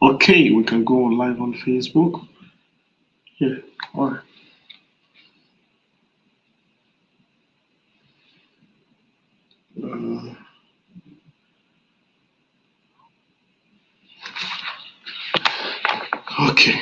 Okay, we can go live on Facebook. Yeah, all right. Okay.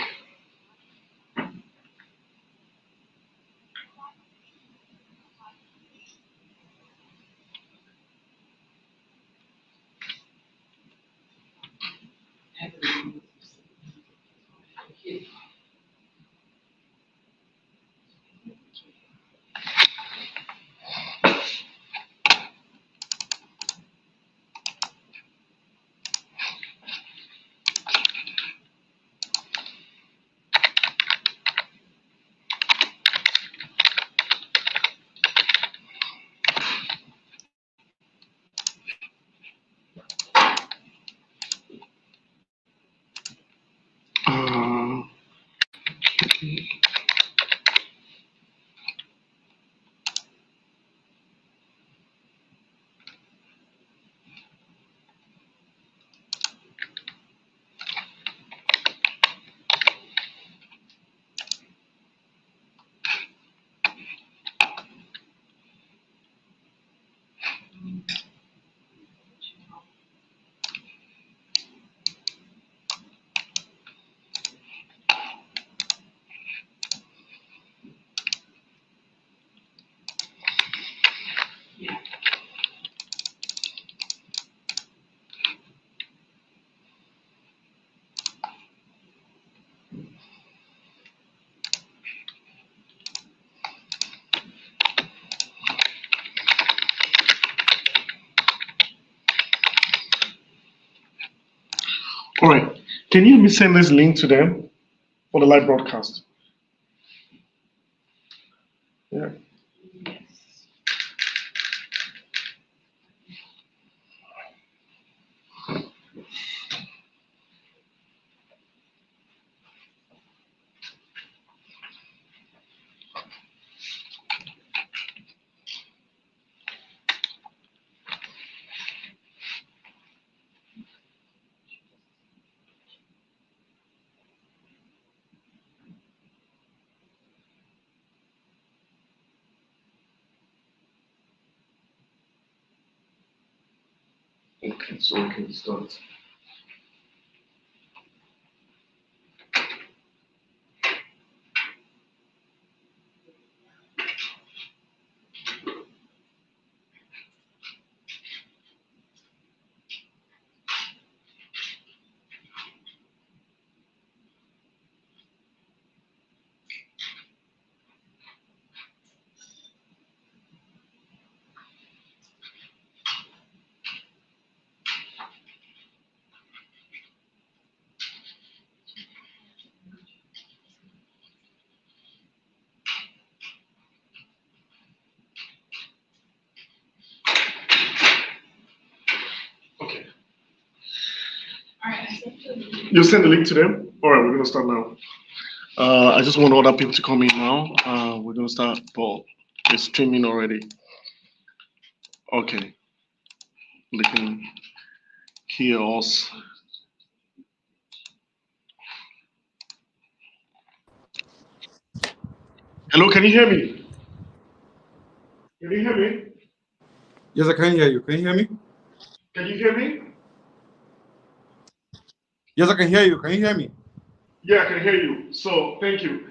All right. Can you send this link to them for the live broadcast? Yeah. Okay, so we can start. Okay. You send the link to them? All right, we're going to start now. I just want other people to come in now. We're going to start, but it's streaming already. Okay. They can hear us. Hello, can you hear me? Can you hear me? Yes, I can hear you. Can you hear me? Can you hear me? Yes, I can hear you. Can you hear me? Yeah, I can hear you. So thank you.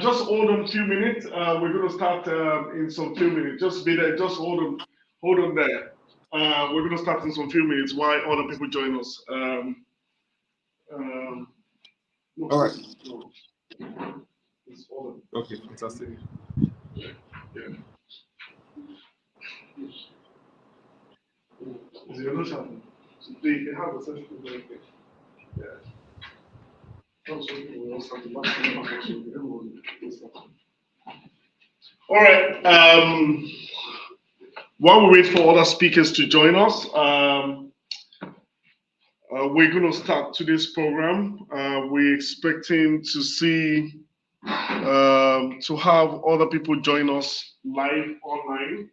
Just hold on a few minutes. We're going to start in some few minutes. Just be there. Just hold on there. We're going to start in some few minutes while other people join us. All right. No. Okay, fantastic. Yeah. They have a session like this. Yeah. All right. While we wait for other speakers to join us, We're going to start today's program. We're expecting to see, to have other people join us live online.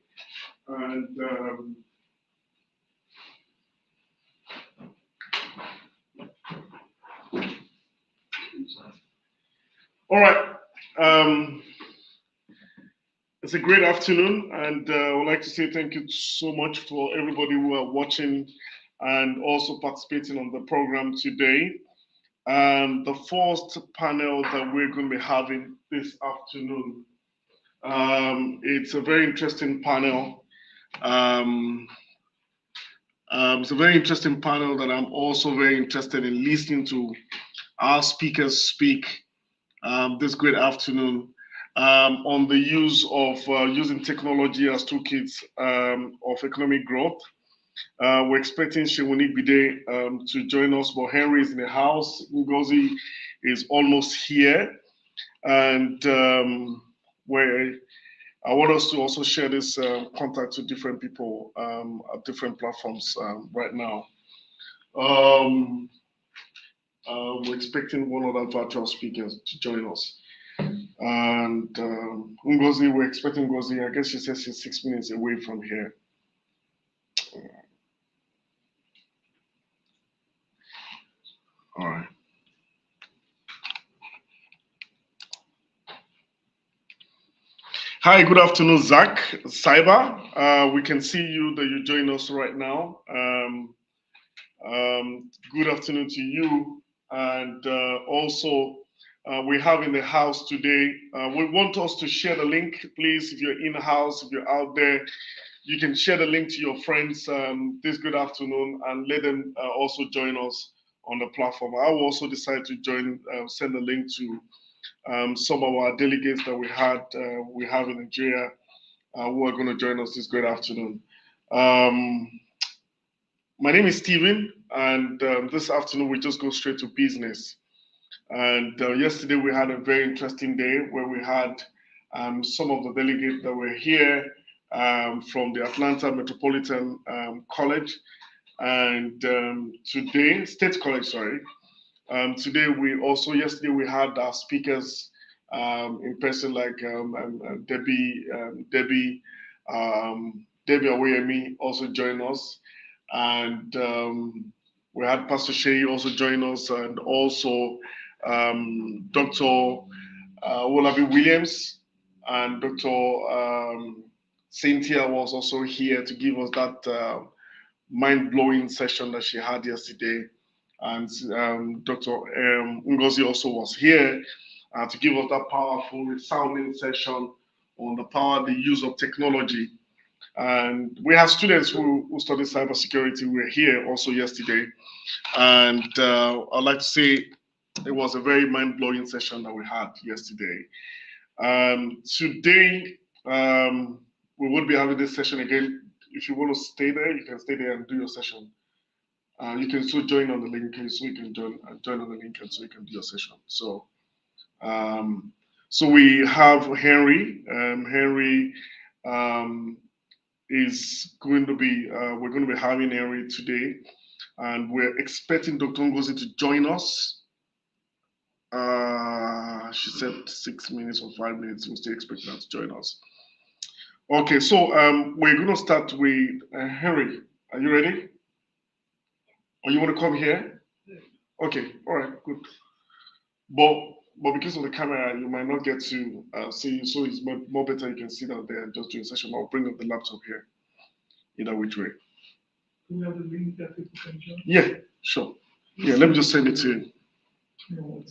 And all right. It's a great afternoon, and I would like to say thank you so much for everybody who are watching and also participating on the program today. The first panel that we're going to be having this afternoon, it's a very interesting panel. It's a very interesting panel that I'm also very interested in listening to our speakers speak this great afternoon on the use of using technology as toolkits of economic growth. We're expecting Shewunik Bide to join us, but Henry is in the house. Ngozi is almost here. And I want us to also share this contact to different people at different platforms right now. We're expecting one other virtual speaker to join us. And Ngozi, we're expecting Ngozi. I guess she says she's 6 minutes away from here. All right. Hi, good afternoon, Zach, Cyber. We can see you that you join us right now. Good afternoon to you. And also, we have in the house today, we want us to share the link, please. If you're in the house, if you're out there, you can share the link to your friends this good afternoon and let them also join us on the platform. I will also decide to join, send the link to some of our delegates that we have in Nigeria who are going to join us this great afternoon. My name is Steven, and this afternoon we just go straight to business. And yesterday we had a very interesting day where we had some of the delegates that were here from the Atlanta Metropolitan College, and today, State College, sorry. Today yesterday we had our speakers in person, like Debbie Awayemi also join us, and we had Pastor Shay also join us, and also Dr. Wolabi Williams and Dr. Cynthia was also here to give us that mind-blowing session that she had yesterday. And Dr. Ngozi also was here to give us that powerful sounding session on the use of technology. And we have students who study cybersecurity. We were here also yesterday. And I'd like to say it was a very mind-blowing session that we had yesterday. Today, we will be having this session again. If you want to stay there, you can stay there and do your session. You can still join on the link, so you can join on the link, and so you can do your session. So, so we have Henry. Henry is going to be. We're going to be having Henry today, and we're expecting Dr. Ngozi to join us. She said 6 minutes or 5 minutes. We're still expecting her to join us. Okay, so we're going to start with Henry. Are you ready? Or you want to come here? Okay, all right, good. But because of the camera, you might not get to see you, so it's more better you can sit out there and just do a session. I'll bring up the laptop here. Either which way. Do we have the link that people can join? Yeah, sure. Yeah, let me just send it to you. No,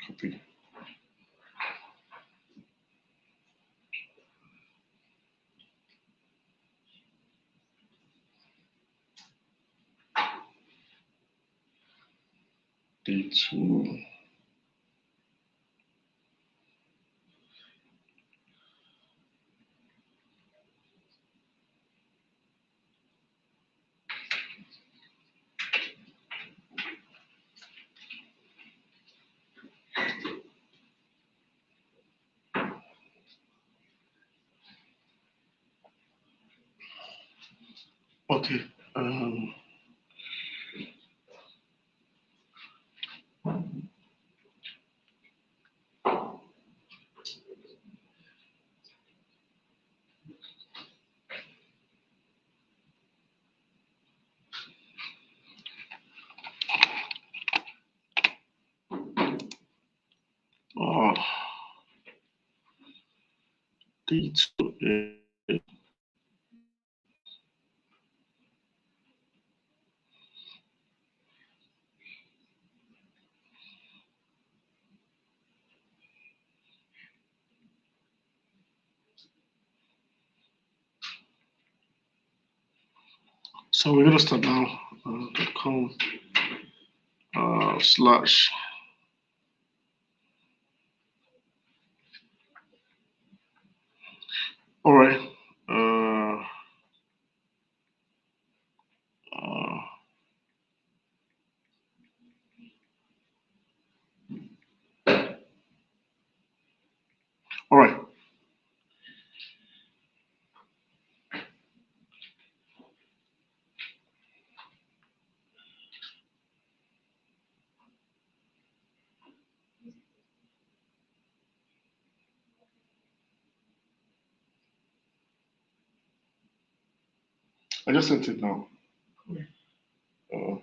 Copy. D2. Okay. Oh, D2A. So we're gonna start now. .com slash. All right. Uh, all right. I just sent it now. Uh,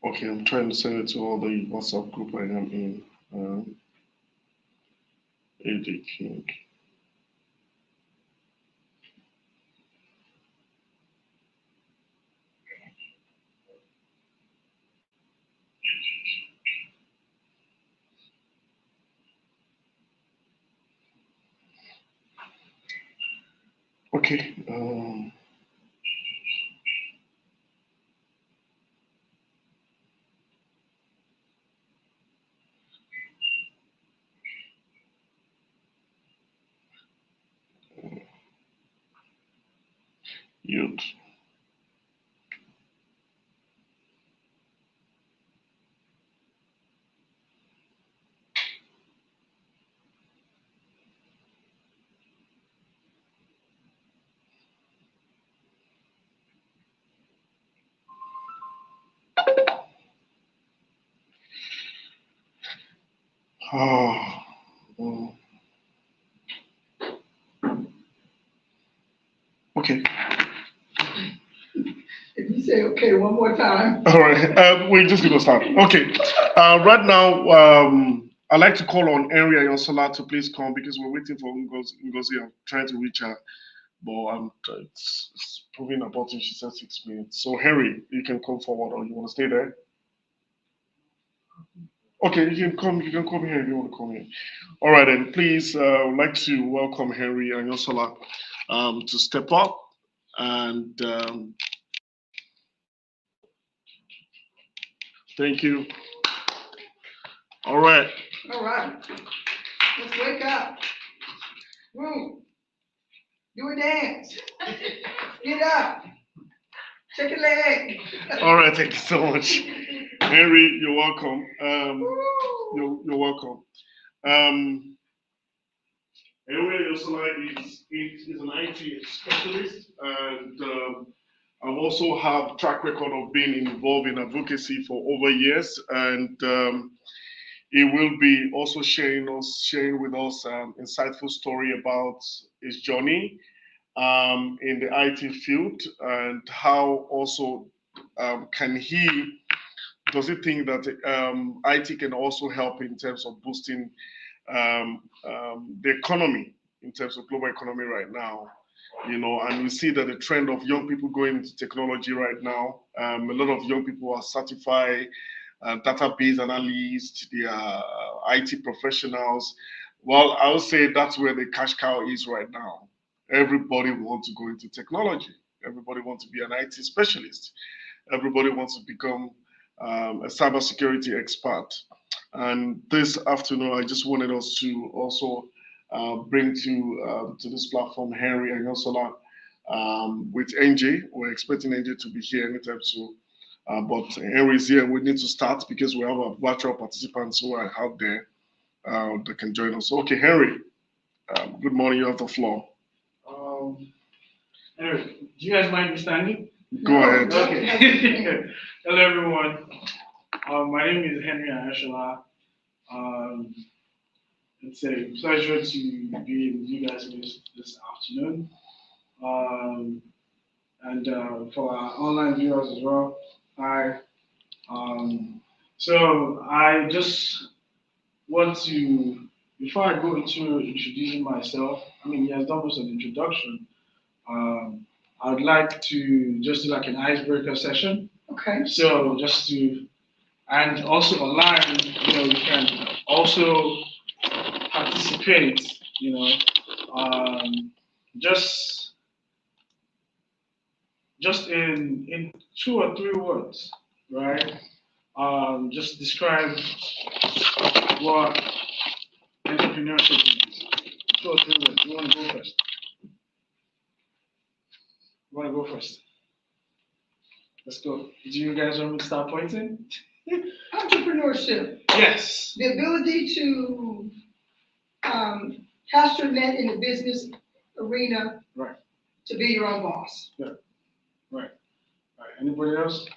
okay, I'm trying to send it to all the WhatsApp group I am in. ADKing. Okay. Youth. Oh, okay. If you say okay one more time. All right. We're just gonna start. Okay. Right now, I'd like to call on Henry Ayosola to please come because we're waiting for Ngozi. I'm trying to reach her, but it's proving about it. She said 6 minutes. So Henry, you can come forward, or you want to stay there? Okay, you can come. You can come here if you want to come here. All right, then. Please, I would like to welcome Henry Ayosola to step up and thank you. All right. All right. Let's wake up. Woo. Do a dance. Get up. Shake a leg. All right. Thank you so much, Henry. You're welcome. You're welcome. Henry Ayosola is an IT specialist, and I also have track record of being involved in advocacy for over years, and he will be also sharing with us insightful story about his journey in the IT field and how also can he does he think that IT can also help in terms of boosting the economy in terms of global economy right now, and we see that the trend of young people going into technology right now, a lot of young people are certified database analysts, they are IT professionals. Well, I would say that's where the cash cow is right now. Everybody wants to go into technology. Everybody wants to be an IT specialist. Everybody wants to become a cybersecurity expert. And this afternoon, I just wanted us to also bring to this platform Henry and Yosola with NJ. We're expecting NJ to be here anytime soon. But Henry is here. We need to start because we have a virtual participants who are out there that can join us. Okay, Henry, good morning. You have the floor. Um, anyway, do you guys mind me standing? Go ahead. Okay. Hello, everyone. My name is Henry Ayashola. It's a pleasure to be with you guys this afternoon. And for our online viewers as well, hi. So I just want to, before I go into introducing myself, I mean, he has done most of the introduction. I would like to just do like an icebreaker session. Okay. So just to, and also online, you can also participate, just in 2 or 3 words, right? Just describe what entrepreneurship is. 2 or 3 words. You want to go first? You want to go first? Let's go. Do you guys want me to start pointing? Entrepreneurship, Yes. the ability to cast your net in the business arena. Right. To be your own boss. Yeah. Right. All right. Anybody else?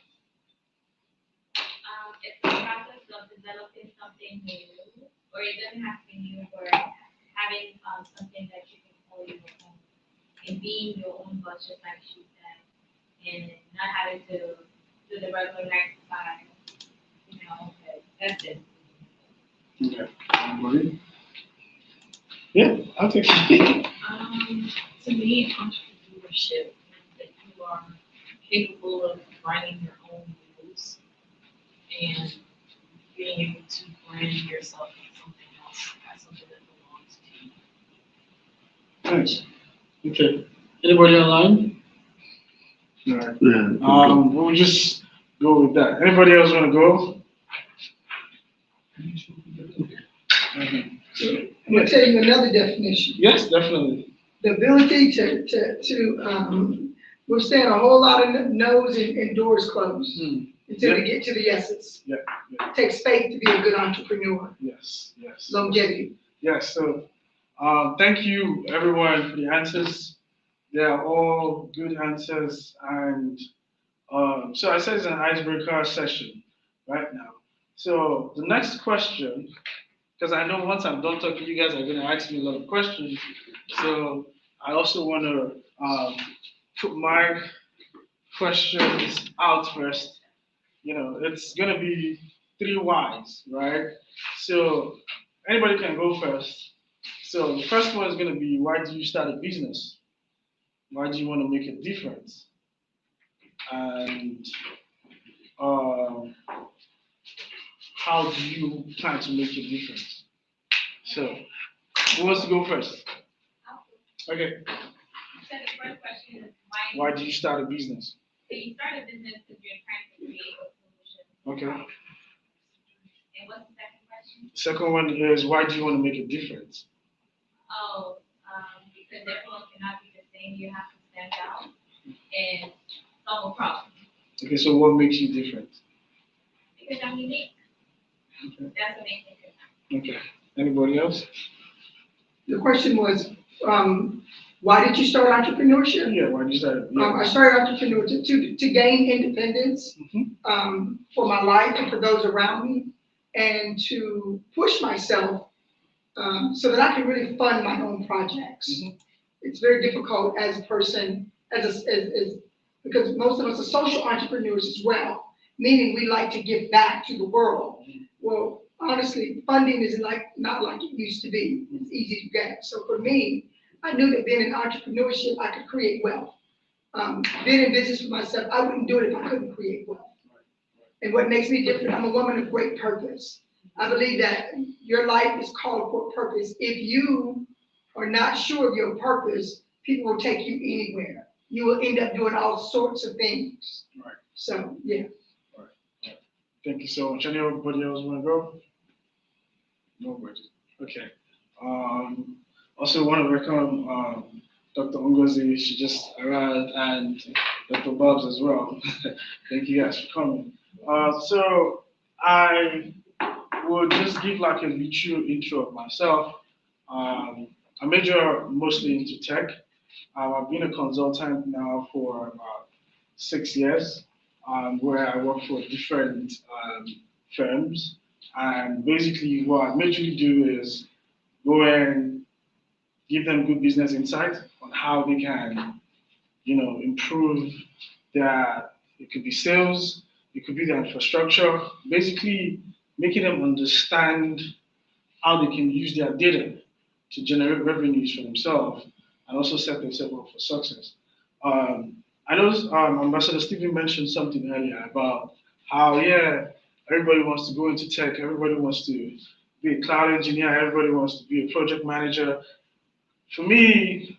It's the process of developing something new, or it doesn't have to be new, or having something that you can call your own, and being your own boss, just like she said, and not having to do the regular 9 to 5, but that's it. Okay. Anybody? Yeah, I'll take it. To me, entrepreneurship means that you are capable of writing your own rules and being able to brand yourself as something else, as something that belongs to you. Nice. Okay. Anybody online? All right. Yeah. We'll just go with that. Anybody else want to go? Okay. I'm gonna tell you another definition. Yes, definitely. The ability to withstand a whole lot of no's and doors closed until we get to the yeses. Yeah. It takes faith to be a good entrepreneur. Yes. Longevity. Yes. So, thank you everyone for the answers. They are all good answers, and so I said it's an icebreaker session right now. So the next question, because I know once I'm done talking, you guys are going to ask me a lot of questions. So I also want to put my questions out first. It's going to be 3 whys, right? So anybody can go first. So the first one is going to be, why do you start a business? Why do you want to make a difference? And how do you plan to make a difference? So, who wants to go first? Okay. You said the first question is Why do you start a business? So you start a business because you're trying to create a solution. Okay. And what's the second question? Second one is, why do you want to make a difference? Oh, because everyone cannot be the same. You have to stand out and solve a problem. Okay, so what makes you different? Because I'm unique. Okay. That's what makes me different. Okay. Anybody else? The question was, why did you start entrepreneurship? Yeah, why did you start? I started entrepreneurship to gain independence for my life and for those around me, and to push myself so that I can really fund my own projects. It's very difficult as a person, because most of us are social entrepreneurs as well, meaning we like to give back to the world. Well, honestly, funding is not like it used to be. It's easy to get. So for me, I knew that being in entrepreneurship, I could create wealth. Being in business for myself, I wouldn't do it if I couldn't create wealth. And what makes me different, I'm a woman of great purpose. I believe that your life is called for purpose. If you are not sure of your purpose, people will take you anywhere. You will end up doing all sorts of things. Right. So, yeah. Thank you so much. Anybody else want to go? Nobody. Okay. Also want to welcome Dr. Ngozi. She just arrived, and Dr. Bobs as well. Thank you guys for coming. So I will just give like a little intro of myself. I major mostly into tech. I've been a consultant now for about 6 years, where I work for different firms. And basically, what I majorly do is go and give them good business insight on how they can, improve their, it could be sales, it could be their infrastructure, basically making them understand how they can use their data to generate revenues for themselves and also set themselves up for success. I know Ambassador Stephen mentioned something earlier about how, yeah, everybody wants to go into tech, everybody wants to be a cloud engineer, everybody wants to be a project manager. For me,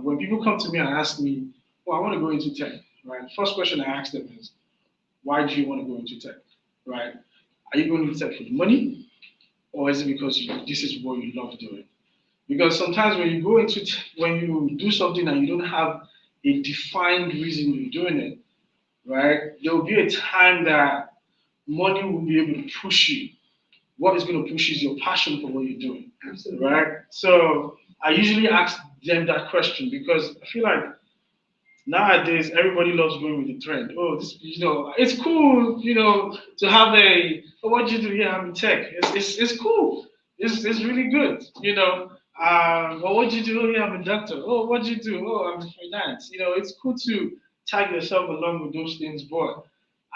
when people come to me and ask me, well, I want to go into tech, right? First question I ask them is, why do you want to go into tech, right? Are you going into tech for the money, or is it because this is what you love doing? Because sometimes when you go into when you do something and you don't have a defined reason you're doing it, right? There will be a time that money will be able to push you. What is going to push you is your passion for what you're doing, Absolutely. right? So I usually ask them that question because I feel like nowadays everybody loves going with the trend. Oh, this, it's cool, to have a, oh, what do you do? Yeah, I'm in tech. It's cool. It's really good, Well, what do you do? Oh, yeah, I'm a doctor. Oh, what do you do? Oh, I'm in finance. It's cool to tag yourself along with those things, but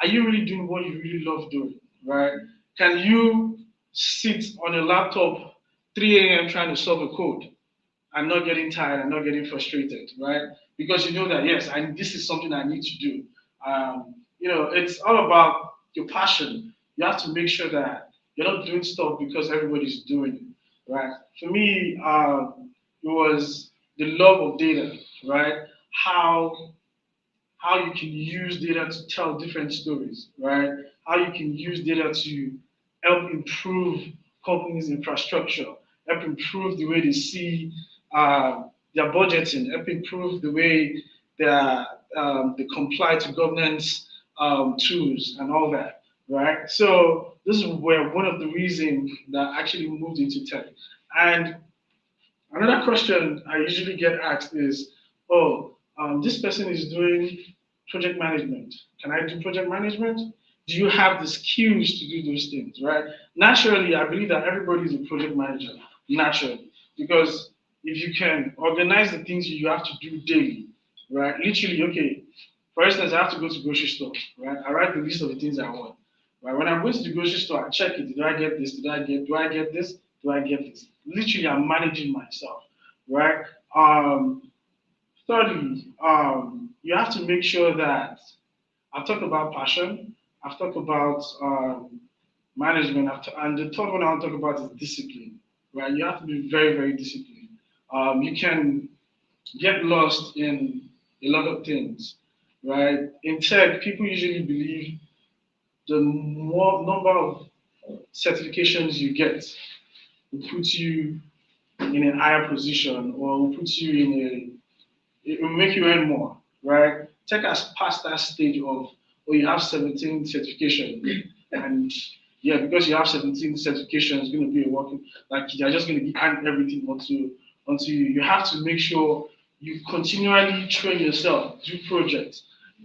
are you really doing what you really love doing, right? Can you sit on a laptop 3 a.m. trying to solve a code? I'm not getting tired, I'm not getting frustrated, right? Because you know that yes, this is something I need to do. It's all about your passion. You have to make sure that you're not doing stuff because everybody's doing it, right? For me, it was the love of data, right? How you can use data to tell different stories, right? How you can use data to help improve companies' infrastructure, help improve the way they see their budgeting, help improve the way they comply to governance tools and all that, right? So this is where one of the reasons that I actually moved into tech. And another question I usually get asked is, oh, this person is doing project management. Can I do project management? Do you have the skills to do those things, right? Naturally, I believe that everybody is a project manager, naturally, because if you can organize the things you have to do daily, right? Literally, okay, for instance, I have to go to grocery store, right? I write the list of the things I want. Right? When I'm going to the grocery store, I check it. Do I get this? Do I get this? Do I get this? Literally, I'm managing myself, right? Thirdly, you have to make sure that I've talked about passion, I've talked about management, and the third one I want to talk about is discipline, right? You have to be very, very disciplined. You can get lost in a lot of things, right? In tech, people usually believe the more number of certifications you get will put you in a higher position or will put you in it will make you earn more, right? Tech has passed that stage of, oh, you have 17 certification, and yeah, because you have 17 certifications, it's going to be a working, like you're just going to be adding everything onto you. You have to make sure you continually train yourself, do projects,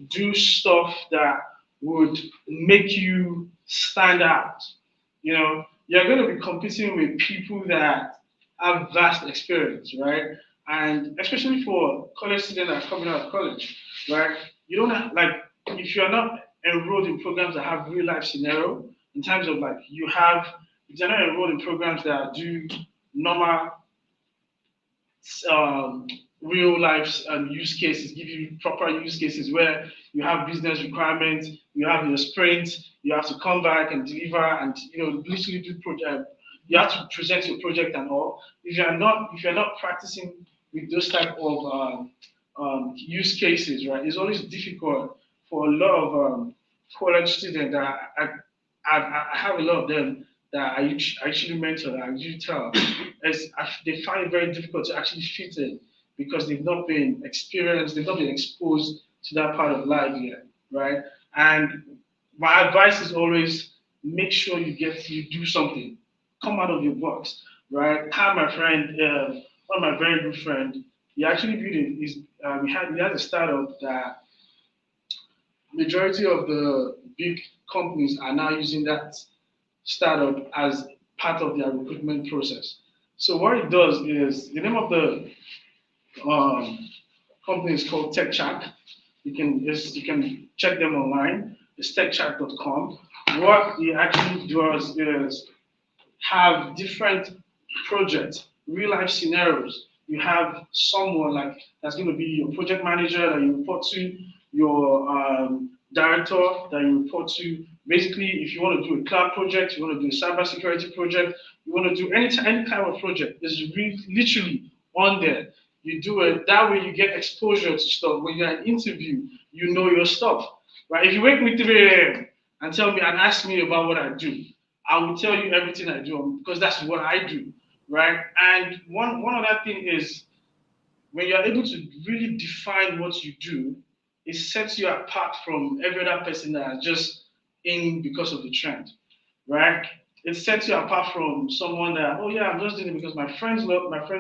do stuff that would make you stand out. You're going to be competing with people that have vast experience, right? And especially for college students that are coming out of college, right? You don't have, like, if you're not enrolled in programs that have real life scenario, in terms of like if you're not enrolled in programs that do normal um, real life use cases, give you proper use cases where you have business requirements, you have your sprint, you have to come back and deliver, and literally do project. You have to present your project and all. If you're not practicing with those type of use cases, right? It's always difficult for a lot of college students. I have a lot of them that I actually mentor, I usually tell, is they find it very difficult to actually fit in because they've not been experienced, they've not been exposed to that part of life yet, right? And my advice is always make sure you do something, come out of your box, right? I have my friend, one of my very good friend, he actually built it. He had a startup that majority of the big companies are now using that startup as part of their recruitment process. So what it does is the name of the um, company is called TechChat. You can check them online. It's techchat.com. What it actually does is have different projects, real life scenarios. You have someone like that's going to be your project manager that you report to, your director that you report to. Basically, if you want to do a cloud project, you want to do a cybersecurity project, you want to do any kind of project, it's really, literally on there. You do it that way. You get exposure to stuff. When you're in an interview, you know your stuff, right? If you wake me 3 a.m. and tell me and ask me about what I do, I will tell you everything I do because that's what I do, right? And one other thing is when you're able to really define what you do, it sets you apart from every other person that are just in because of the trend, right? It sets you apart from someone that, oh yeah, I'm just doing it because my friend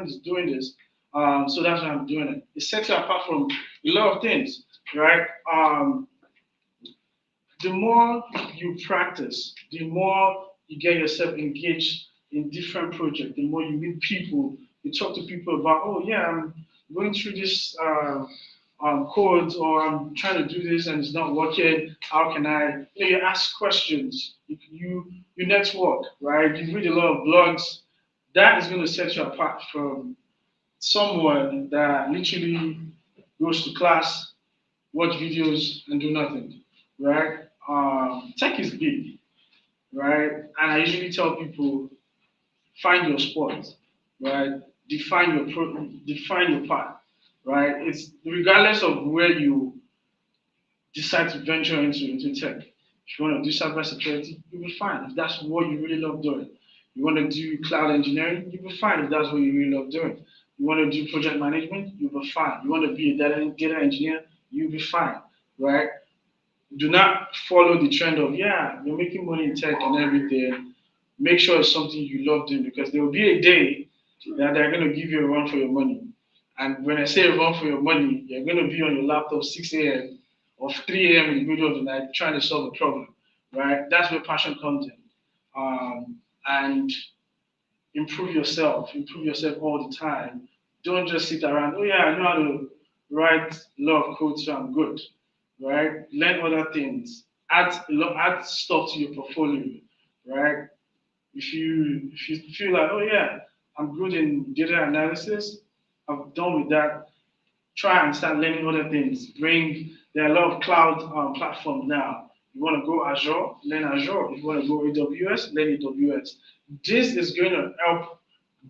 is doing this, so that's why I'm doing it. It sets you apart from a lot of things, right? The more you practice, the more you get yourself engaged in different projects, the more you meet people, you talk to people about, oh yeah, I'm going through this codes or I'm trying to do this and it's not working. How can I? You ask questions. You network, right? You read a lot of blogs. That is going to set you apart from someone that literally goes to class, watch videos, and do nothing, right? Tech is big, right? And I usually tell people find your spot, right? Define your path, right? It's regardless of where you decide to venture into tech. If you want to do cybersecurity, you'll be fine if that's what you really love doing. You want to do cloud engineering, you'll be fine if that's what you really love doing. You want to do project management, you'll be fine. You want to be a data engineer, you'll be fine, right? Do not follow the trend of yeah, you're making money in tech and everything. Make sure it's something you love doing because there will be a day that they're going to give you a run for your money. And when I say a run for your money, you're going to be on your laptop 6 a.m. or 3 a.m. in the middle of the night trying to solve a problem, right? That's where passion comes in. And improve yourself all the time. Don't just sit around, oh yeah, I know how to write a lot of code, so I'm good, right? Learn other things. Add stuff to your portfolio, right? If you feel like, oh yeah, I'm good in data analysis, I'm done with that, try and start learning other things. There are a lot of cloud platforms now. You want to go Azure, learn Azure. If you want to go AWS, learn AWS. This is going to help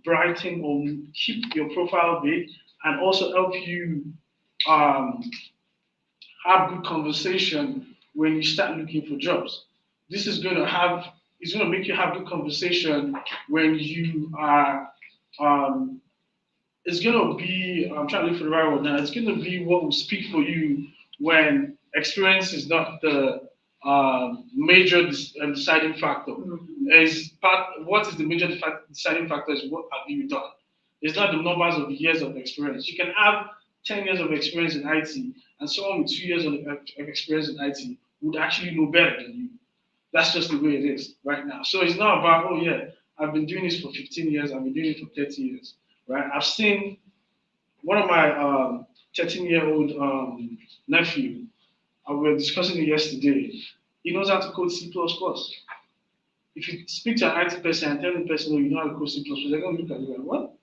brighten or keep your profile big and also help you um, have good conversation when you start looking for jobs. This is going to have it's going to make you have good conversation when you are um, it's gonna be I'm trying to look for the right word now. It's gonna be what will speak for you when experience is not the major deciding factor. Is part what is the major deciding factor is what have you done. It's not the numbers of years of experience. You can have 10 years of experience in IT, and someone with 2 years of experience in IT would actually know better than you. That's just the way it is right now. So it's not about, oh yeah, I've been doing this for 15 years, I've been doing it for 30 years, right? I've seen one of my 13-year-old nephew, we were discussing it yesterday. He knows how to code C++. If you speak to an IT person and tell the person, oh, you know how to code C++, they're going to look at you like, what?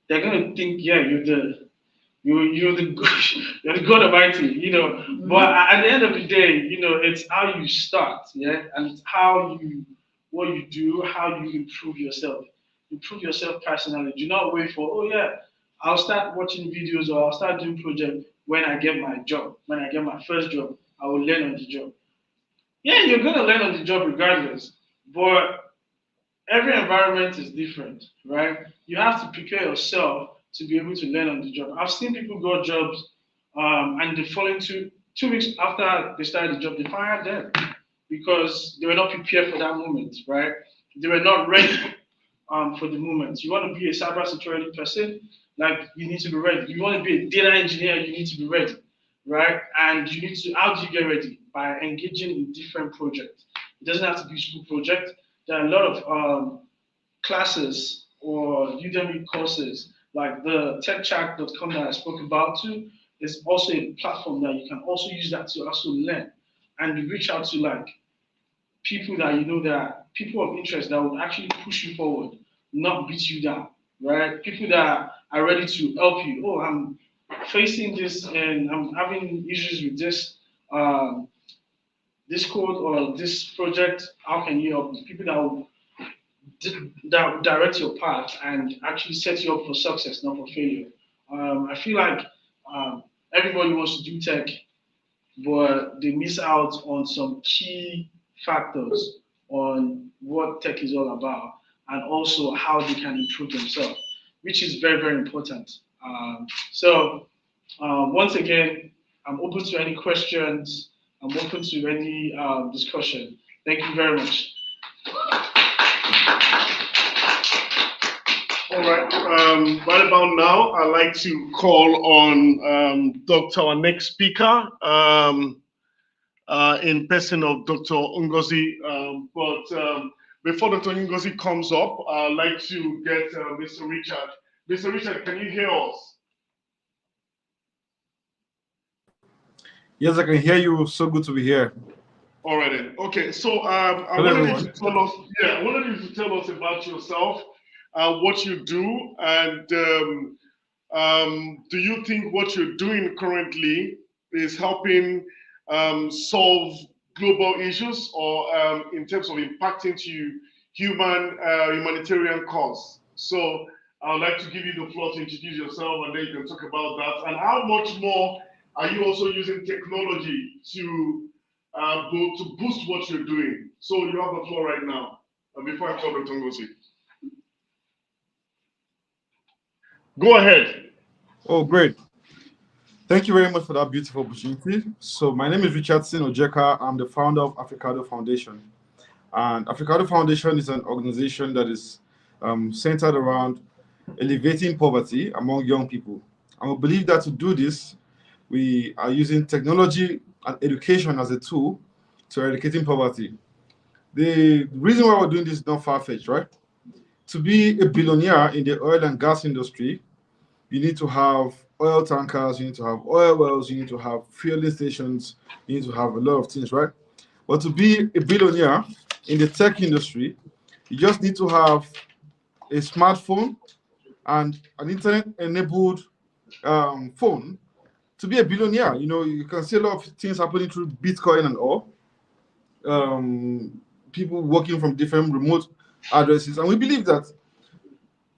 They're going to think, yeah, you're the you're the god of IT, you know. Mm-hmm. But at the end of the day, you know, it's how you start, yeah, and it's what you do, how you improve yourself personally. Do not wait for, oh yeah, I'll start watching videos or I'll start doing projects when I get my job. When I get my first job, I will learn on the job. Yeah, you're gonna learn on the job regardless, but every environment is different, right? You have to prepare yourself to be able to learn on the job. I've seen people got jobs, and the following 2 weeks after they started the job, they fired them because they were not prepared for that moment, right? They were not ready for the moment. You want to be a cybersecurity person, like you need to be ready. You want to be a data engineer, you need to be ready, right? And you need to, how do you get ready? By engaging in different projects. It doesn't have to be school project. There are a lot of classes or Udemy courses, like the techchat.com that I spoke about too, is also a platform that you can also use that to also learn and reach out to like people that you know that are people of interest that would actually push you forward, not beat you down, right? People that are ready to help you. Oh, I'm facing this and I'm having issues with this code or this project. How can you help me? People that will direct your path and actually set you up for success, not for failure. I feel like everybody wants to do tech, but they miss out on some key factors on what tech is all about and also how they can improve themselves, which is very, very important. Once again, I'm open to any questions. I'm open to any discussion. Thank you very much. All right. Right about now, I'd like to call on our next speaker, in person of Dr. Ngozi. But before Dr. Ngozi comes up, I'd like to get Mr. Richard. Mr. Richard, can you hear us? Yes, I can hear you. So good to be here. All right then. Okay, so I wanted you to tell us about yourself, what you do, and do you think what you're doing currently is helping solve global issues or in terms of impacting to humanitarian cause? So I would like to give you the floor to introduce yourself, and then you can talk about that. And how much more are you also using technology to boost what you're doing? So you have the floor right now. Before I call Dr. Ngozi. Go ahead. Oh, great. Thank you very much for that beautiful opportunity. So my name is Richardson Ojeka. I'm the founder of Africado Foundation. And Africado Foundation is an organization that is centered around alleviating poverty among young people. And we believe that to do this, we are using technology and education as a tool to eradicating poverty. The reason why we're doing this is not far-fetched, right? To be a billionaire in the oil and gas industry, you need to have oil tankers, you need to have oil wells, you need to have fueling stations, you need to have a lot of things, right? But to be a billionaire in the tech industry, you just need to have a smartphone and an internet-enabled phone to be a billionaire. You know, you can see a lot of things happening through Bitcoin and all. People working from different remote addresses. And we believe that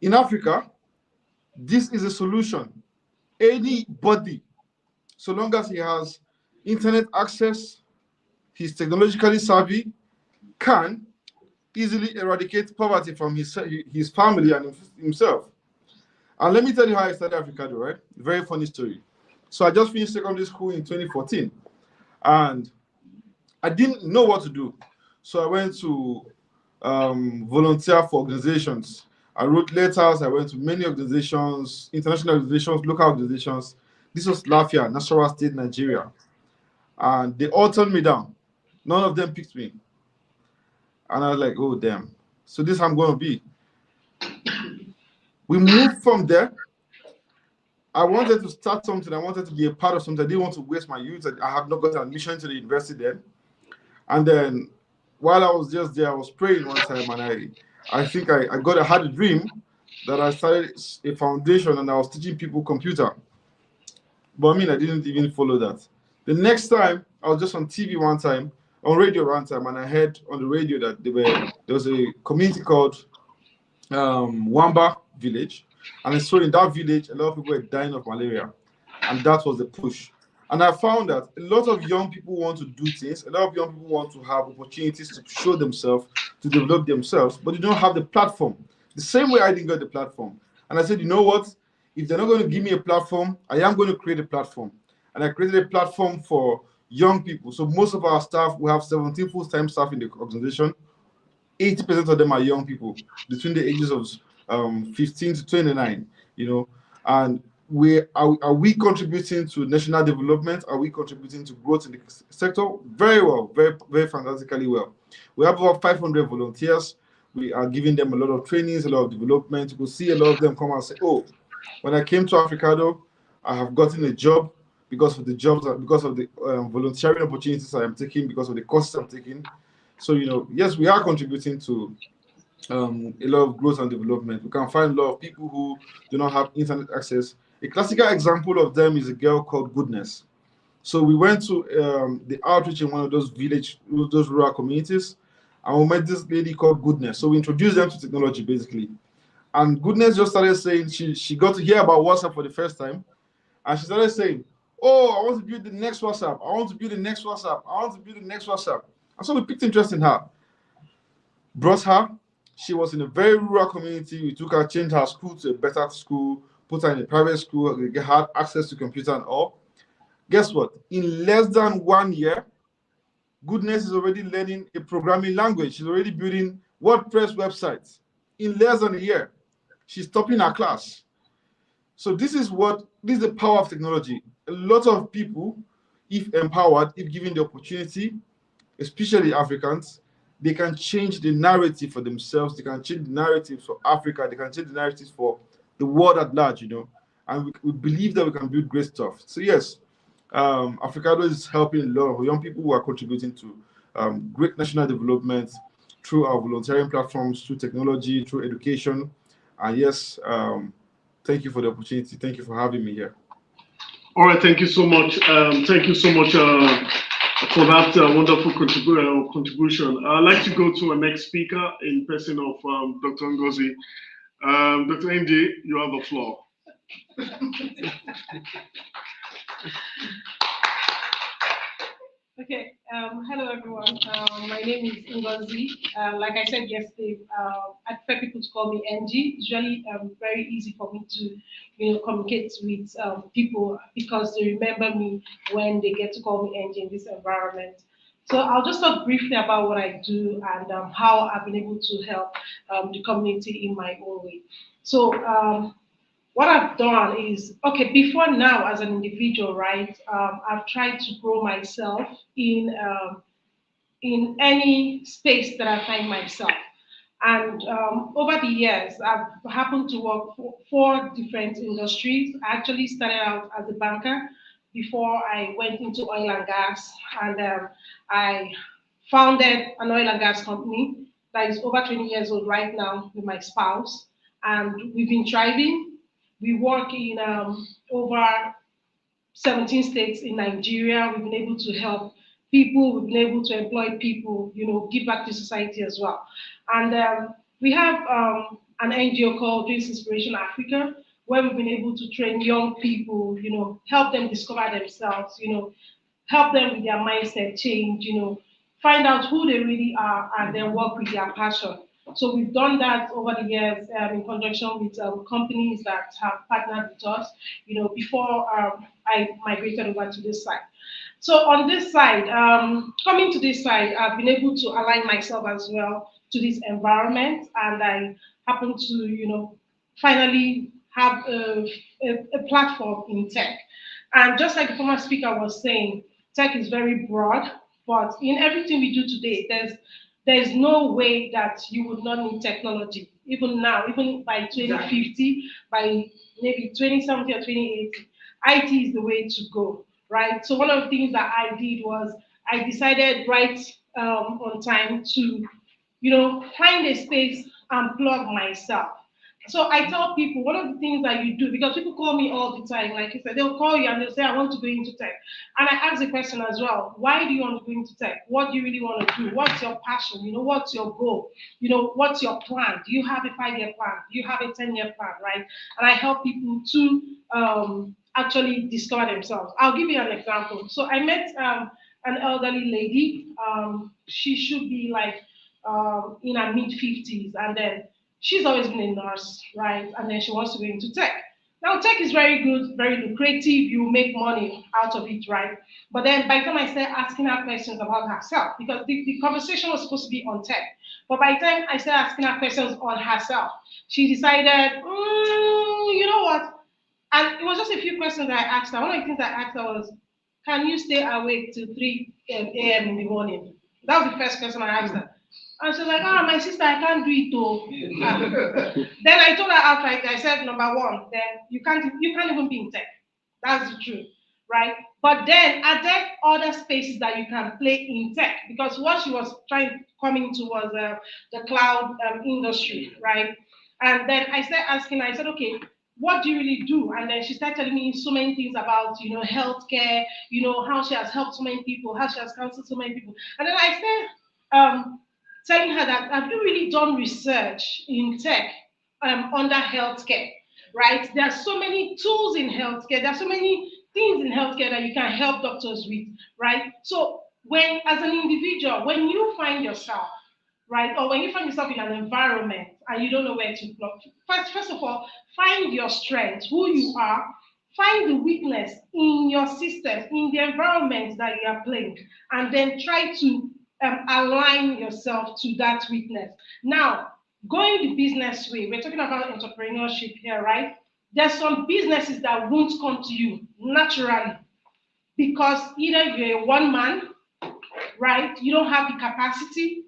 in Africa, this is a solution. Anybody, so long as he has internet access, he's technologically savvy, can easily eradicate poverty from his family and himself. And let me tell you how I started Africado, right? Very funny story. So I just finished secondary school in 2014, and I didn't know what to do. So I went to volunteer for organizations. I wrote letters. I went to many organizations, international organizations, local organizations. This was Lafia, Nasarawa State, Nigeria. And they all turned me down. None of them picked me. And I was like, oh, damn. So this is how I'm going to be. We moved from there. I wanted to start something. I wanted to be a part of something. I didn't want to waste my youth. I had not got admission to the university then. And then while I was just there, I was praying one time, and I think I had a dream that I started a foundation and I was teaching people computer. But I mean, I didn't even follow that. The next time, I was just on TV one time, on radio one time, and I heard on the radio that there was a community called Wamba Village. And I saw in that village, a lot of people were dying of malaria. And that was the push. And I found that a lot of young people want to do things, a lot of young people want to have opportunities to show themselves, to develop themselves, but they don't have the platform. The same way I didn't get the platform. And I said, you know what? If they're not going to give me a platform, I am going to create a platform. And I created a platform for young people. So most of our staff, we have 17 full-time staff in the organization. 80% of them are young people between the ages of 15 to 29, you know. And are we contributing to national development? Are we contributing to growth in the sector? Very well, very, very fantastically well. We have over 500 volunteers. We are giving them a lot of trainings, a lot of development. You could see a lot of them come and say, oh, when I came to Africado, I have gotten a job because of the jobs, because of the volunteering opportunities I am taking, because of the courses I'm taking. So, you know, yes, we are contributing to a lot of growth and development. We can find a lot of people who do not have internet access. A classical example of them is a girl called Goodness. So we went to the outreach in one of those those rural communities, and we met this lady called Goodness. So we introduced them to technology basically. And Goodness just started saying she got to hear about WhatsApp for the first time, and she started saying, "Oh, I want to build the next WhatsApp. I want to build the next WhatsApp. I want to build the next WhatsApp." And so we picked interest in her, brought her. She was in a very rural community. We took her, changed her school to a better school, put her in a private school, get her access to computer and all. Guess what? In less than 1 year, Goodness is already learning a programming language. She's already building WordPress websites. In less than a year, she's topping her class. So this is the power of technology. A lot of people, if empowered, if given the opportunity, especially Africans, they can change the narrative for themselves. They can change the narrative for Africa. They can change the narrative for the world at large, you know. And we believe that we can build great stuff. So yes, Africado is helping a lot of young people who are contributing to great national development through our volunteering platforms, through technology, through education. And yes, thank you for the opportunity. Thank you for having me here. All right, thank you so much. Thank you so much for that wonderful contribution. I'd like to go to our next speaker in person of Dr. Ngozi. Dr. NJ, you have the floor. Okay, hello everyone. My name is Ngozi. Like I said yesterday, I prefer people to call me NG. It's really very easy for me to, communicate with people because they remember me when they get to call me NG in this environment. So I'll just talk briefly about what I do and how I've been able to help the community in my own way. So what I've done is, okay, before now as an individual, right, I've tried to grow myself in any space that I find myself. And over the years, I've happened to work for 4 different industries. I actually started out as a banker before I went into oil and gas. And I founded an oil and gas company that is over 20 years old right now with my spouse. And we've been thriving. We work in over 17 states in Nigeria. We've been able to help people. We've been able to employ people, give back to society as well. And we have an NGO called Dreams Inspiration Africa, where we've been able to train young people, help them discover themselves, help them with their mindset change, find out who they really are and then work with their passion. So we've done that over the years in conjunction with companies that have partnered with us, before I migrated over to this side. So on this side, coming to this side, I've been able to align myself as well to this environment, and I happen to, finally have a platform in tech. And just like the former speaker was saying, tech is very broad, but in everything we do today, there's no way that you would not need technology. Even now, even by 2050, by maybe 2070 or 2080, IT is the way to go, right? So one of the things that I did was I decided right on time to, find a space and plug myself. So I tell people one of the things that you do, because people call me all the time, like you said, they'll call you and they'll say, I want to go into tech. And I ask the question as well, why do you want to go into tech? What do you really want to do? What's your passion? What's your goal? What's your plan? Do you have a 5-year plan? Do you have a 10-year plan, right? And I help people to actually discover themselves. I'll give you an example. So I met an elderly lady. She should be like in her mid 50s, and then she's always been a nurse, right? And then she wants to go into tech. Now, tech is very good, very lucrative. You make money out of it, right? But then by the time I started asking her questions about herself, because the conversation was supposed to be on tech, but by the time I started asking her questions on herself, she decided, you know what? And it was just a few questions that I asked her. One of the things I asked her was, can you stay awake till 3 a.m. in the morning? That was the first question I asked her. And she was like, my sister, I can't do it though. Then I told her outright, I said, number one, then you can't even be in tech. That's the truth, right? But then are there other spaces that you can play in tech? Because what she was coming to was the cloud industry, right? And then I started asking her, I said, okay, what do you really do? And then she started telling me so many things about, healthcare, how she has helped so many people, how she has counseled so many people. And then I started telling her that, have you really done research in tech under healthcare, right? There are so many tools in healthcare. There are so many things in healthcare that you can help doctors with, right? So when, as an individual, when you find yourself, right, or when you find yourself in an environment and you don't know where to block, first of all, find your strength, who you are, find the weakness in your system, in the environment that you are playing, and then try to align yourself to that weakness. Now, going the business way, we're talking about entrepreneurship here, right? There's some businesses that won't come to you naturally because either you're a one man, right? You don't have the capacity,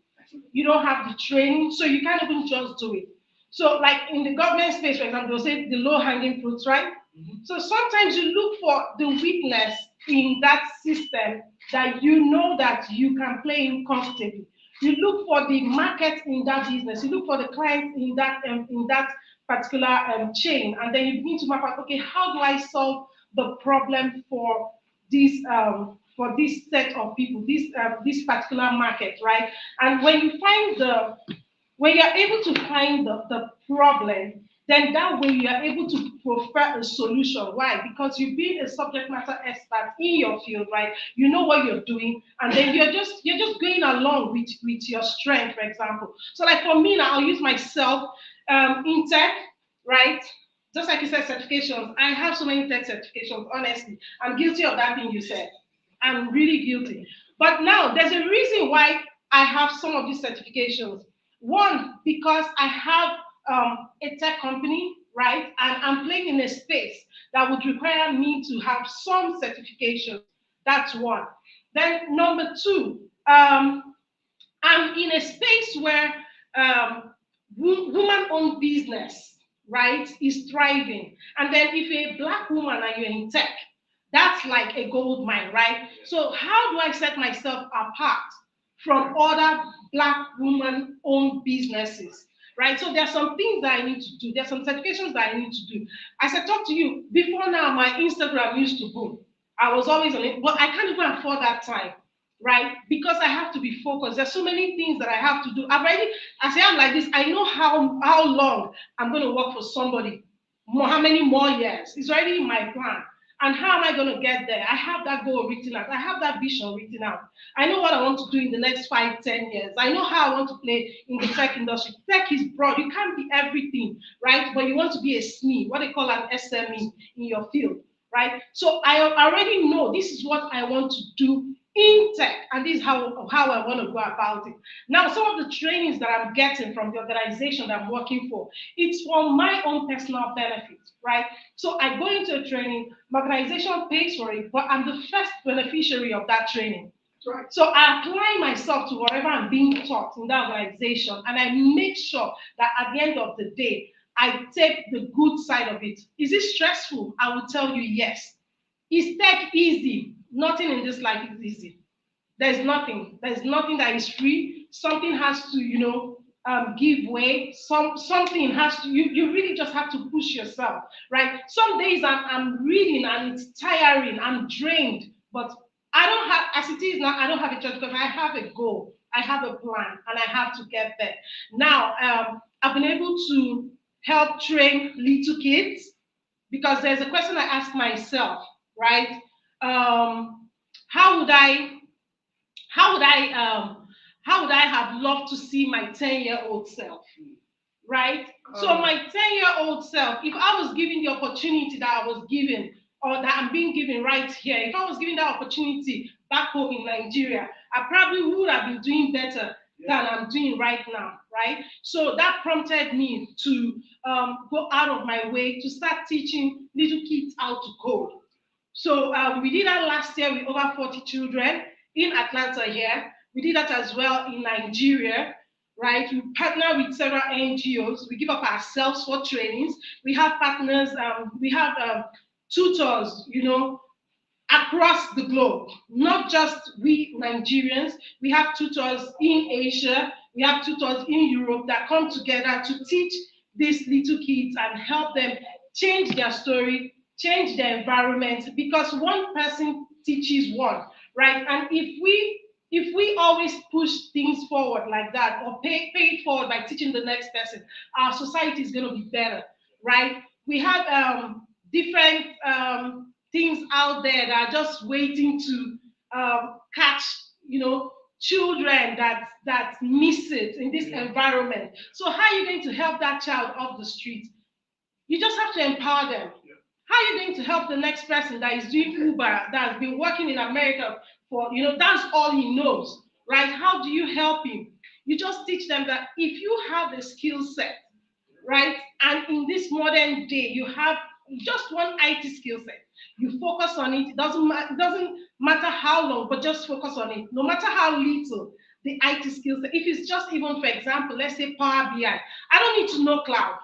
you don't have the training, so you can't even just do it. So, like in the government space, for example, they'll say the low hanging fruits, right? So sometimes you look for the weakness in that system that you know that you can play in comfortably. You look for the market in that business. You look for the client in that particular chain, and then you begin to map out. Okay, how do I solve the problem for this set of people, this particular market, right? And when you're able to find the problem, then that way you are able to prefer a solution. Why? Because you've been a subject matter expert in your field, right? You know what you're doing, and then you're just going along with your strength, for example. So like for me now, I'll use myself in tech, right? Just like you said, certifications. I have so many tech certifications, honestly. I'm guilty of that thing you said. I'm really guilty. But now there's a reason why I have some of these certifications. One, because I have a tech company, right? And I'm playing in a space that would require me to have some certifications. That's one. Then number two, I'm in a space where woman-owned business, right, is thriving. And then if you're a Black woman and you're in tech, that's like a gold mine, right? So how do I set myself apart from other Black woman-owned businesses, right? So there are some things that I need to do. There are some certifications that I need to do. As I talked to you, before now, my Instagram used to boom. I was always on it, but I can't even afford that time, right? Because I have to be focused. There's so many things that I have to do. As I am like this, I know how long I'm going to work for somebody, how many more years. It's already in my plan. And how am I going to get there? I have that goal written out. I have that vision written out. I know what I want to do in the next 5, 10 years. I know how I want to play in the tech industry. Tech is broad. You can't be everything, right? But you want to be a SME, what they call an SME in your field, right? So I already know this is what I want to do in tech, and this is how I want to go about it. Now, some of the trainings that I'm getting from the organization that I'm working for, it's for my own personal benefit, right? So I go into a training, my organization pays for it, but I'm the first beneficiary of that training. Right. So I apply myself to whatever I'm being taught in that organization, and I make sure that at the end of the day, I take the good side of it. Is it stressful? I will tell you yes. Is tech easy? Nothing in this life is easy. There's nothing. There's nothing that is free. Something has to, give way. Something has to. You really just have to push yourself, right? Some days I'm reading and it's tiring. I'm drained, but I don't have, as it is now, I don't have a choice because I have a goal. I have a plan, and I have to get there. Now, I've been able to help train little kids because there's a question I ask myself, right? How would I, how would I, how would I have loved to see my 10-year-old self, right? So my 10-year-old self, if I was given the opportunity that I was given, or that I'm being given right here, if I was given that opportunity back home in Nigeria, I probably would have been doing better than I'm doing right now, right? So that prompted me to go out of my way to start teaching little kids how to code. So we did that last year with over 40 children in Atlanta here. We did that as well in Nigeria, right? We partner with several NGOs. We give up ourselves for trainings. We have partners, we have tutors, across the globe, not just we Nigerians. We have tutors in Asia, we have tutors in Europe that come together to teach these little kids and help them change their story, change their environment, because one person teaches one, right? And if we always push things forward like that, or pay it forward by teaching the next person, our society is going to be better, right? We have different things out there that are just waiting to catch, children that miss it in this environment. So how are you going to help that child off the street? You just have to empower them. How are you going to help the next person that is doing Uber, that has been working in America for, that's all he knows, right? How do you help him? You just teach them that if you have a skill set, right, and in this modern day, you have just one IT skill set, you focus on it. It doesn't matter how long, but just focus on it. No matter how little the IT skill set, if it's just even, for example, let's say Power BI, I don't need to know cloud.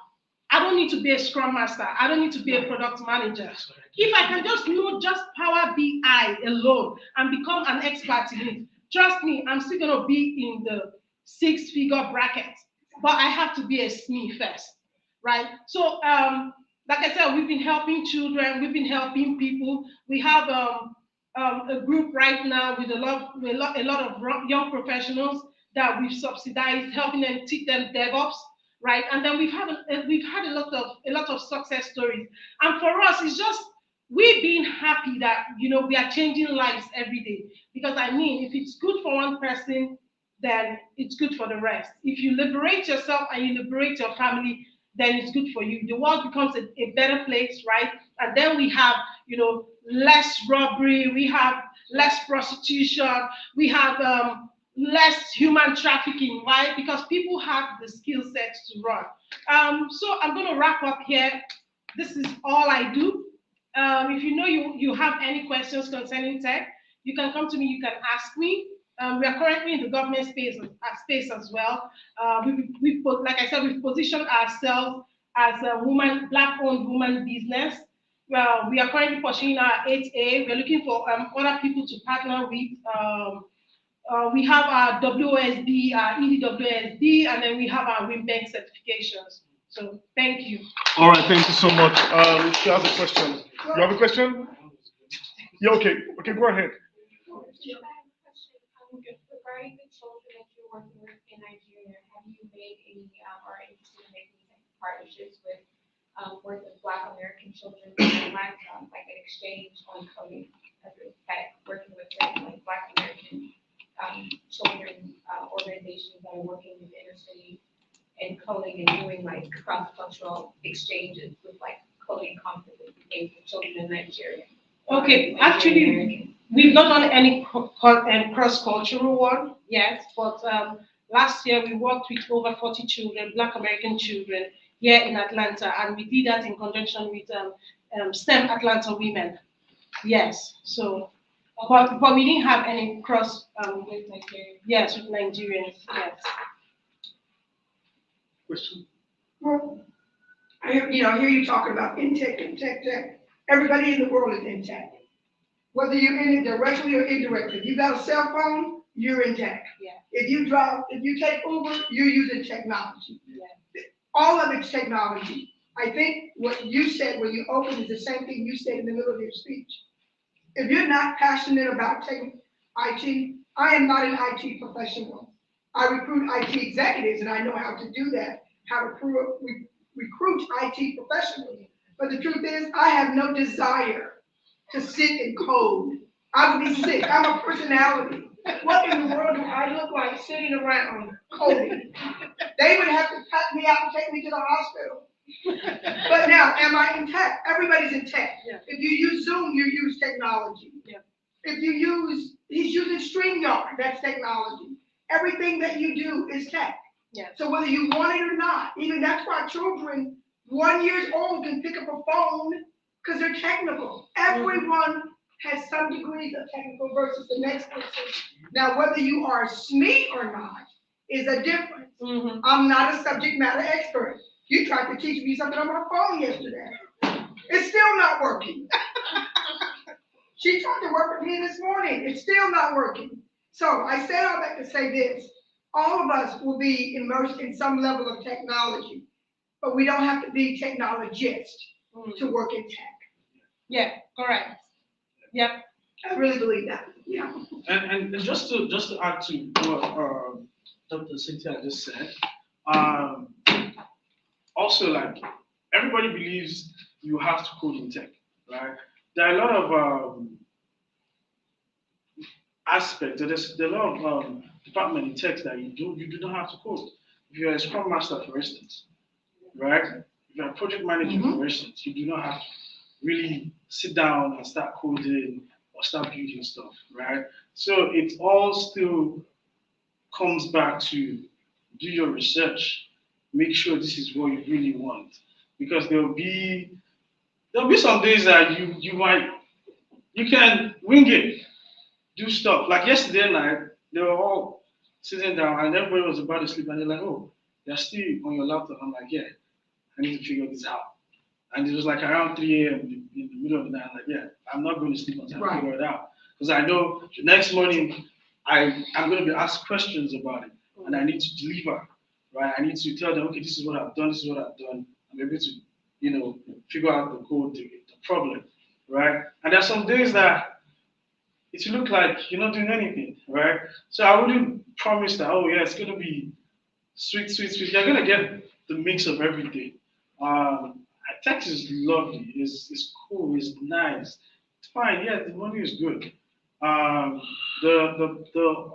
I don't need to be a scrum master. I don't need to be a product manager. If I can just know just Power BI alone and become an expert in it, trust me, I'm still going to be in the 6-figure bracket, but I have to be a SME first, right? So, like I said, we've been helping children, we've been helping people. We have a group right now with a lot of young professionals that we've subsidized, helping them, teach them DevOps, right? And then we've had a lot of success stories. And for us, it's just we being happy that we are changing lives every day. Because I mean, if it's good for one person, then it's good for the rest. If you liberate yourself and you liberate your family, then it's good for you. The world becomes a better place, right? And then we have, less robbery, we have less prostitution, we have less human trafficking, right? Because people have the skill sets to run. So I'm going to wrap up here. This is all I do. If you have any questions concerning tech, you can come to me, you can ask me. We are currently in the government space as well. Like I said, we've positioned ourselves as a Black-owned woman business. We are currently pursuing our 8A. We're looking for other people to partner with. We have our WOSD, our EDWSD, and then we have our WIMBEC certifications. So thank you. All right, thank you so much. She has a question. You have a question? Yeah, okay. Okay, go ahead. Regarding the children that you're working with in Nigeria, have you made any or interested in making partnerships with working with Black American children like an exchange on coding, working with like Black American children organizations that are working with inner city and coding and doing like cross-cultural exchanges with like coding conferences with children in Nigeria? Okay, actually, we've not done any cross-cultural one yet, but last year we worked with over 40 children, Black American children, here in Atlanta, and we did that in conjunction with STEM Atlanta women. Yes, so, but we didn't have any cross with Nigerians. Yes, with Nigerians, yes. Question? Well, I hear you talking about in tech. Everybody in the world is in tech. Whether you're in it directly or indirectly. If you got a cell phone, you're in tech. Yeah. If you take Uber, you're using technology. Yeah. All of it's technology. I think what you said when you opened is the same thing you said in the middle of your speech. If you're not passionate about taking IT, I am not an IT professional. I recruit IT executives and I know how to do that, how to recruit IT professionals. But the truth is, I have no desire to sit and code. I would be sick. I'm a personality. What in the world do I look like sitting around coding? They would have to cut me out and take me to the hospital. But now, am I in tech? Everybody's in tech. Yeah. If you use Zoom, you use technology. Yeah. If you use, he's using StreamYard, that's technology. Everything that you do is tech. Yeah. So whether you want it or not, even that's why children 1 year old can pick up a phone because they're technical. Everyone has some degrees of technical versus the next person. Now, whether you are SME or not is a difference. I'm not a subject matter expert. You tried to teach me something on my phone yesterday. It's still not working. She tried to work with me this morning. It's still not working. So I said all that to say this. All of us will be immersed in some level of technology, but we don't have to be technologists to work in tech. Yeah, correct. Yep. I really believe that. Yeah. And just to add to what Dr. Cynthia just said, also like everybody believes you have to code in tech, right? There are a lot of aspects. There's a lot of department in tech that you do not have to code. If you're a Scrum Master, for instance, right? If you're a project manager, for instance, you do not have to really sit down and start coding or start building stuff, right? So it all still comes back to do your research, make sure this is what you really want, because there'll be some days that you can wing it, do stuff. Like yesterday night, they were all sitting down and everybody was about to sleep and they're like, oh, you're still on your laptop. I'm like, yeah, I need to figure this out. And it was like around 3 a.m. in the middle of the night. I'm like, yeah, I'm not going to sleep until I figure it out. Because I know the next morning I'm going to be asked questions about it and I need to deliver, right? I need to tell them, okay, this is what I've done, this is what I've done. I'm able to, figure out the code, the problem, right? And there's some days that it look like you're not doing anything, right? So I wouldn't promise that, oh yeah, it's going to be sweet, sweet, sweet. You're going to get the mix of everything. Tech is lovely, it's cool, it's nice, it's fine, yeah, the money is good. The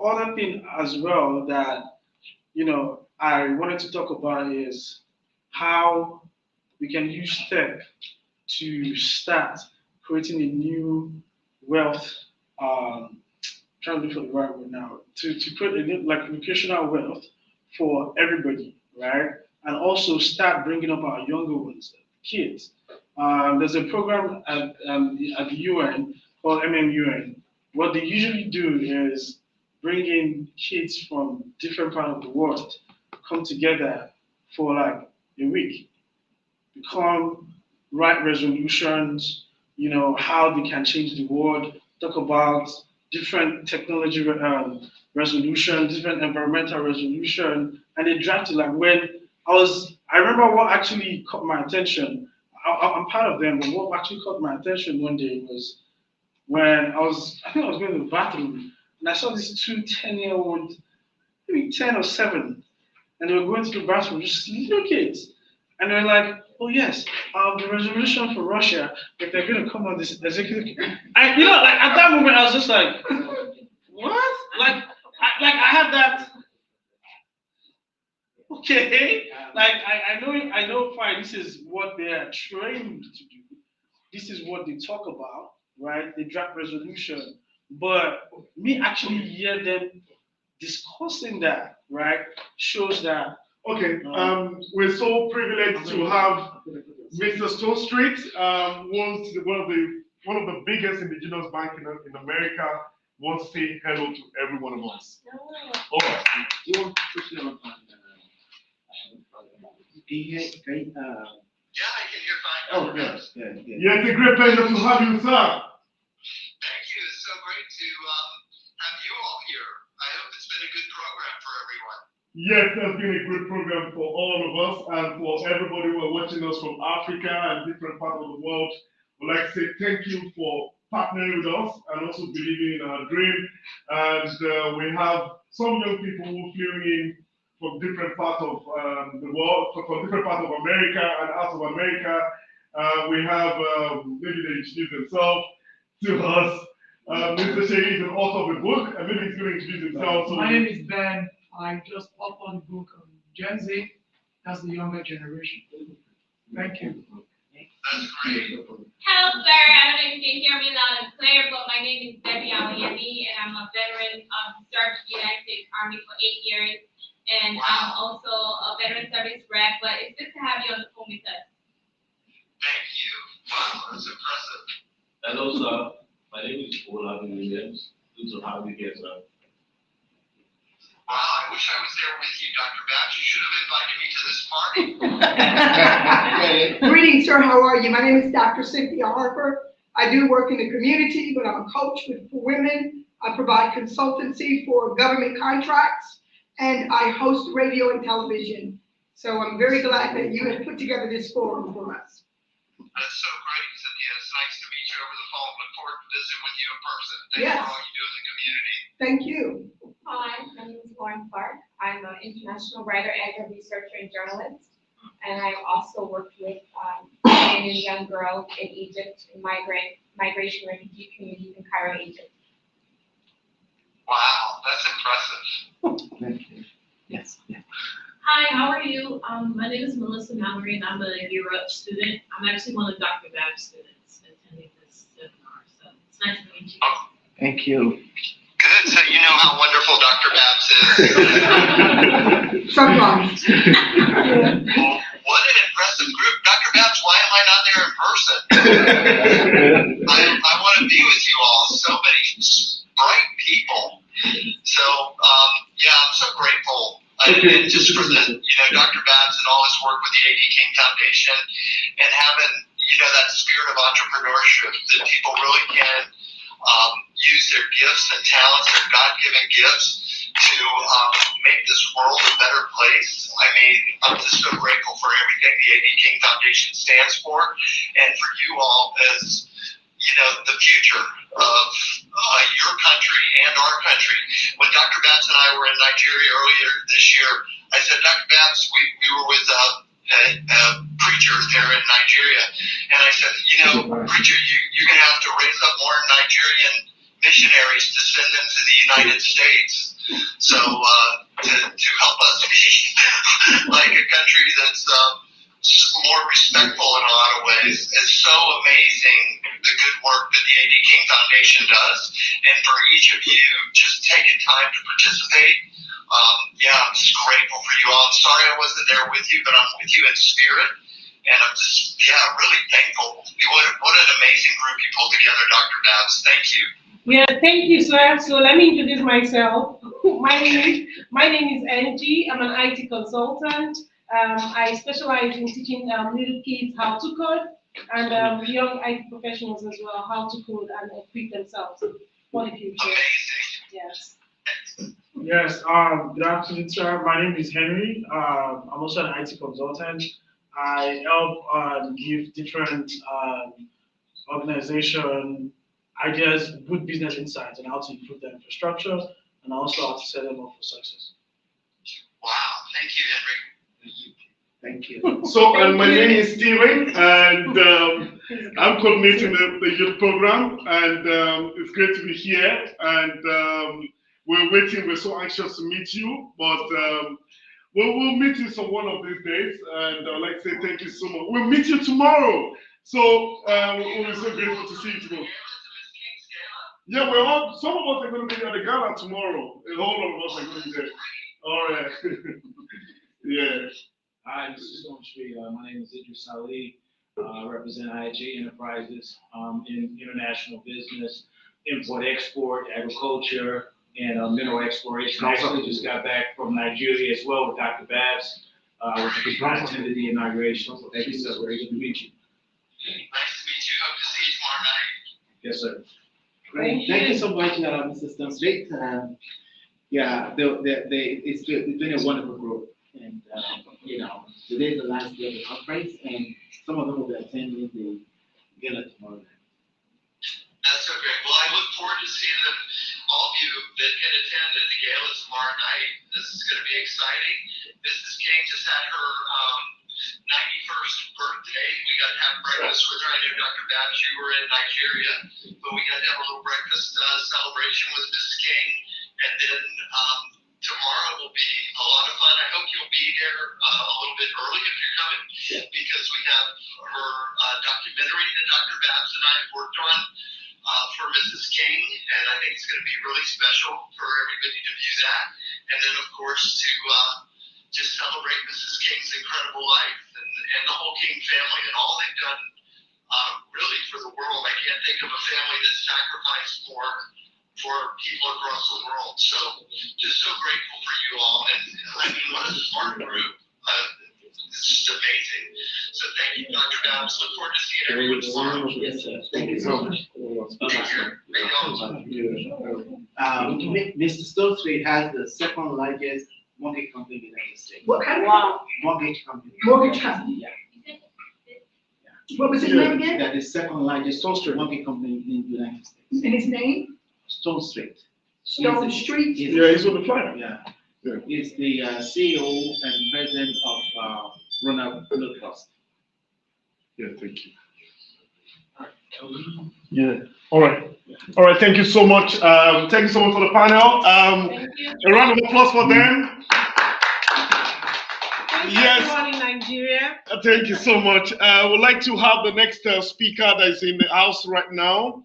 other thing as well that I wanted to talk about is how we can use tech to start creating a new wealth. Trying to look for the right word now to create a new, like educational wealth for everybody, right? And also start bringing up our younger ones, kids. There's a program at the UN called MMUN. What they usually do is bring in kids from different parts of the world, come together for like a week, become write resolutions, how they can change the world, talk about different technology resolution, different environmental resolution, and they draft it like when I remember what actually caught my attention. I'm part of them, but what actually caught my attention one day was when I think I was going to the bathroom, and I saw these two 10-year-old, maybe 10 or 7, and they were going to the bathroom, just little kids. And they're like, oh yes, the resolution for Russia, if they're going to come on this executive. Like at that moment, I was just like, what? I had that. Okay, I know fine, this is what they are trained to do. This is what they talk about, right? They draft resolution. But me actually hear them discussing that, right, shows that. Okay, we're so privileged to have Mr. Stone Street, one of the biggest indigenous banks in America, wants to say hello to every one of us. Okay. Can you hear great? Yeah, I can hear fine. Oh, yes. Good. Yeah, it's a great pleasure to have you, sir. Thank you. It's so great to have you all here. I hope it's been a good program for everyone. Yes, that's been a good program for all of us and for everybody who are watching us from Africa and different parts of the world. I'd like to say thank you for partnering with us and also believing in our dream. And we have some young people who flew in from different parts of the world, from different parts of America and out of America. We have maybe they introduce themselves to us. Mr. Shea is an author of the book, and maybe he's going to introduce himself. So My name is Ben. I just authored the book on Gen Z. That's the younger generation. Thank you. That's great. Hello, sir. I don't know if you can hear me loud and clear, but my name is Debbie Aliyebi, and I'm a veteran served the United States Army for 8 years, and I'm also a veteran service rep. But it's good to have you on the phone with us. Thank you. Wow, that's impressive. Hello, sir. My name is Olabi Williams. Good to have you here, sir. Wow, I wish I was there with you, Dr. Babs. You should have invited me to this party. Greetings, sir. How are you? My name is Dr. Cynthia Harper. I do work in the community, but I'm a coach for women. I provide consultancy for government contracts, and I host radio and television. So I'm very glad that you have put together this forum for us. That's so great, Cynthia. It's nice to meet you over the phone. Look forward to visiting with you in person. Thanks Yes. for all you do in the community. Thank you. Hi, my name is Lauren Clark. I'm an international writer, editor, researcher, and journalist. And I've also worked with women and young girls in Egypt and migration refugee communities in Cairo, Egypt. Wow, that's impressive. Thank you. Yes. Hi, how are you? My name is Melissa Mallory, and I'm a Europe student. I'm actually one of Dr. Bab's students attending this seminar, so it's nice to meet you. Thank you. Good. So you know how wonderful Dr. Babs is. Sometimes. Well, what an impressive group. Dr. Babs, why am I not there in person? I want to be with you all. So many bright people. So, yeah, I'm so grateful. And just for the, Dr. Babs and all his work with the ADKing Foundation and having, that spirit of entrepreneurship that people really can use their gifts and talents, their God-given gifts to make this world a better place. I mean, I'm just so grateful for everything the ADKing Foundation stands for and for you all as, the future of your country and our country. When Dr. Babs and I were in Nigeria earlier this year, I said, Dr. Babs, we were with a preacher there in Nigeria, and I said, preacher, you're going to have to raise up more Nigerian missionaries to send them to the United States. So to help us be like a country that's more respectful in a lot of ways. It's so amazing the good work that the ADKing Foundation does, and for each of you just taking time to participate. I'm just grateful for you all. I'm sorry I wasn't there with you, but I'm with you in spirit, and I'm just really thankful. What an amazing group you pulled together, Dr. Babs. Thank you. Yeah, thank you, sir. So let me introduce myself. My name is Angie. I'm an IT consultant. I specialize in teaching little kids how to code and young IT professionals as well how to code and equip themselves for the future. Amazing. Yes. Yes, good afternoon, sir. My name is Henry. I'm also an IT consultant. I help give different organization ideas, good business insights, and how to improve their infrastructure, and also how to set them up for success. Wow, thank you, Henry. Thank you. So, and my name is Steven, and I'm coordinating the youth program, and it's great to be here. And we're waiting. We're so anxious to meet you, but we'll meet you some one of these days. And I'd like to say thank you so much. We'll meet you tomorrow. So we're so grateful to see you tomorrow. Yeah, some of us are going to be at the gala tomorrow. A whole lot of us are going to be there. All right. Yeah. Hi, this is Storm Street. My name is Idris Ali. I represent IHA Enterprises in international business, import-export, agriculture, and mineral exploration. I actually just got back from Nigeria as well with Dr. Babs. I attended the inauguration. So thank you, sir. Very good to meet you. Nice to meet you. Hope to see you tomorrow night. Yes, sir. Great. Thank you so much, Mr. Stone Street. It's been a wonderful group. And, today's the last day of the conference, and some of them will be attending the gala tomorrow night. That's so great. Well, I look forward to seeing all of you that can attend at the gala tomorrow night. This is going to be exciting. Mrs. King just had her 91st birthday. We got to have breakfast with her. I know Dr. Babs, you were in Nigeria, but we got to have a little breakfast celebration with Mrs. King. And then tomorrow will be a lot of fun. I hope you'll be there a little bit early if you're coming, because we have her documentary that Dr. Babs and I have worked on for Mrs. King, and I think it's going to be really special for everybody to view that. And then, of course, to just celebrate Mrs. King's incredible life and the whole King family and all they've done really for the world. I can't think of a family that's sacrificed more for people across the world. So just so grateful for you all. And I mean, what a smart group. It's just amazing. So thank you, Dr. Babs. Look forward to seeing everyone tomorrow. Yes, sir. Thank you so much. Take care. Thank you all. Mr. Stokesway has the second largest mortgage company in the United States. What kind of Mortgage company. mortgage company? Yeah. What was his name again? That is second largest mortgage company in the United States. And his name? Stone Street. Stone Street? Yeah, he's on the flyer. Yeah. Yeah. He's the CEO and president of Ronald Blue Trust. Yeah, thank you. Yeah. All right. All right. Thank you so much. Thank you so much for the panel. Thank you. A round of applause for them. Thank you, Yes. everyone in Nigeria. Thank you so much. I would like to have the next speaker that is in the house right now.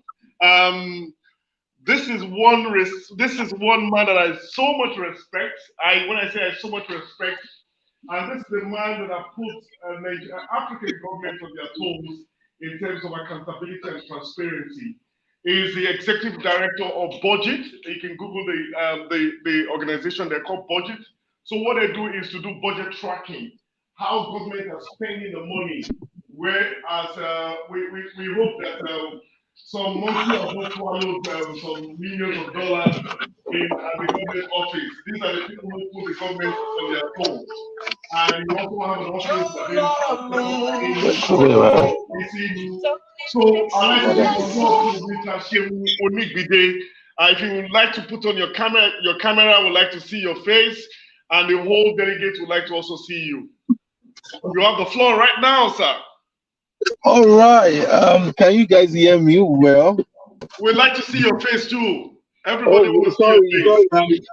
This is one man that I have so much respect. When I say I have so much respect, and this is the man that has put African government on their toes in terms of accountability and transparency. He is the executive director of Budget. You can Google the organization. They're called Budget. So what they do is to do budget tracking, how government are spending the money. Whereas we hope that some monthly have swallowed some millions of dollars in the government office. These are the people who put the government on their toes. And you also have an office so I'd like to if you would like to put on your camera, I would like to see your face, and the whole delegate would like to also see you. You have the floor right now, sir. All right. Can you guys hear me well? We'd like to see your face too. Everybody wants to see your face.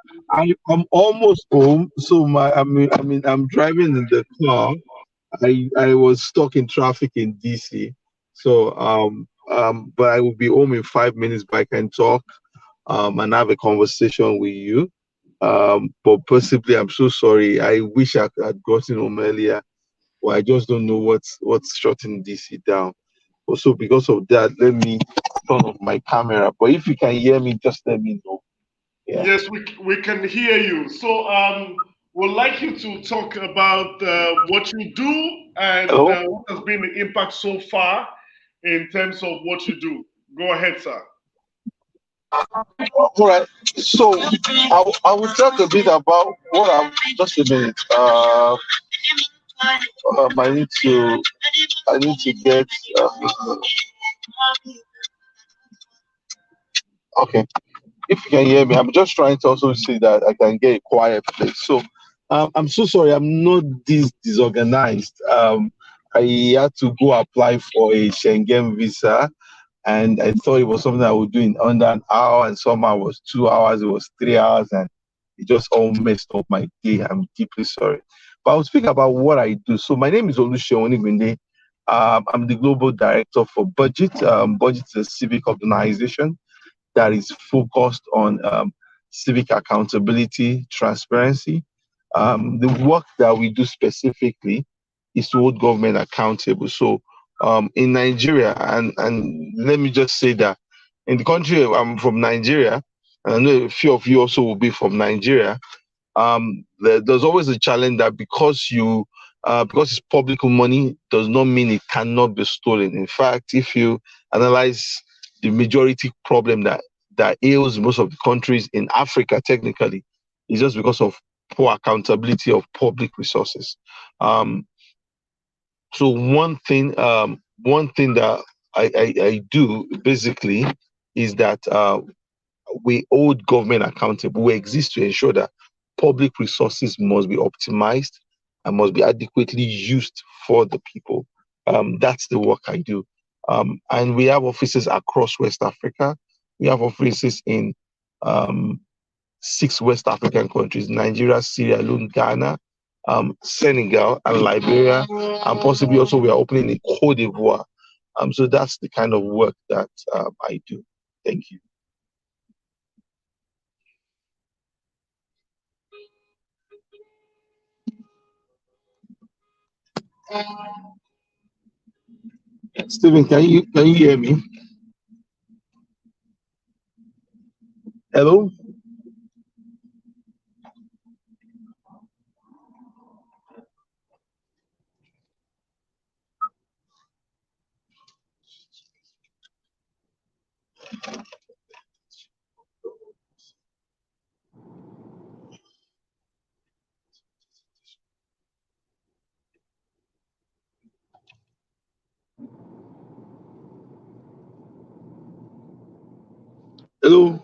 I'm almost home, so I'm driving in the car. I was stuck in traffic in DC, so but I will be home in 5 minutes. But I can talk and have a conversation with you. But possibly, I'm so sorry. I wish I had gotten home earlier. Well, I just don't know what's shutting DC down. Also, because of that, let me turn off my camera. But if you can hear me, just let me know. Yeah. Yes, we can hear you. So we'd like you to talk about what you do and what has been the impact so far in terms of what you do. Go ahead, sir. All right. So I will talk a bit about what I'm. Just a minute. I need to get. Okay. If you can hear me, I'm just trying to also see that I can get a quiet place. So I'm so sorry, I'm not this disorganized. I had to go apply for a Schengen visa, and I thought it was something I would do in under an hour, and somehow it was 2 hours, it was 3 hours, and it just all messed up my day. I'm deeply sorry. But I'll speak about what I do. So my name is Olusegun Onigbinde. I'm the global director for Budget. Budget is a civic organization that is focused on civic accountability, transparency. The work that we do specifically is to hold government accountable. So in Nigeria, and let me just say that in the country, I'm from Nigeria, and I know a few of you also will be from Nigeria. There's always a challenge that because it's public money does not mean it cannot be stolen. In fact, if you analyze the majority problem that ails most of the countries in Africa, technically, is just because of poor accountability of public resources. So one thing that I do basically is that we hold government accountable. We exist to ensure that public resources must be optimized and must be adequately used for the people. That's the work I do. And we have offices across West Africa. We have offices in 6 West African countries: Nigeria, Sierra Leone, Ghana, Senegal, and Liberia, and possibly also we are opening in Cote d'Ivoire. So that's the kind of work that I do. Thank you. Stephen, can you hear me? Hello? Hello?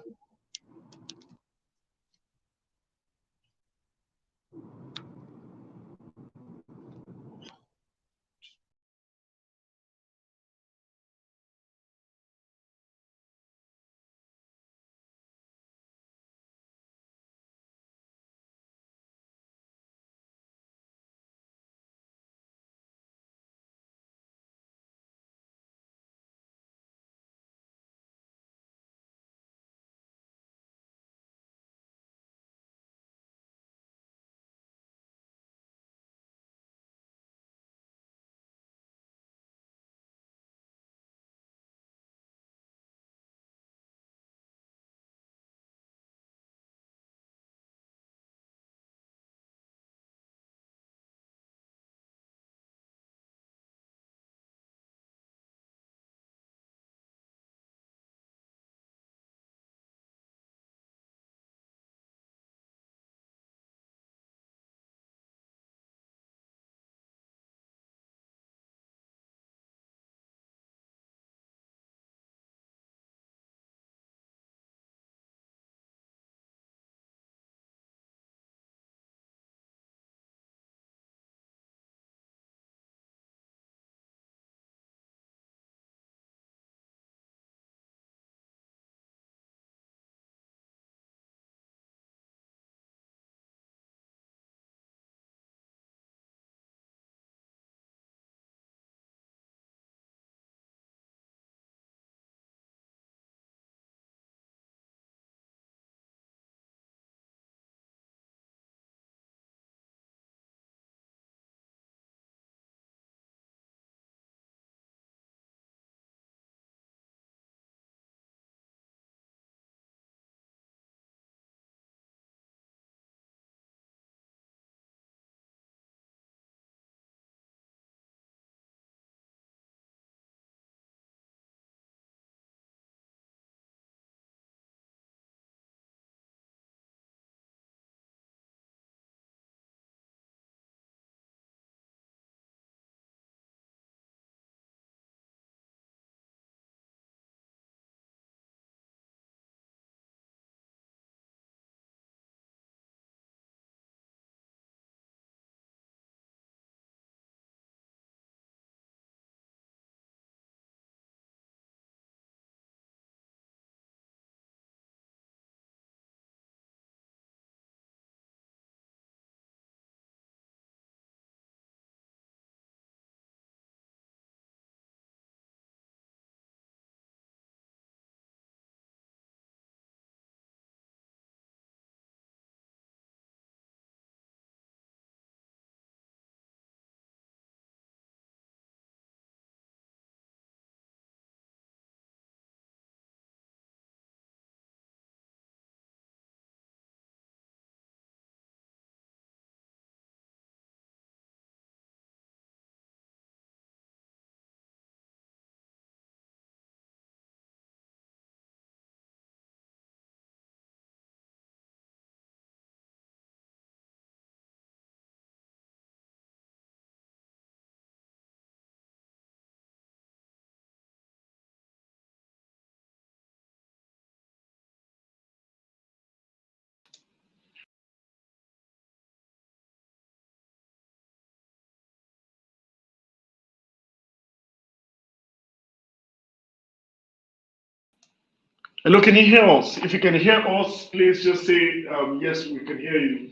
Hello, can you hear us? If you can hear us, please just say yes, we can hear you.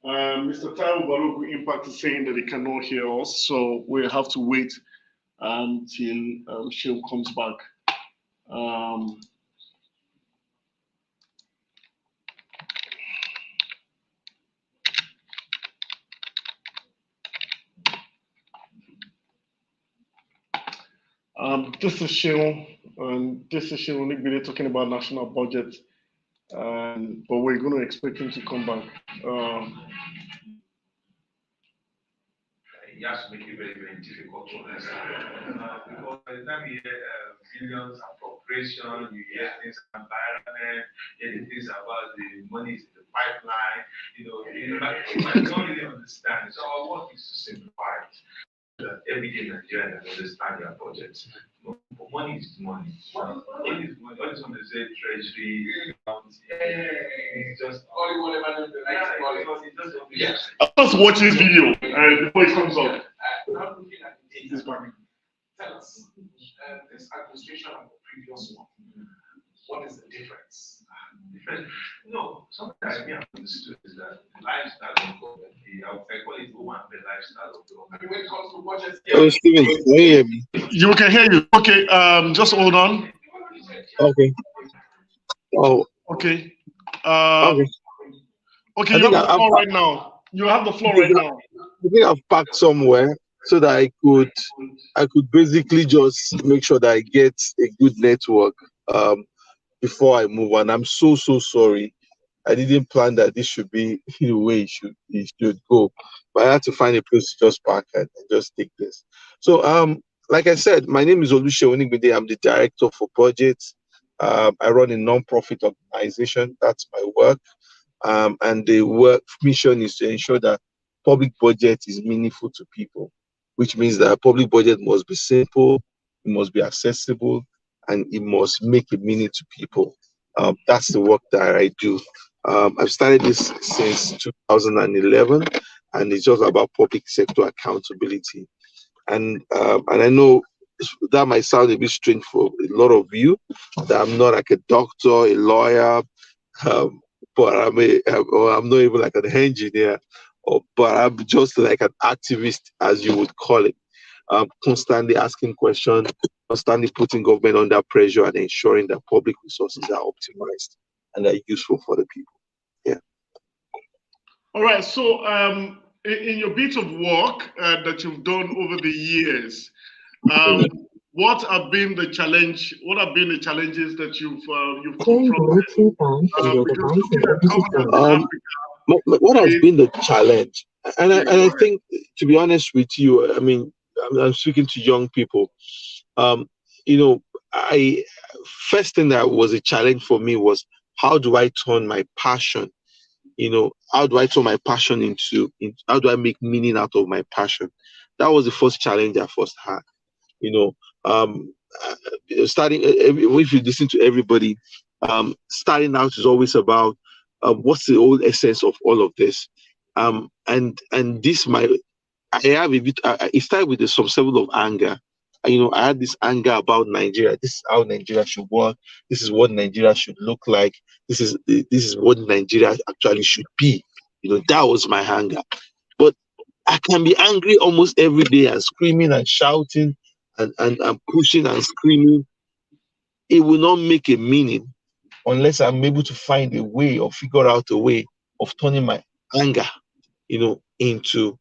Mr. Taiwo Balogu Impact is saying that he cannot hear us, so we have to wait until Sheil comes back. This is Sheil, and this is Sheil Nigbide talking about national budget, but we're going to expect him to come back. You have to make it very, very difficult to understand. Because by the time you hear billions appropriation, you hear things about environment, you hear things about the money in the pipeline, you don't really understand. So our work is to simplify it. That everyday Nigerian understand their budget. Money is money. Money is money. All this one is say treasury. It's just all you want to do. Yes. Let's watch this video before it comes up. Now looking at the data, tell us this administration and the previous one. What is the difference? No, something I have understood is that the lifestyle of government, I would call it the lifestyle of government. When it comes to budgets, Oh, Steven, can you hear me? You can hear you. Okay, just hold on. Okay. Oh. Okay. Okay. Okay, you have the floor right now. You have the floor right now. I think I've parked somewhere so that I could basically just make sure that I get a good network before I move on. I'm so sorry. I didn't plan that this should be the way it should go, but I had to find a place to just park and just take this. So like I said, my name is Olusegun Onigbide. I'm the director for budgets. I run a non-profit organization. That's my work. And the work mission is to ensure that public budget is meaningful to people, which means that public budget must be simple, it must be accessible, and it must make a meaning to people. That's the work that I do. I've started this since 2011, and it's just about public sector accountability. And I know that might sound a bit strange for a lot of you, that I'm not like a doctor, a lawyer, but I'm not even like an engineer, but I'm just like an activist, as you would call it. Constantly asking questions, constantly putting government under pressure, and ensuring that public resources are optimized and are useful for the people. Yeah. All right. So, in your bit of work that you've done over the years, what have been the challenge? What have been the challenges that you've confronted? What has been the challenge? And I think, to be honest with you, I mean, I'm speaking to young people. First thing that was a challenge for me was, how do I turn my passion? How do I turn my passion into how do I make meaning out of my passion? That was the first challenge I first had. Starting, if you listen to everybody, starting out is always about what's the whole essence of all of this. And this I have a bit. It started with some level of anger. I had this anger about Nigeria. This is how Nigeria should work. This is what Nigeria should look like. This is what Nigeria actually should be. That was my anger. But I can be angry almost every day and screaming and shouting and pushing and screaming. It will not make a meaning unless I'm able to find a way or figure out a way of turning my anger, into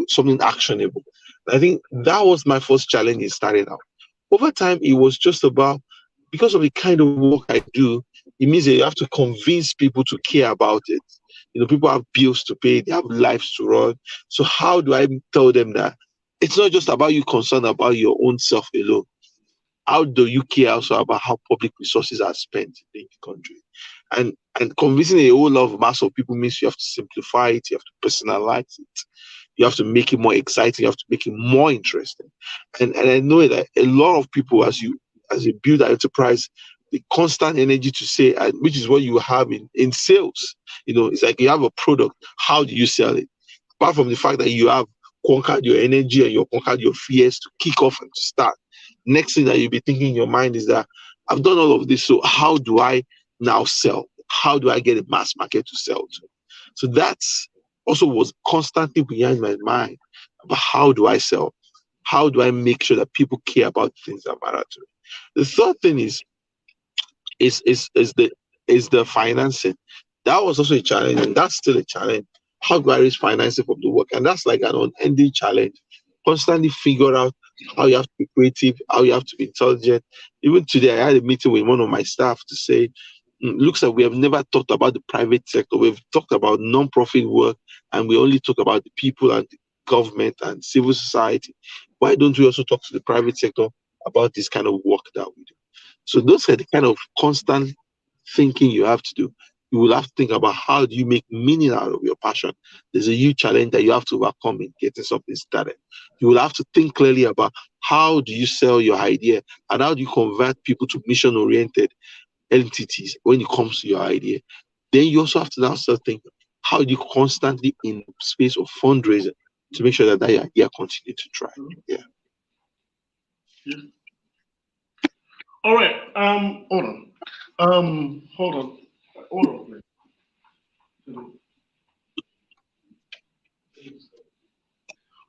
something actionable. I think that was my first challenge in starting out. Over time, it was just about, because of the kind of work I do, it means that you have to convince people to care about it. People have bills to pay, they have lives to run. So how do I tell them that it's not just about you concerned about your own self alone? How do you care also about how public resources are spent in the country? And convincing a whole lot of mass of people means you have to simplify it, you have to personalize it, you have to make it more exciting, you have to make it more interesting. And I know that a lot of people, as you build an enterprise, the constant energy to say, which is what you have in sales. It's like you have a product, how do you sell it? Apart from the fact that you have conquered your energy and you conquered your fears to kick off and to start. Next thing that you'll be thinking in your mind is that, I've done all of this. So how do I now sell? How do I get a mass market to sell to? So that's also was constantly behind my mind about how do I sell? How do I make sure that people care about things that matter to me? The third thing is the financing. That was also a challenge, and that's still a challenge. How do I raise financing from the work? And that's like an unending challenge. Constantly figure out how you have to be creative, how you have to be intelligent. Even today, I had a meeting with one of my staff to say, looks like we have never talked about the private sector. We've talked about non-profit work, and we only talk about the people and the government and civil society. Why don't we also talk to the private sector about this kind of work that we do? So those are the kind of constant thinking you have to do. You will have to think about how do you make meaning out of your passion. There's a huge challenge that you have to overcome in getting something started. You will have to think clearly about how do you sell your idea and how do you convert people to mission-oriented entities when it comes to your idea. Then you also have to now start thinking, how do you constantly in the space of fundraising to make sure that that idea continues to thrive? Yeah. All right. Hold on. Hold on.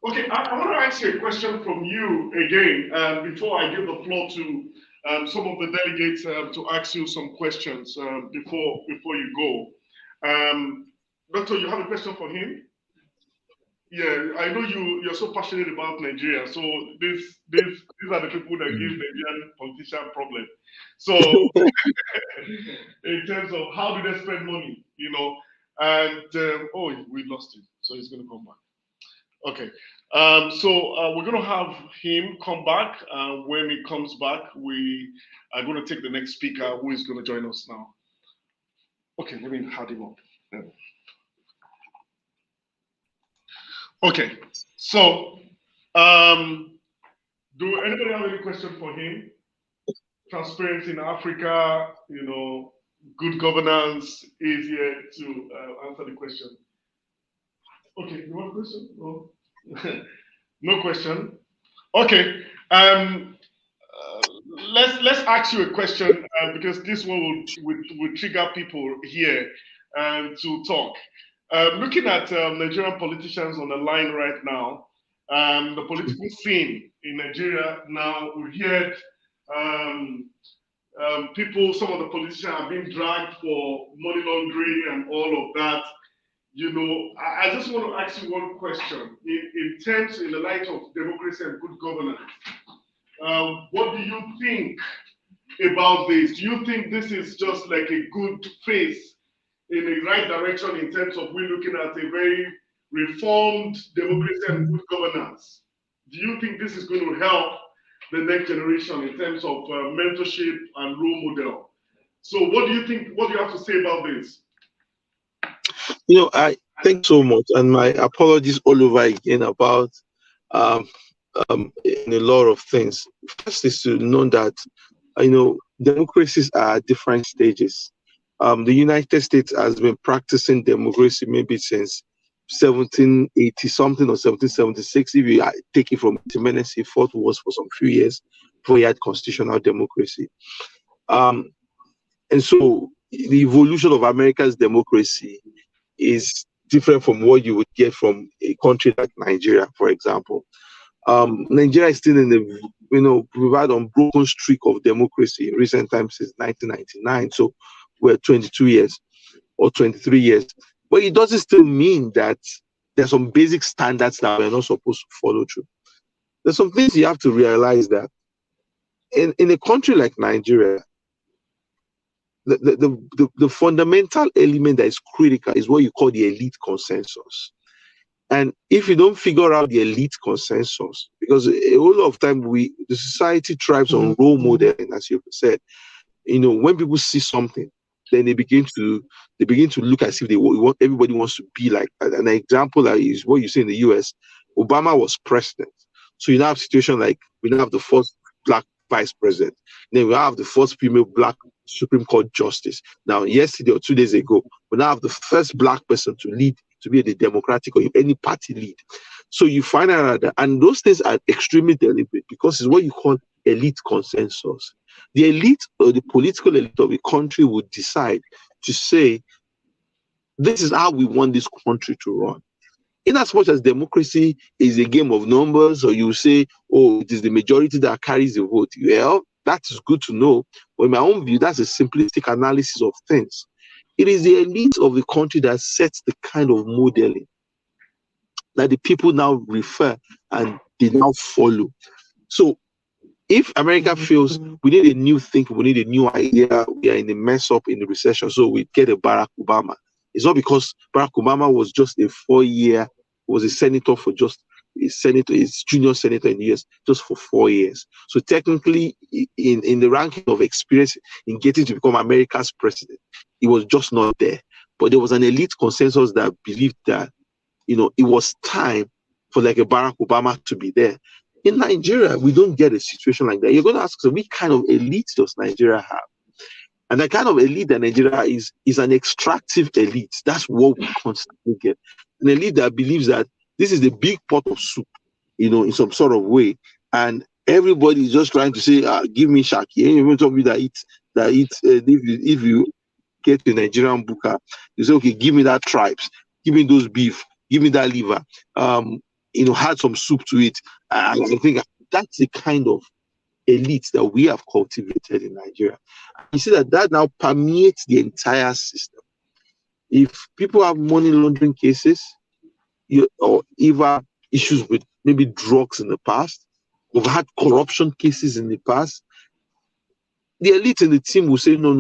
Okay, I want to ask you a question from you again before I give the floor to some of the delegates to ask you some questions before you go. Doctor, you have a question for him? Yeah, I know you're so passionate about Nigeria. So these are the people that give Nigerian politician problem. So in terms of how do they spend money, and oh, we lost him, so he's going to come back. Okay, so we're going to have him come back. When he comes back, we are going to take the next speaker who is going to join us now. Okay, let me add him up. Okay, so do anybody have any question for him? Transparency in Africa, good governance is here to answer the question. Okay, you want a question? No, no question. Okay, let's ask you a question because this one will trigger people here to talk. Looking at Nigerian politicians on the line right now, the political scene in Nigeria now, we heard people, some of the politicians are being dragged for money laundering and all of that. I just want to ask you one question. In terms, in the light of democracy and good governance, what do you think about this? Do you think this is just like a good phase in the right direction in terms of we're looking at a very reformed democracy and good governance? Do you think this is going to help the next generation in terms of mentorship and role model? So what do you think, what do you have to say about this? I thank so much, and my apologies all over again about in a lot of things. First is to know that democracies are at different stages. The United States has been practicing democracy maybe since 1780 something or 1776. If you take it from Jimenez, he fought wars for some few years before he had constitutional democracy. And so the evolution of America's democracy is different from what you would get from a country like Nigeria, for example. Nigeria is still in the we've had unbroken streak of democracy in recent times since 1999. So we're 22 years or 23 years. But it doesn't still mean that there's some basic standards that we're not supposed to follow through. There's some things you have to realize that in a country like Nigeria, the fundamental element that is critical is what you call the elite consensus. And if you don't figure out the elite consensus, because a whole lot of time the society thrives on role modeling, as you said. When people see something, then they begin to look as if everybody wants to be like that. An example is what you see in the US. Obama was president, so you now have a situation like we now have the first black vice president. Then we have the first female black Supreme Court justice. Now, yesterday or 2 days ago, we now have the first black person to be the Democratic or any party lead. So you find out that, and those things are extremely deliberate because it's what you call elite consensus. The elite or the political elite of a country would decide to say, this is how we want this country to run. In as much as democracy is a game of numbers, or you say, oh, it is the majority that carries the vote. Well, that is good to know. But in my own view, that's a simplistic analysis of things. It is the elite of the country that sets the kind of modeling that the people now refer and they now follow. So if America feels we need a new thinking, we need a new idea, we are in a mess up in the recession, so we get a Barack Obama. It's not because Barack Obama was just a 4-year, was a senator for just a senator, his junior senator in the US, just for 4 years. So technically, in the ranking of experience in getting to become America's president, he was just not there. But there was an elite consensus that believed that, it was time for like a Barack Obama to be there. In Nigeria, we don't get a situation like that. You're going to ask, so what kind of elite does Nigeria have? And the kind of elite that Nigeria is an extractive elite. That's what we constantly get. An elite that believes that this is the big pot of soup, in some sort of way. And everybody is just trying to say, give me shaki. Even somebody that eats, if you get to Nigerian buka, you say, okay, give me that tribes, give me those beef, give me that liver, had some soup to it. And I think that's the kind of elite that we have cultivated in Nigeria. You see that now permeates the entire system. If people have money laundering cases, or even issues with maybe drugs in the past, we've had corruption cases in the past, the elite in the team will say, no,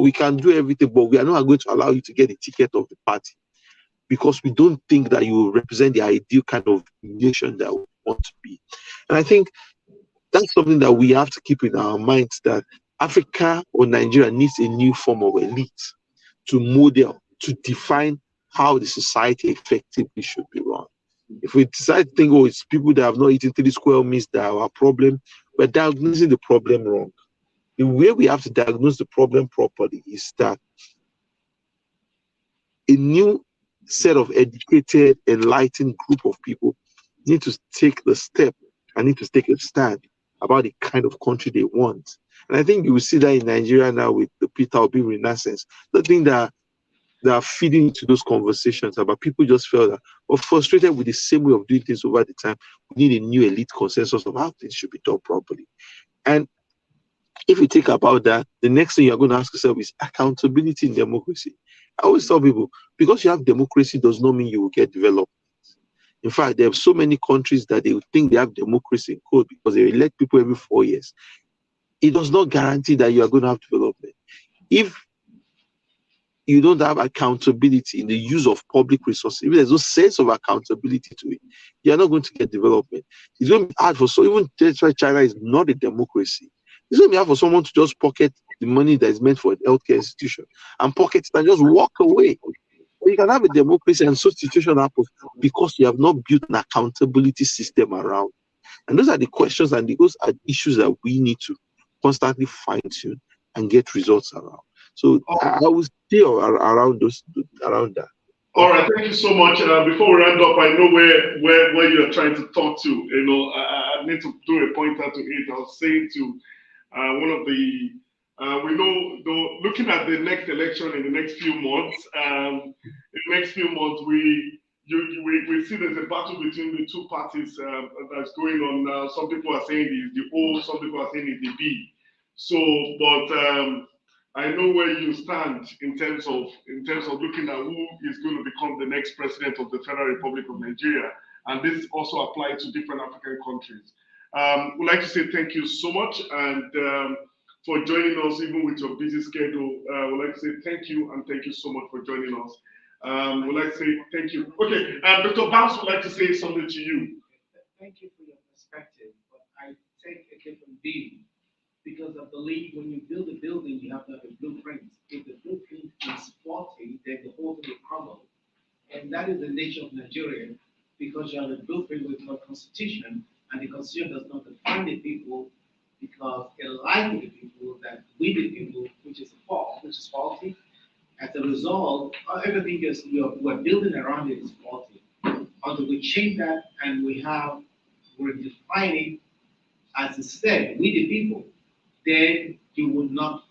we can do everything, but we are not going to allow you to get a ticket of the party because we don't think that you will represent the ideal kind of nation that we want to be. And I think that's something that we have to keep in our minds, that Africa or Nigeria needs a new form of elite to model, to define how the society effectively should be run. If we decide to think, oh, it's people that have not eaten 3 square meals that are our problem, we're diagnosing the problem wrong. The way we have to diagnose the problem properly is that a new set of educated, enlightened group of people need to take the step and need to take a stand about the kind of country they want. And I think you will see that in Nigeria now with the Peter Obi Renaissance. The thing that are feeding into those conversations about people just felt that we're frustrated with the same way of doing things over the time. We need a new elite consensus of how things should be done properly. And if you think about that, the next thing you're going to ask yourself is accountability in democracy. I always tell people, because you have democracy does not mean you will get development. In fact, there are so many countries that they would think they have democracy in code because they elect people every 4 years. It does not guarantee that you are going to have development. If you don't have accountability in the use of public resources, if there's no sense of accountability to it, you're not going to get development. It's going to be hard for even that's why China is not a democracy. It's going to be hard for someone to just pocket the money that is meant for a healthcare institution and pocket it and just walk away. But you can have a democracy and such situation happens because you have not built an accountability system around. And those are the questions and those are issues that we need to constantly fine-tune and get results around. So I would stay around that. All right, thank you so much. Before we round up, I know where you're trying to talk to. I need to do a pointer to it. I was saying to one of the, we know, though, looking at the next election in the next few months, we see there's a battle between the two parties that's going on now. Some people are saying it's the O, some people are saying it's the B. So, but I know where you stand in terms of looking at who is going to become the next president of the Federal Republic of Nigeria, and this also applies to different African countries. We'd like to say thank you so much, and for joining us even with your busy schedule. We'd like to say thank you and thank you so much for joining us. We'd like to say thank you. Okay, Dr. Bounce would like to say something to you. Thank you for your perspective, but I take a different view. Because I believe when you build a building, you have to have a blueprint. If the blueprint is faulty, then the whole thing will crumble. And that is the nature of Nigeria, because you have a blueprint with a constitution, and the constitution does not define the people, because it allows the people that we the people, which is faulty. As a result, everything is we're building around it is faulty. Until we change that and we're defining as it said, we the people, then you would not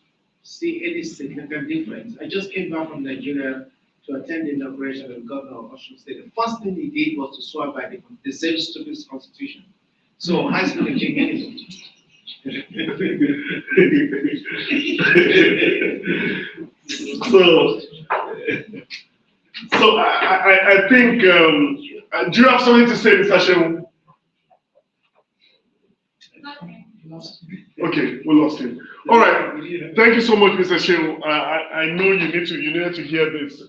see any significant difference. I just came back from Nigeria to attend the inauguration of the governor of Osun State. The first thing he did was to swear by the same stupid constitution. So high school can change anything. So I think, do you have something to say, Mr. Shehu? Okay, we lost him. All right, thank you so much, Mr. Shehu. I know you need to hear this.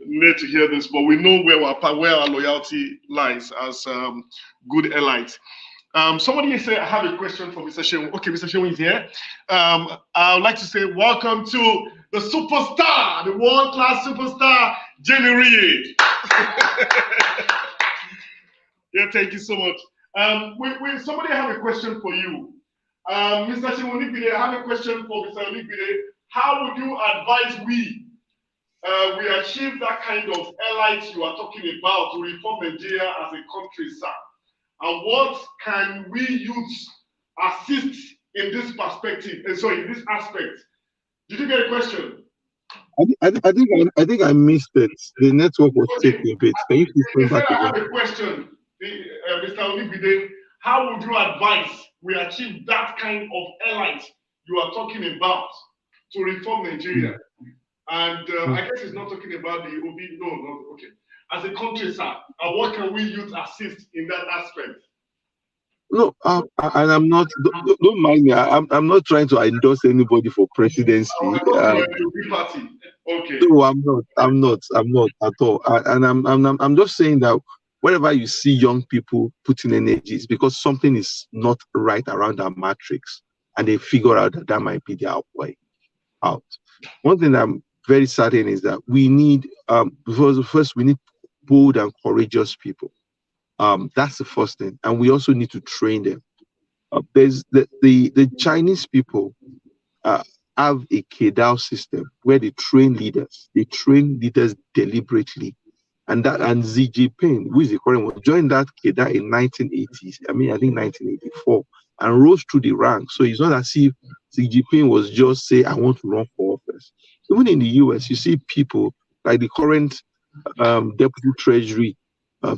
Need to hear this, but we know where our loyalty lies as good elites. Somebody said, I have a question for Mr. Shehu. Okay, Mr. Shehu is here. I would like to say welcome to the superstar, the world-class superstar, Jenny Reed. Yeah, thank you so much. Somebody have a question for you. Mr. Shehu, I have a question for Mr. Olibide. How would you advise we achieve that kind of elites you are talking about to reform Nigeria as a country, sir? And what can we youths assist in this perspective? In this aspect. Did you get a question? I think I missed it. The network was taking a bit. Can you please He bring said back I have again? a question, Mr. Olibide. How would you advise we achieve that kind of elite you are talking about to reform Nigeria? And I guess he's not talking about the OB. No, okay. As a country, sir, what can we youth assist in that aspect? No, and I'm not. Don't mind me. I'm not trying to endorse anybody for presidency. Party. Okay. No, I'm not at all. I'm just saying that whenever you see young people putting energies because something is not right around our matrix, and they figure out that might be their way out. One thing I'm very certain is that we need, first we need bold and courageous people. That's the first thing, and we also need to train them. There's the Chinese people have a KDAO system where they train leaders. They train leaders deliberately, and Xi Jinping, who is the current one, joined that KDAO in 1980s. I think 1984, and rose through the ranks. So it's not as if Xi Jinping was just say, "I want to run for office." Even in the US, you see people like the current Deputy Treasury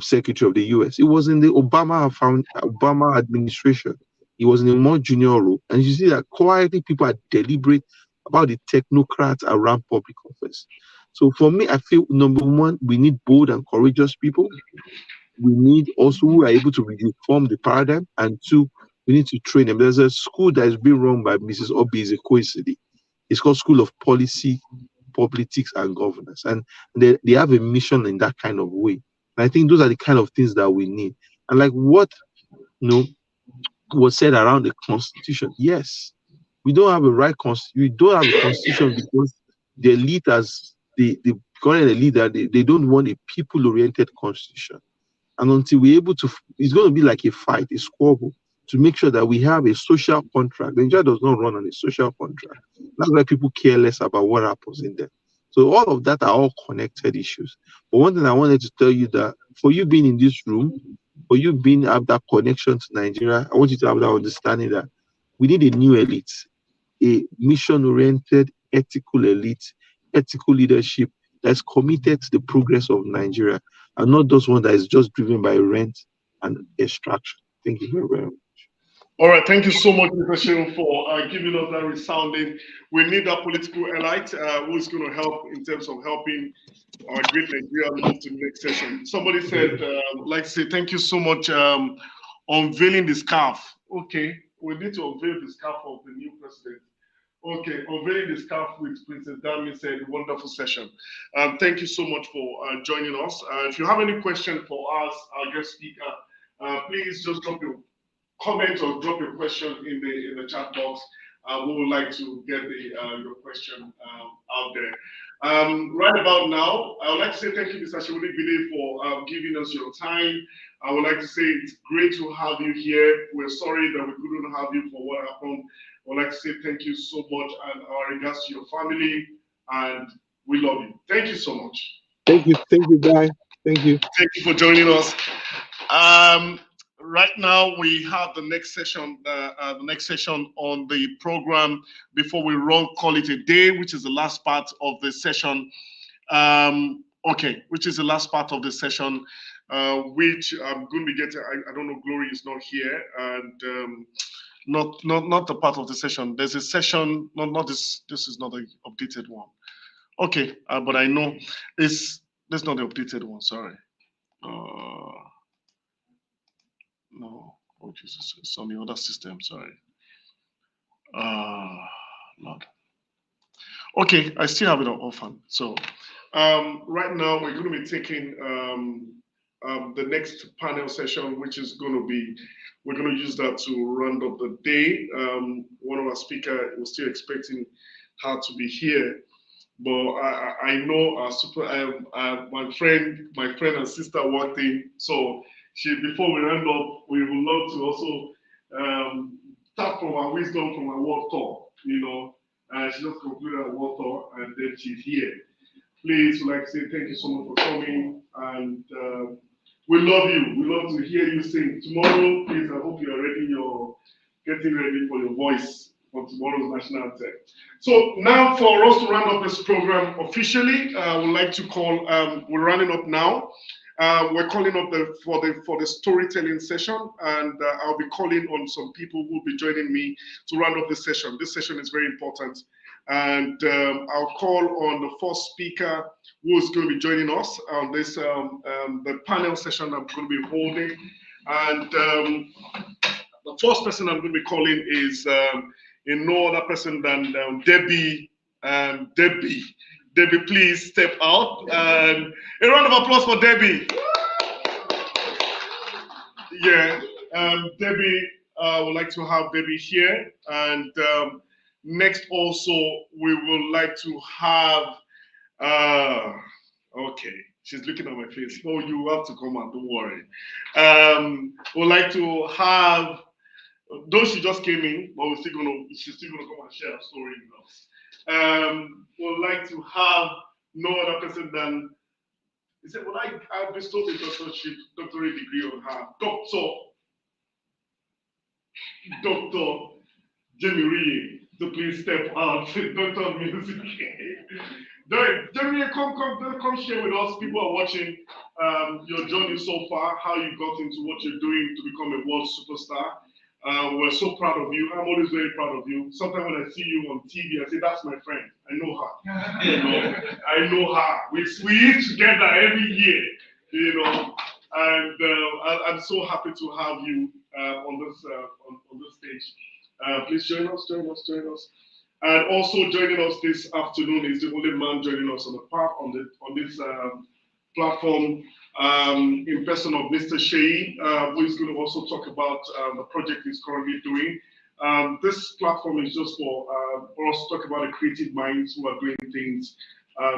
Secretary of the US. It was in the Obama administration. He was in a more junior role, and you see that quietly people are deliberate about the technocrats around public office. So for me, I feel number one, we need bold and courageous people. We need also who are able to reform the paradigm, and two, we need to train them. There's a school that is being run by Mrs. Obi Ezekwesili. It's called School of Policy, Politics, and Governance, and they have a mission in that kind of way. And I think those are the kind of things that we need. And like what was said around the constitution, yes, we don't have a right we don't have a constitution because the elite the current elite that they don't want a people-oriented constitution. And until we're able to, it's going to be like a fight, a squabble, to make sure that we have a social contract. Nigeria does not run on a social contract. That's why people care less about what happens in there. So all of that are all connected issues. But one thing I wanted to tell you that for you being in this room, for you being have that connection to Nigeria, I want you to have that understanding that we need a new elite, a mission-oriented, ethical elite, ethical leadership that's committed to the progress of Nigeria, and not just one that is just driven by rent and extraction. Thank you very, very much. All right, thank you so much, Mr. Shehu, for giving us that resounding. We need that political elite who is going to help in terms of helping our great Nigeria move to the next session. Somebody said, like to say, thank you so much, unveiling the scarf. Okay, we need to unveil the scarf of the new president. Okay, unveiling the scarf with Princess Dami said, wonderful session. Thank you so much for joining us. If you have any question for us, our guest speaker, please just drop your comment or drop your question in the chat box. We would like to get your question out there. Right about now, I would like to say thank you, Mr. Shewolibide, for giving us your time. I would like to say it's great to have you here. We're sorry that we couldn't have you for what happened. I would like to say thank you so much, and our regards to your family, and we love you. Thank you so much. Thank you, bye. Thank you. Thank you for joining us. right now we have the next session. The next session on the program before we call it a day, which is the last part of the session. Okay, which is the last part of the session, which I'm going to be getting. I don't know. Glory is not here, and not the part of the session. There's a session. Not this. This is not the updated one. Okay, but I know this is not the updated one. Sorry. No. Oh Jesus, it's on the other system. Sorry. Lord. Okay, I still have it on orphan. So right now we're going to be taking the next panel session, which is going to be, we're going to use that to round up the day. One of our speakers was still expecting her to be here, but I know our my friend and sister walked in, so before we round up, we would love to also tap from our wisdom from our world tour, you know. She just concluded her world tour and then she's here. Please, we'd like to say thank you so much for coming, and we love you. We love to hear you sing. Tomorrow, please, I hope you are ready. You're getting ready for your voice for tomorrow's national anthem. So now, for us to round up this program officially, I would like to call. We're running up now. We're calling up for the storytelling session, and I'll be calling on some people who will be joining me to round up this session. This session is very important, and I'll call on the first speaker who is going to be joining us on this the panel session I'm going to be holding. And the first person I'm going to be calling is no other person than Debbie. Debbie, please step out. And a round of applause for Debbie. Yeah, Debbie, I would like to have Debbie here. And next also, we would like to have, okay, she's looking at my face. Oh, you have to come out, don't worry. We'd like to have, though she just came in, but she's still gonna come and share a story with us. Would like to have no other person than, he said, well, I bestowed the doctorate degree on her, Dr. Jamie Rie, to please step out, Dr. of Music. Jamie, come share with us. People are watching your journey so far, how you got into what you're doing to become a world superstar. We're so proud of you. I'm always very proud of you. Sometimes when I see you on TV, I say, that's my friend. I know her. You know, I know her. We eat together every year, you know. And I'm so happy to have you on this stage. Please join us. And also joining us this afternoon is the only man joining us on this platform, in person of Mr. Shea, who is going to also talk about the project he's currently doing. This platform is just for us to talk about the creative minds who are doing things,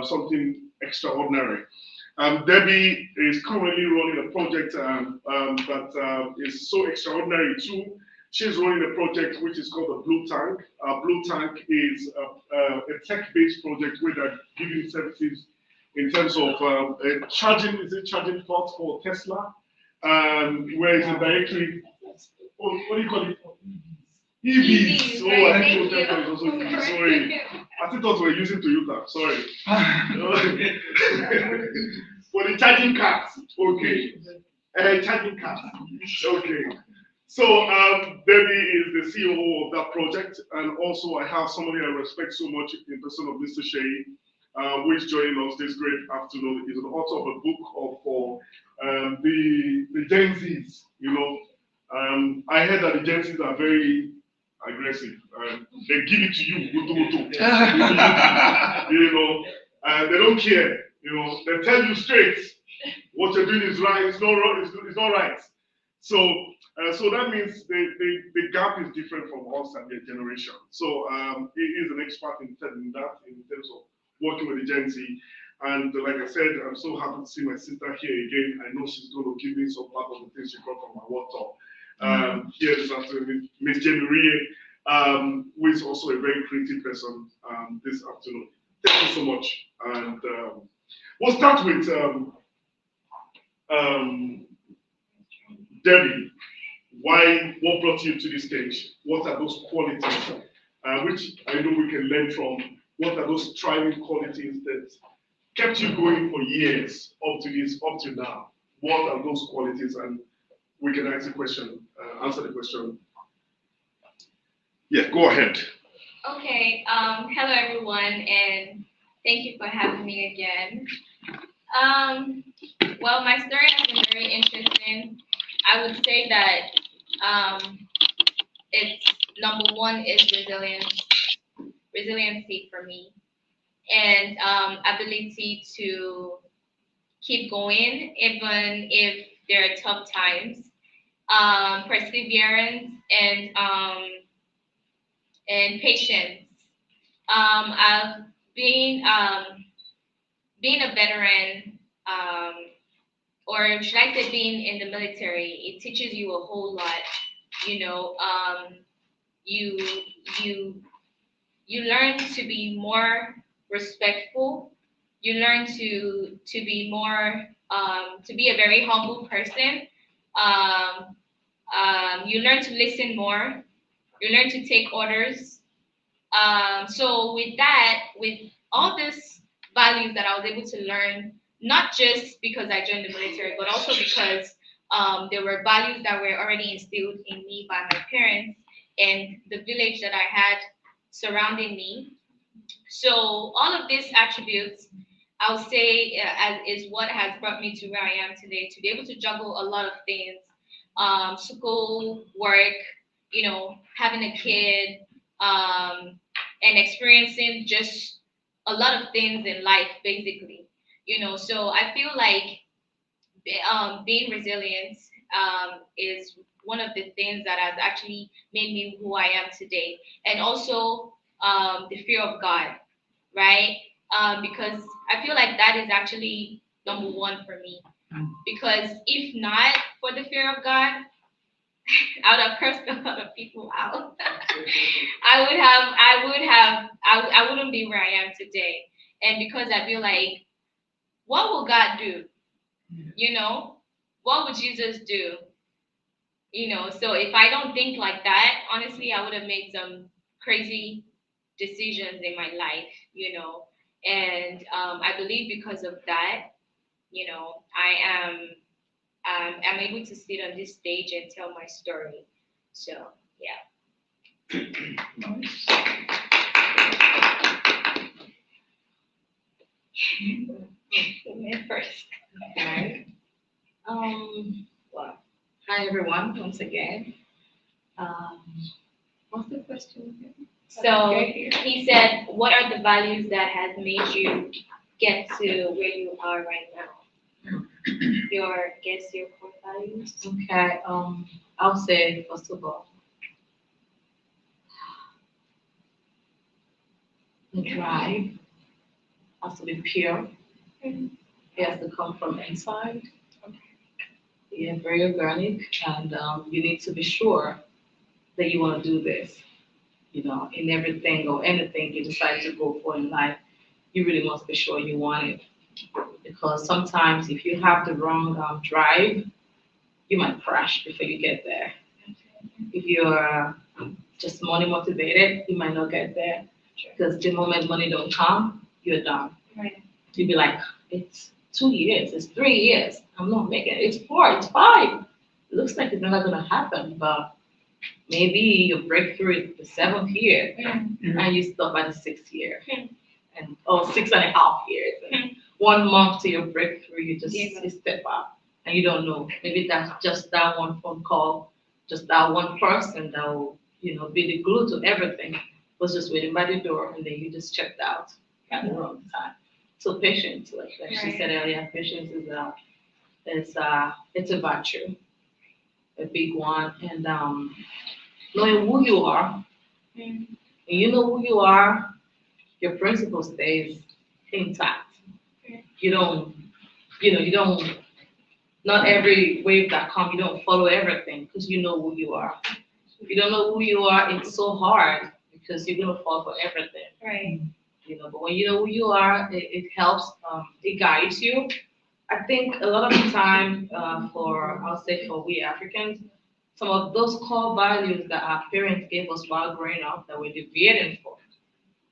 something extraordinary. Debbie is currently running a project that is so extraordinary too. She's running a project which is called the Blue Tank. Blue Tank is a tech-based project where they're giving services in terms of charging ports for Tesla, where it's directly, what do you call it? EVs. Oh, I think Tesla is also EVs. Sorry. I thought we were using Toyota. Sorry. For the charging cars. Okay. Charging cars. Okay. So Debbie is the CEO of that project, and also I have somebody I respect so much in person of Mr. Shea, who is joining us this great afternoon. He's an author of a book for the Gen Zs. You know, I heard that the Gen Zs are very aggressive. They give it to you, you know, and they don't care. You know, they tell you straight what you're doing is right. It's not wrong. It's not right. So that means the gap is different from us and their generation. So he is an expert in that in terms of working with the Gen Z. And like I said, I'm so happy to see my sister here again. I know she's going to give me some part of the things she got from my work talk. Here this afternoon, Miss Jamie Rie, who is also a very creative person this afternoon. Thank you so much. And we'll start with Debbie. what brought you to this stage? What are those qualities, which I know we can learn from? What are those thriving qualities that kept you going for years up to now? What are those qualities? And we can answer the question. Yeah, go ahead. Okay. Hello everyone, and thank you for having me again. Well, my story has been very interesting. I would say that it's number one is resiliency for me, and ability to keep going even if there are tough times. Perseverance and patience. I've been being a veteran, or should I say being in the military, it teaches you a whole lot. You know, you you you learn to be more respectful. You learn to be more to be a very humble person. Um, you learn to listen more. You learn to take orders. So with that, with all these values that I was able to learn, not just because I joined the military, but also because there were values that were already instilled in me by my parents and the village that I had surrounding me. So all of these attributes, I'll say, is what has brought me to where I am today. To be able to juggle a lot of things, school, work, having a kid, and experiencing just a lot of things in life, basically. So I feel like being resilient is one of the things that has actually made me who I am today, and also the fear of God, right? Because I feel like that is actually number one for me. Because if not for the fear of God, I would have cursed a lot of people out. I wouldn't be where I am today. And because I feel like, what will God do? What would Jesus do? So if I don't think like that, honestly, I would have made some crazy decisions in my life. And I believe because of that, I'm able to sit on this stage and tell my story. So yeah. First. Okay. Well, hi everyone, once again. What's the question again? So he said, what are the values that has made you get to where you are right now? Your core values. Okay. I'll say first of all, the drive has to be pure. It has to come from inside. Yeah, very organic, and you need to be sure that you want to do this. In everything or anything you decide to go for in life, you really must be sure you want it. Because sometimes if you have the wrong drive, you might crash before you get there. If you're just money motivated, you might not get there. Because the moment money don't come, you're done. Right. You'll be like, it's 2 years, it's 3 years, I'm not making it, it's 4, it's 5. It looks like it's never gonna happen, but maybe you break through it the 7th year and you stop at the 6th year. And 6.5 years. And 1 month to your breakthrough, you step up and you don't know. Maybe that's just that one phone call, just that one person that will, be the glue to everything, was just waiting by the door and then you just checked out at the wrong time. So patience, like she said earlier, patience is it's a virtue, a big one, and knowing who you are, and you know who you are, your principle stays intact. You don't, not every wave that comes, you don't follow everything because you know who you are. If you don't know who you are, it's so hard because you're gonna fall for everything. Right. But when you know who you are, it helps, it guides you. I think a lot of the time, I'll say for we Africans, some of those core values that our parents gave us while growing up that we're deviating from,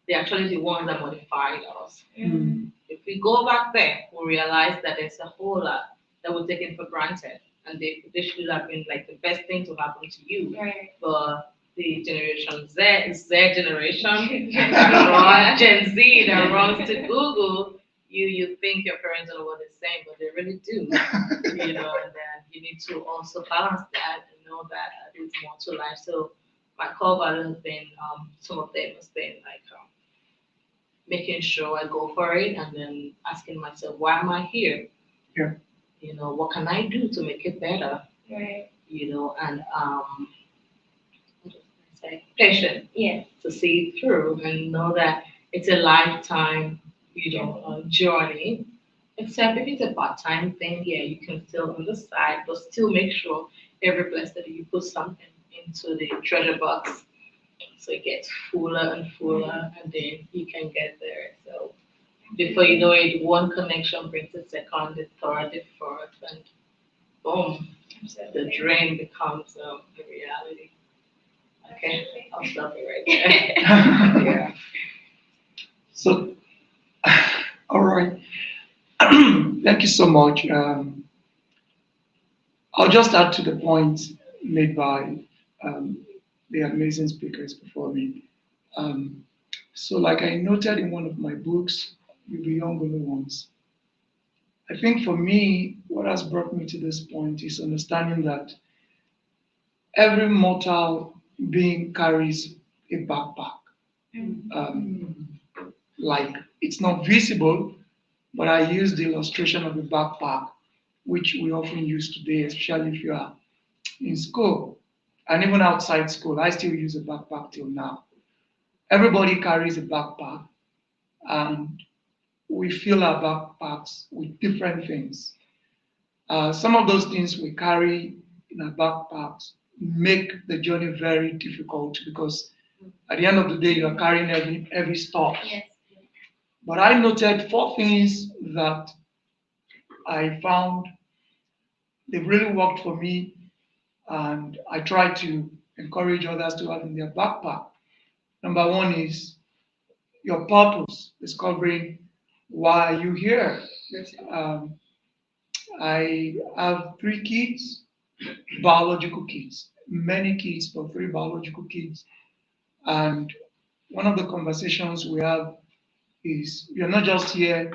they're actually the ones that modified us. If we go back there, we'll realize that there's a whole lot that we're taking for granted. And they should have been like the best thing to happen to you. Right. But the generation Z generation, Gen Z that runs to Google, you think your parents don't know what they're saying, but they really do. And then you need to also balance that and know that there's more to life. So my core value has been, some of them has been like making sure I go for it and then asking myself, why am I here? Yeah. What can I do to make it better? Right. And what was I say? Patient. Yeah. To see it through and know that it's a lifetime, journey. Except if it's a part-time thing, yeah, you can still on the side, but still make sure every place that you put something into the treasure box, so it gets fuller and fuller, and then you can get there. So before you know it, one connection brings the second, the third, the fourth, and boom, the dream becomes a reality. Okay, I'll stop it right there. Yeah. So, all right. Thank you so much. I'll just add to the points made by the amazing speakers before me. So, like I noted in one of my books, You'll Be Young Only Once. I think for me, what has brought me to this point is understanding that every mortal being carries a backpack. Like it's not visible, but I use the illustration of a backpack, which we often use today, especially if you are in school. And even outside school, I still use a backpack till now. Everybody carries a backpack, and we fill our backpacks with different things. Some of those things we carry in our backpacks make the journey very difficult because at the end of the day, you are carrying every stuff. Yes. But I noted 4 things that I found they really worked for me, and I try to encourage others to have in their backpack. Number 1 is your purpose, discovering why are you here. I have 3 kids, biological kids, many kids, but 3 biological kids. And one of the conversations we have is you're not just here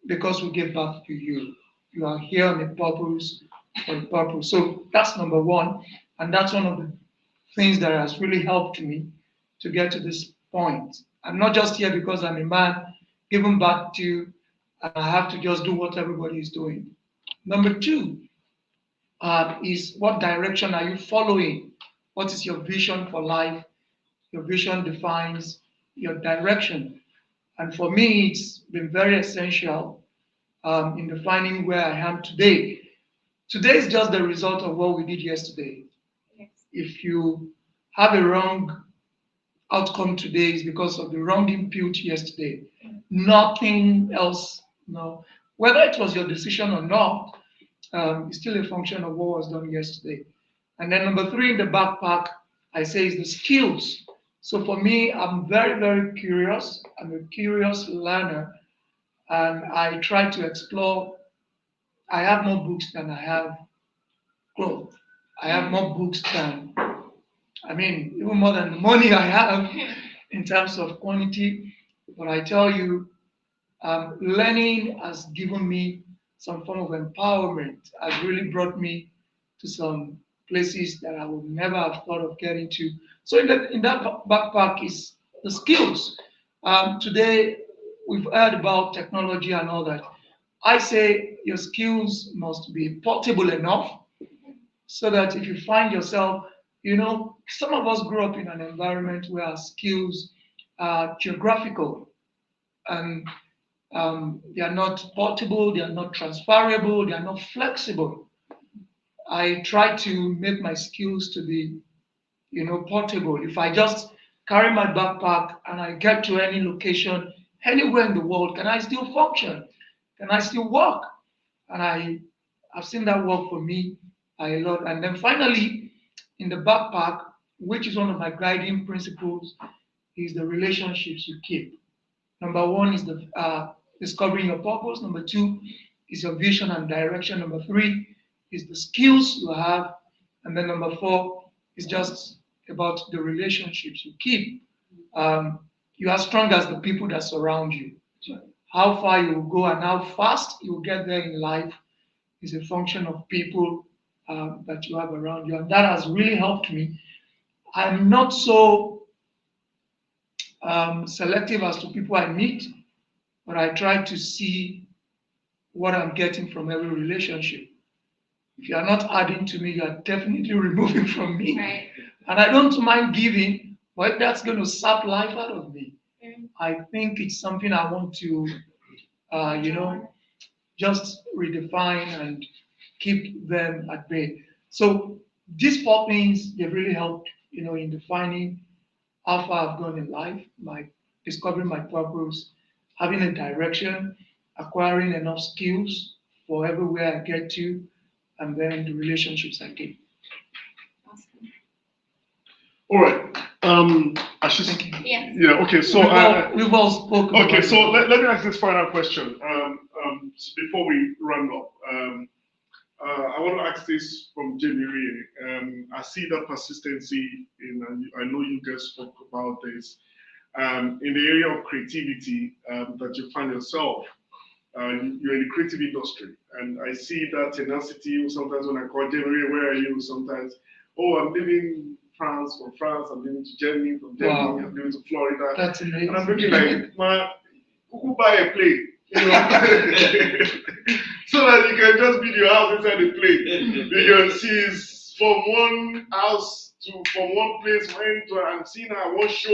because we gave birth to you. You are here on a purpose, for a purpose. So that's number 1. And that's one of the things that has really helped me to get to this point. I'm not just here because I'm a man given birth to, and I have to just do what everybody is doing. Number 2 is what direction are you following? What is your vision for life? Your vision defines your direction. And for me, it's been very essential in defining where I am today. Today is just the result of what we did yesterday. Yes. If you have a wrong outcome today, it's because of the wrong input yesterday. Nothing else, no. Whether it was your decision or not, it's still a function of what was done yesterday. And then number 3 in the backpack, I say is the skills. So for me, I'm very, very curious. I'm a curious learner, and I try to explore. I have more books than I have clothes. I have more books than, even more than the money I have in terms of quantity. But I tell you, learning has given me some form of empowerment, has really brought me to some places that I would never have thought of getting to. So in that backpack is the skills. Today, we've heard about technology and all that. I say your skills must be portable enough so that if you find yourself, some of us grew up in an environment where our skills are geographical, and they are not portable, they are not transferable, they are not flexible. I try to make my skills to be, portable. If I just carry my backpack and I get to any location, anywhere in the world, can I still function? Can I still work? And I've seen that work for me a lot. And then finally, in the backpack, which is one of my guiding principles, is the relationships you keep. Number one is the discovering your purpose. Number two is your vision and direction. Number three is the skills you have. And then number four is just about the relationships you keep. You are strong as the people that surround you. How far you will go and how fast you will get there in life is a function of people that you have around you. And that has really helped me. I'm not so selective as to people I meet, but I try to see what I'm getting from every relationship. If you are not adding to me, you are definitely removing from me. Right. And I don't mind giving, but if that's going to sap life out of me, I think it's something I want to, just redefine and keep them at bay. So these four things, they've really helped, in defining how far I've gone in life, my discovering my purpose, having a direction, acquiring enough skills for everywhere I get to, and then the relationships I keep. All right. I should. Yes. Yeah. Okay. So we've all spoken. Okay. So let me ask this final question. Before we run up, I want to ask this from January. I see that persistency I know you guys spoke about this, in the area of creativity, that you find yourself. You're in the creative industry, and I see that tenacity. Sometimes when I call January, where are you? Sometimes, oh, I'm leaving France, from France, I'm leaving to Germany, from Germany, wow. I'm leaving to Florida. That's amazing. And I'm looking like, man, who buy a plane? So that you can just build your house inside the plane. Because she's from one house from one place, I'm seeing her at one show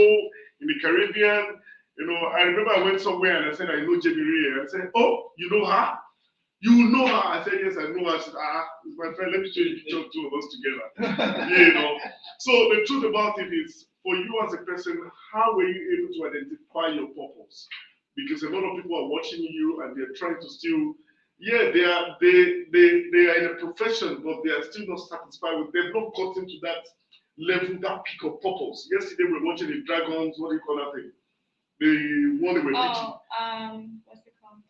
in the Caribbean. I remember I went somewhere and I said, I know Jamie Ray. I said, oh, you know her? You know her? I said, yes, I know her. She said, it's my friend, let me show you a picture of two of us together. So the truth about it is, for you as a person, how were you able to identify your purpose? Because a lot of people are watching you and they're trying to still, they are in a profession, but they are still not satisfied with. They've not gotten to that level, that peak of purpose. Yesterday we were watching the Dragons. What do you call that thing? The one they were pitching. What's it called?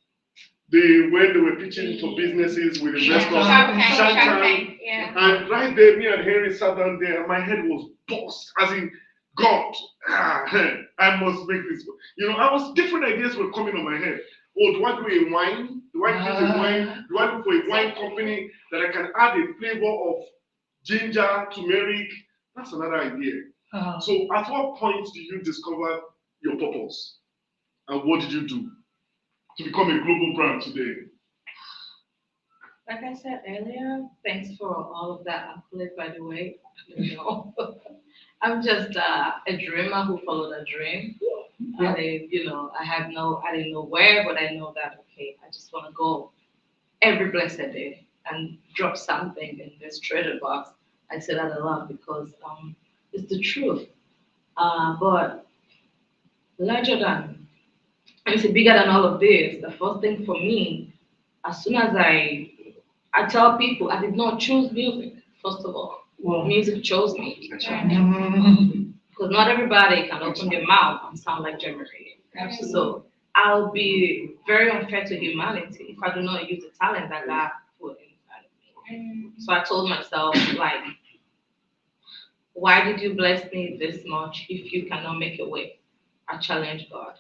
When they were pitching for businesses with investors. Shark Tank. Yeah. And right there, me and Henry sat down there, and my head was bust, as in, God, I must make this. Different ideas were coming on my head. Oh, do I do a wine? Do I do a wine? Do I look for a wine company that I can add a flavor of ginger, turmeric? That's another idea. So at what point did you discover your purpose? And what did you do to become a global brand today? Like I said earlier, thanks for all of that accolade, by the way. I'm just a dreamer who followed a dream. Yeah. I didn't know where, but I know that, okay, I just want to go every blessed day and drop something in this treasure box. I say that a lot because it's the truth. But larger than, it's bigger than all of this. The first thing for me, as soon as I tell people, I did not choose music, first of all. Wow. Music chose me. Because not everybody can open their mouth and sound like Jeremy. Absolutely. So I'll be very unfair to humanity if I do not use the talent that God put inside of me. So I told myself, why did you bless me this much if you cannot make a way? I challenge God.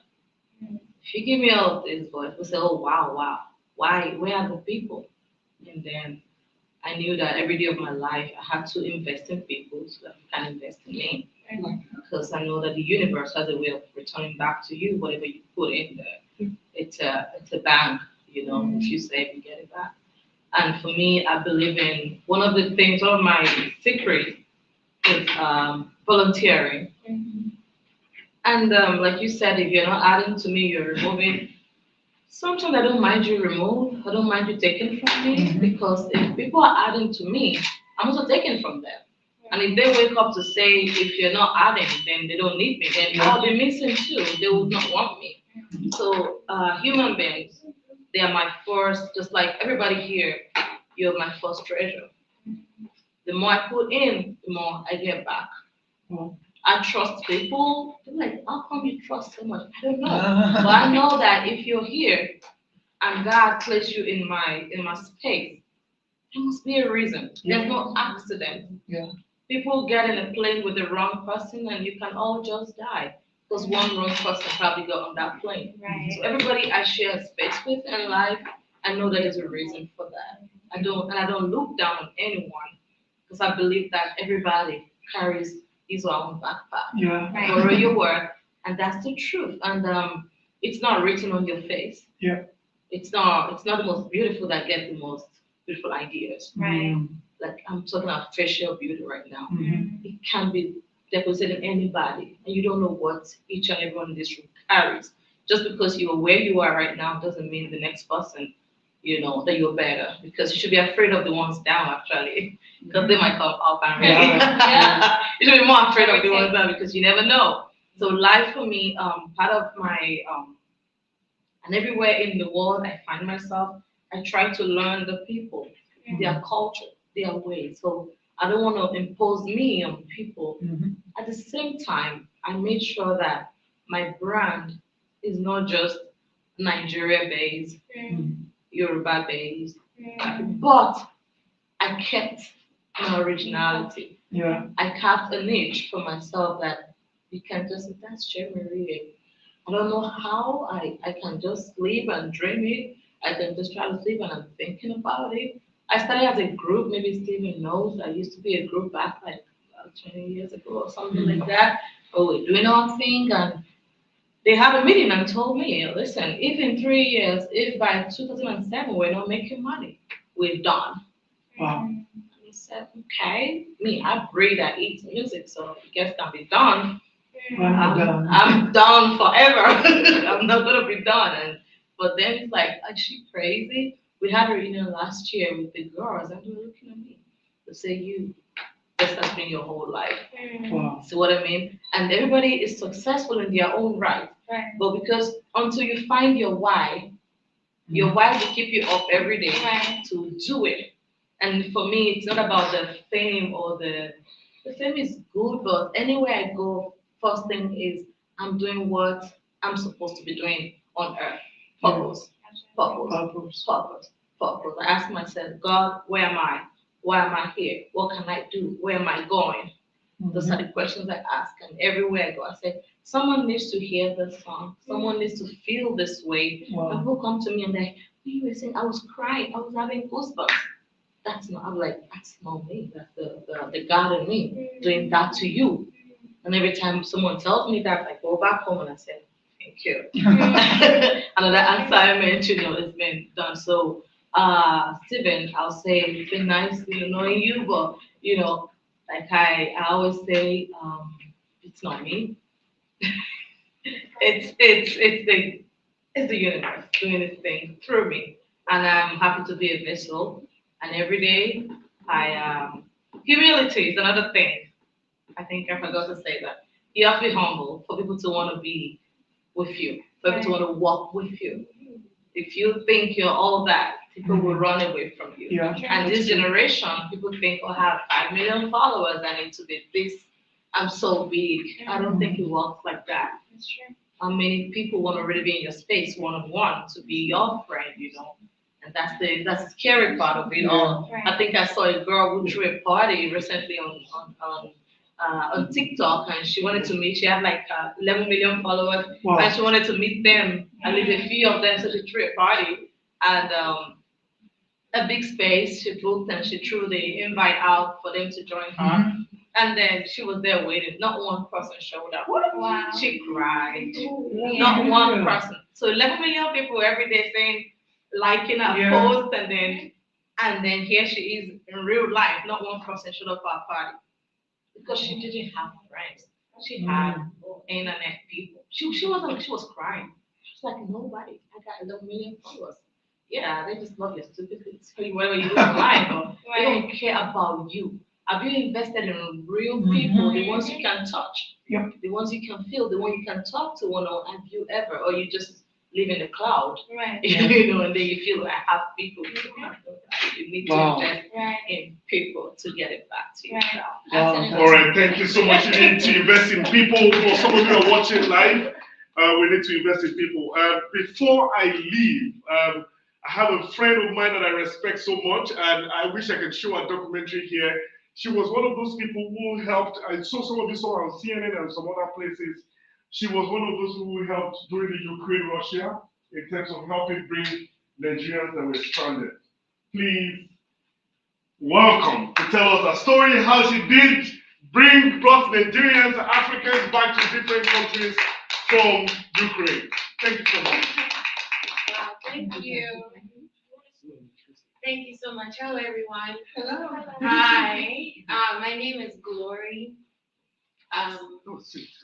If you give me all of this, but we say, oh, wow. Why? Where are the people? And then I knew that every day of my life, I had to invest in people so that you can invest in me. Because I know that the universe has a way of returning back to you whatever you put in there. It's a bank, if you save, you get it back. And for me, I believe in one of my secrets is volunteering. And like you said, if you're not adding to me, you're removing. Sometimes I don't mind you remove. I don't mind you taking from me because if people are adding to me, I'm also taking from them. And if they wake up to say, if you're not adding, then they don't need me, then I'll be missing too. They would not want me. So human beings, they are my first, just like everybody here, you're my first treasure. The more I put in, the more I get back. I trust people. They're like, how come you trust so much? I don't know. But I know that if you're here and God placed you in my space, there must be a reason. There's no accident. Yeah. People get in a plane with the wrong person and you can all just die because one wrong person probably got on that plane. Right. So everybody I share space with in life, I know there is a reason for that. I don't look down on anyone because I believe that everybody carries his or her own backpack. Yeah. Right. Borrow your work, and that's the truth. And it's not written on your face. Yeah. It's not the most beautiful that get the most beautiful ideas. Right. Like I'm talking about facial beauty right now. Mm-hmm. It can be deposited in anybody, and you don't know what each and everyone in this room carries. Just because you are where you are right now doesn't mean the next person, that you're better. Because you should be afraid of the ones down actually, because they might come up and ready. Yeah. You should be more afraid of the ones down because you never know. So life for me, part of my and everywhere in the world I find myself, I try to learn the people, their culture, their ways. So I don't want to impose me on people. Mhm. At the same time, I made sure that my brand is not just Nigeria based, Yoruba based, but I kept my originality. Yeah. I carved a niche for myself that you can just say, that's Jerry. I don't know how I can just sleep and dream it. I can just try to sleep and I'm thinking about it. I started as a group, maybe Stephen knows. I used to be a group back like 20 years ago or something like that. But we're doing our thing and they had a meeting and told me, listen, if in 3 years, if by 2007 we're not making money, we're done. Wow. And he said, okay, I breathe, I eat music, so I guess can be done. I'm done forever. I'm not gonna be done. But then it's like, is she crazy? We had a reunion last year with the girls, and they were looking at me. They say, this has been your whole life. Wow. See what I mean? And everybody is successful in their own right. Right. But because until you find your why will keep you up every day to do it. And for me, it's not about the fame or the fame is good, but anywhere I go, first thing is I'm doing what I'm supposed to be doing on earth. Purpose. I ask myself, God, where am I? Why am I here? What can I do? Where am I going? Those are the questions I ask, and everywhere I go, I say, someone needs to hear this song. Someone needs to feel this way. Wow. And people come to me and they, you were saying, I was crying, I was having goosebumps. That's not, I'm like, that's not me. That's the God in me doing that to you. And every time someone tells me that, I go back home and I say, thank you. Another assignment, has been done. So, Stephen, I'll say it's been nice, knowing you, but, like I always say, it's not me. It's the universe doing its thing through me. And I'm happy to be a vessel. And every day humility is another thing. I think I forgot to say that. You have to be humble for people to want to be with you, for people to want to walk with you. If you think you're all that, people will run away from you. Yeah. And this generation, people think, I have 5 million followers, I need to be this, I'm so big. I don't think it works like that. That's true. How many people want to really be in your space one-on-one to be your friend, And that's the scary part of it all. Right. I think I saw a girl who threw a party recently on TikTok, and she wanted to meet. She had like 11 million followers, Wow. and she wanted to meet them. At least a few of them, so she threw a party and a big space. She booked and she threw the invite out for them to join her. And then she was there waiting. Not one person showed up. Wow. She cried. Yeah. Not one person. So 11 million people every day saying, liking her post, and then here she is in real life. Not one person showed up for her party because she didn't have friends. She had internet people. She was crying. She was like, nobody. I got 11 million followers. Yeah, they just love your stupidity. Whatever you do in life, but they don't care about you. Have you invested in real people, the ones you can touch, the ones you can feel, the ones you can talk to one-on-one? Have you ever, or you just live in the cloud. Right. You know, and then you feel like I have people. You need to Wow. invest in people to get it back to you. Absolutely. All right, thank you so much. You need to invest in people. For some of you who are watching live, we need to invest in people. Before I leave, I have a friend of mine that I respect so much, and I wish I could show a documentary here. She was one of those people who helped. I saw some of you saw her on CNN and some other places. She was one of those who helped during the Ukraine-Russia in terms of helping bring Nigerians that were stranded. Please welcome to tell us a story how she did brought Nigerians and Africans back to different countries from Ukraine. Thank you so much. Wow, thank you. Thank you so much. Hello, everyone. Hello. Hi. My name is Glory,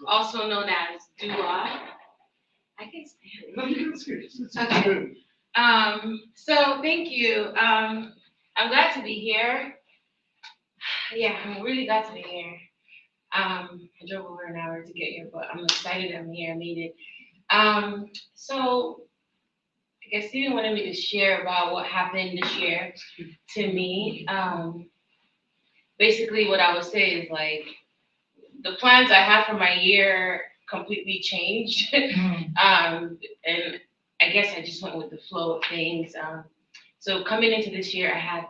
also known as Dua. I can stand. No, you can sit. Okay. So thank you. I'm glad to be here. Yeah, I'm really glad to be here. I drove over an hour to get here, but I'm excited I'm here. I made it. So I guess Stephen wanted me to share about what happened this year to me. Basically, what I would say is like the plans I had for my year completely changed. And I guess I just went with the flow of things. So coming into this year, I had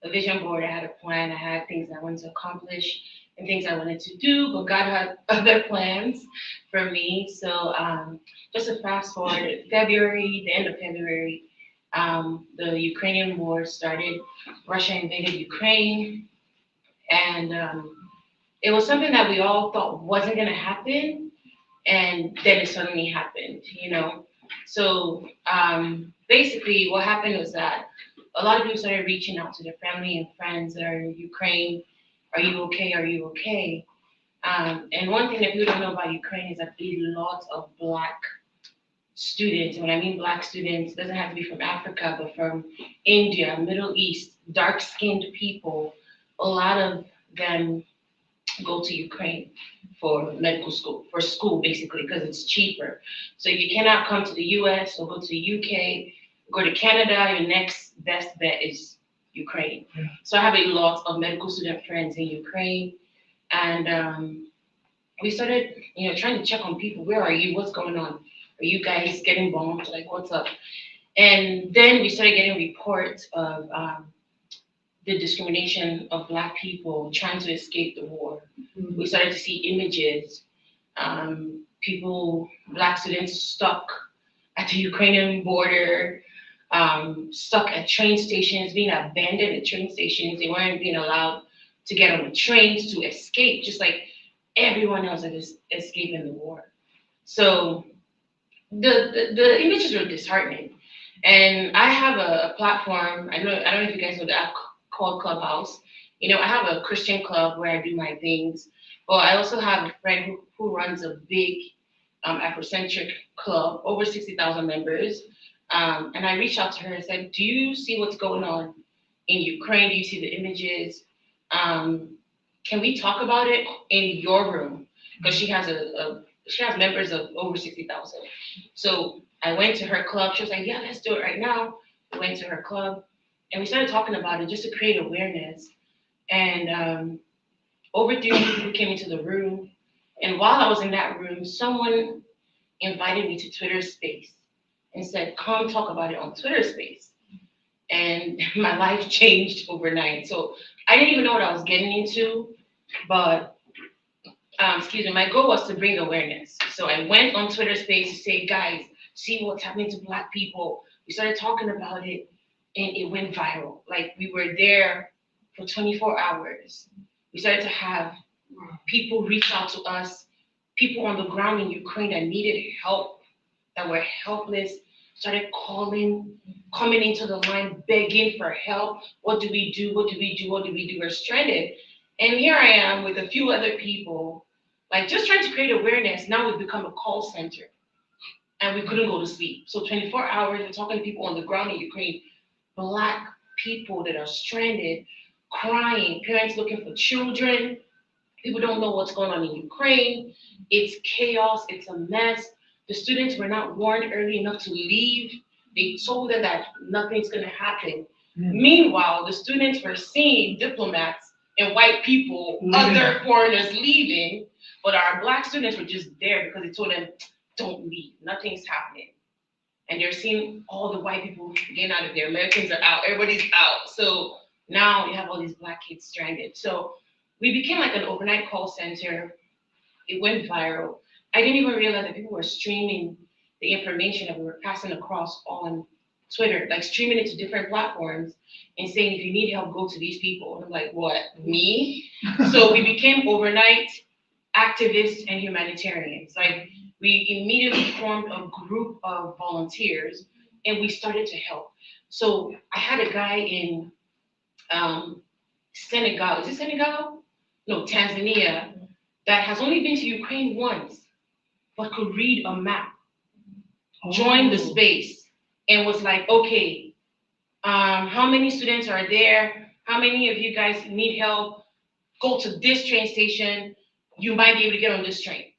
a vision board, I had a plan, I had things I wanted to accomplish and things I wanted to do, but God had other plans for me. So just to fast forward, February, the end of February, the Ukrainian war started. Russia invaded Ukraine, and it was something that we all thought wasn't going to happen, and then it suddenly happened, you know. So basically what happened was that a lot of people started reaching out to their family and friends that are in Ukraine. Are you okay? Are you okay? And one thing that people don't know about Ukraine is that a lot of Black students, when I mean Black students, it doesn't have to be from Africa, but from India, Middle East, dark-skinned people, a lot of them go to Ukraine for medical school, for school basically, because it's cheaper. So you cannot come to the US or go to the UK, go to Canada, your next best bet is Ukraine. So I have a lot of medical student friends in Ukraine, and we started, you know, trying to check on people. Where are you? What's going on? Are you guys getting bombed? Like, what's up? And then we started getting reports of the discrimination of Black people trying to escape the war. We started to see images, people, Black students stuck at the Ukrainian border, stuck at train stations, being abandoned at train stations. They weren't being allowed to get on the trains to escape, just like everyone else that is escaping the war. So the images were disheartening. And I have a platform, I don't know if you guys know the app called Clubhouse. You know, I have a Christian club where I do my things, but I also have a friend who runs a big Afrocentric club, over 60,000 members. And I reached out to her and said, do you see what's going on in Ukraine? Do you see the images? Can we talk about it in your room? Because she has she has members of over 60,000. So I went to her club. She was like, yeah, let's do it right now. We went to her club and we started talking about it just to create awareness. And over 300 people came into the room. And while I was in that room, someone invited me to Twitter Space and said, come talk about it on Twitter Space. And my life changed overnight. So I didn't even know what I was getting into, but my goal was to bring awareness. So I went on Twitter Space to say, guys, see what's happening to Black people. We started talking about it and it went viral. Like, we were there for 24 hours. We started to have people reach out to us, people on the ground in Ukraine that needed help, that were helpless, started calling, coming into the line, begging for help. What do we do? What do we do? What do we do? We're stranded. And here I am with a few other people, like just trying to create awareness. Now we've become a call center and we couldn't go to sleep. So 24 hours, we're talking to people on the ground in Ukraine, Black people that are stranded, crying, parents looking for children. People don't know what's going on in Ukraine. It's chaos, it's a mess. the students were not warned early enough to leave. They told them that nothing's gonna happen. Meanwhile, the students were seeing diplomats and white people, other foreigners leaving, but our black students were just there because they told them, don't leave, nothing's happening. And they're seeing all the white people getting out of there. Americans are out, everybody's out. So now you have all these black kids stranded. So we became like an overnight call center. It went viral. I didn't even realize that people were streaming the information that we were passing across on Twitter, like streaming it to different platforms and saying, if you need help, go to these people. And I'm like, what, me? So we became overnight activists and humanitarians. Like, we immediately formed a group of volunteers and we started to help. So I had a guy in Senegal, is it Senegal? No, Tanzania, that has only been to Ukraine once, but could read a map, joined the space, and was like, okay, how many students are there? How many of you guys need help? Go to this train station. You might be able to get on this train.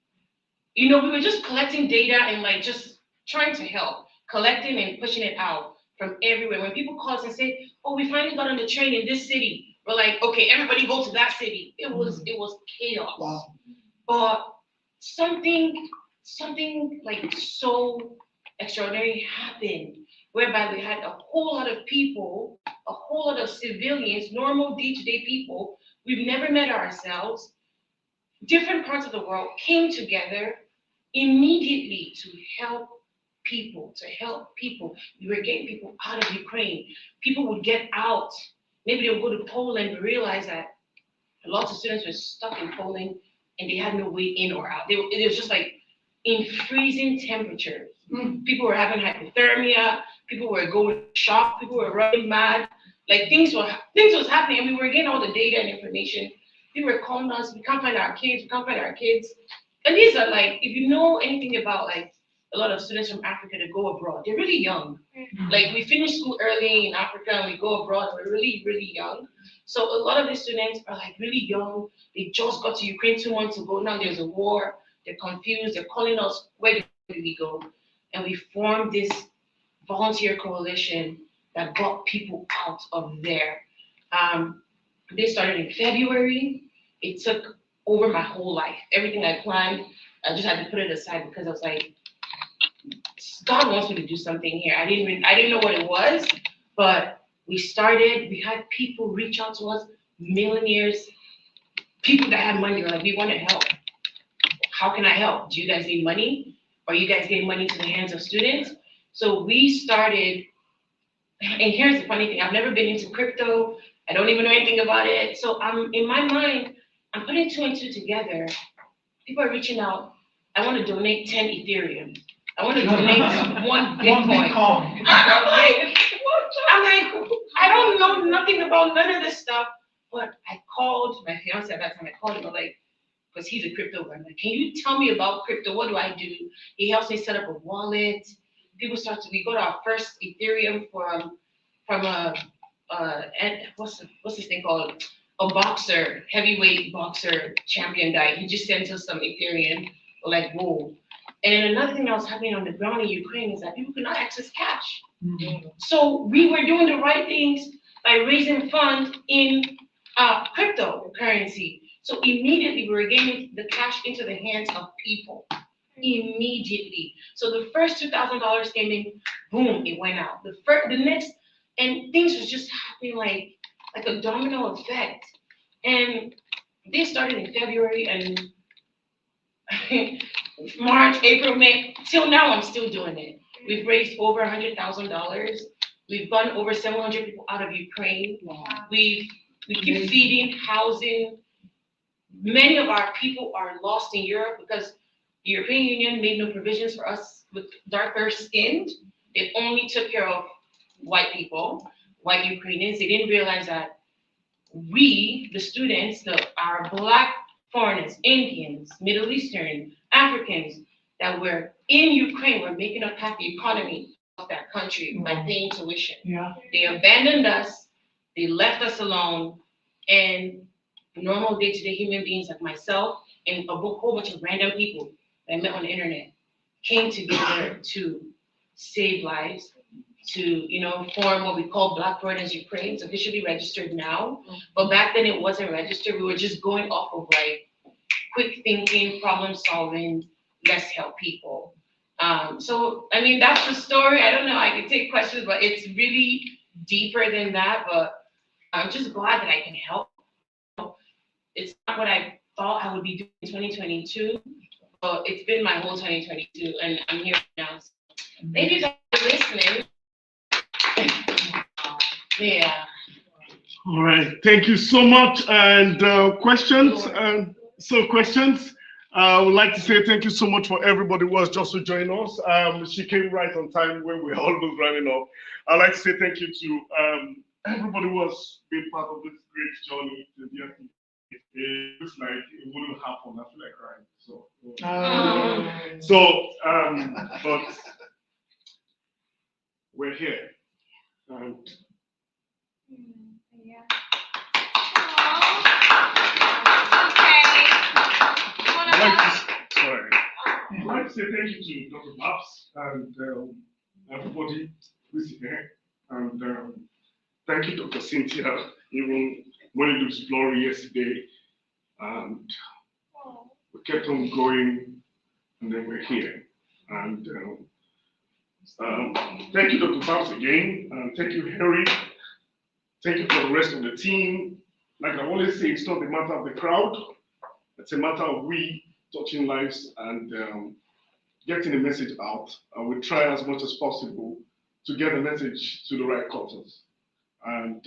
You know, we were just collecting data and like just trying to help, collecting and pushing it out from everywhere. When people call us and say, oh, we finally got on the train in this city, we're like, okay, everybody go to that city. It was chaos. Wow. But something like so extraordinary happened, whereby we had a whole lot of people, a whole lot of civilians, normal day-to-day people, we've never met ourselves, different parts of the world came together immediately to help people, We were getting people out of Ukraine. People would get out. Maybe they would go to Poland and realize that lots of students were stuck in Poland and they had no way in or out. It was just like in freezing temperatures. People were having hypothermia. People were going shocked. People were running mad. Like things was happening, and we were getting all the data and information. People were calling us. We can't find our kids. And these are like, if you know anything about like a lot of students from Africa that go abroad, they're really young. Like we finish school early in Africa and we go abroad. We're really, really young. So a lot of these students are like really young. They just got to Ukraine 2 months ago. Now there's a war. They're confused. They're calling us, where do we go? And we formed this volunteer coalition that got people out of there. They started in February. It took over my whole life. Everything I planned, I just had to put it aside because I was like, God wants me to do something here. I didn't know what it was, but we had people reach out to us, millionaires, people that had money. Were like, we want to help. How can I help? Do you guys need money? Are you guys getting money to the hands of students? So we started, and here's the funny thing, I've never been into crypto. I don't even know anything about it. So in my mind, I'm putting 2 and 2 together. People are reaching out. I want to donate 10 Ethereum. I want to donate 1 Bitcoin. I'm like, I don't know nothing about none of this stuff. But I called my fiance at that time. I called him, because he's a crypto guy. I'm like, can you tell me about crypto? What do I do? He helps me set up a wallet. We got our first Ethereum from and what's this thing called? A boxer, heavyweight boxer champion guy. He just sent us some Ethereum. We're like, whoa. And then another thing that was happening on the ground in Ukraine is that people could not access cash. So we were doing the right things by raising funds in cryptocurrency. So immediately we were getting the cash into the hands of people. Immediately. So the first $2,000 came in, boom, it went out. The next, and things was just happening like a domino effect. And they started in February and March, April, May, till now I'm still doing it. We've raised over $100,000. We've gotten over 700 people out of Ukraine. Wow. We keep feeding, housing. Many of our people are lost in Europe because the European Union made no provisions for us with darker skinned. They only took care of white people, white Ukrainians. They didn't realize that we, the students, our Black foreigners, Indians, Middle Eastern, Africans that were in Ukraine were making up half the economy of that country by paying tuition. Yeah. They abandoned us, they left us alone, and normal day-to-day human beings like myself and a whole bunch of random people that I met on the internet came together to save lives, to form what we call Black Borders Ukraine. It's officially registered now, but back then it wasn't registered. We were just going off of like quick thinking, problem solving, let's help people. So I mean that's the story. I don't know, I can take questions, but it's really deeper than that. But I'm just glad that I can help. It's not what I thought I would be doing in 2022, but it's been my whole 2022, and I'm here now. So thank you guys for listening. Yeah. All right. Thank you so much. And questions? Questions? I would like to say thank you so much for everybody who was just to join us. She came right on time when we were almost running off. I'd like to say thank you to everybody who has been part of this great journey. It looks like it wouldn't happen. I feel like crying. But we're here. Yeah. I'd like to say thank you to Dr. Babs and everybody who's here. And thank you, Dr. Cynthia, even when it was blurry yesterday. And we kept on going, and then we're here. And thank you, Dr. Babs, again. And thank you, Harry. Thank you for the rest of the team. Like I always say, it's not a matter of the crowd. It's a matter of we touching lives and getting the message out. And we try as much as possible to get the message to the right quarters. And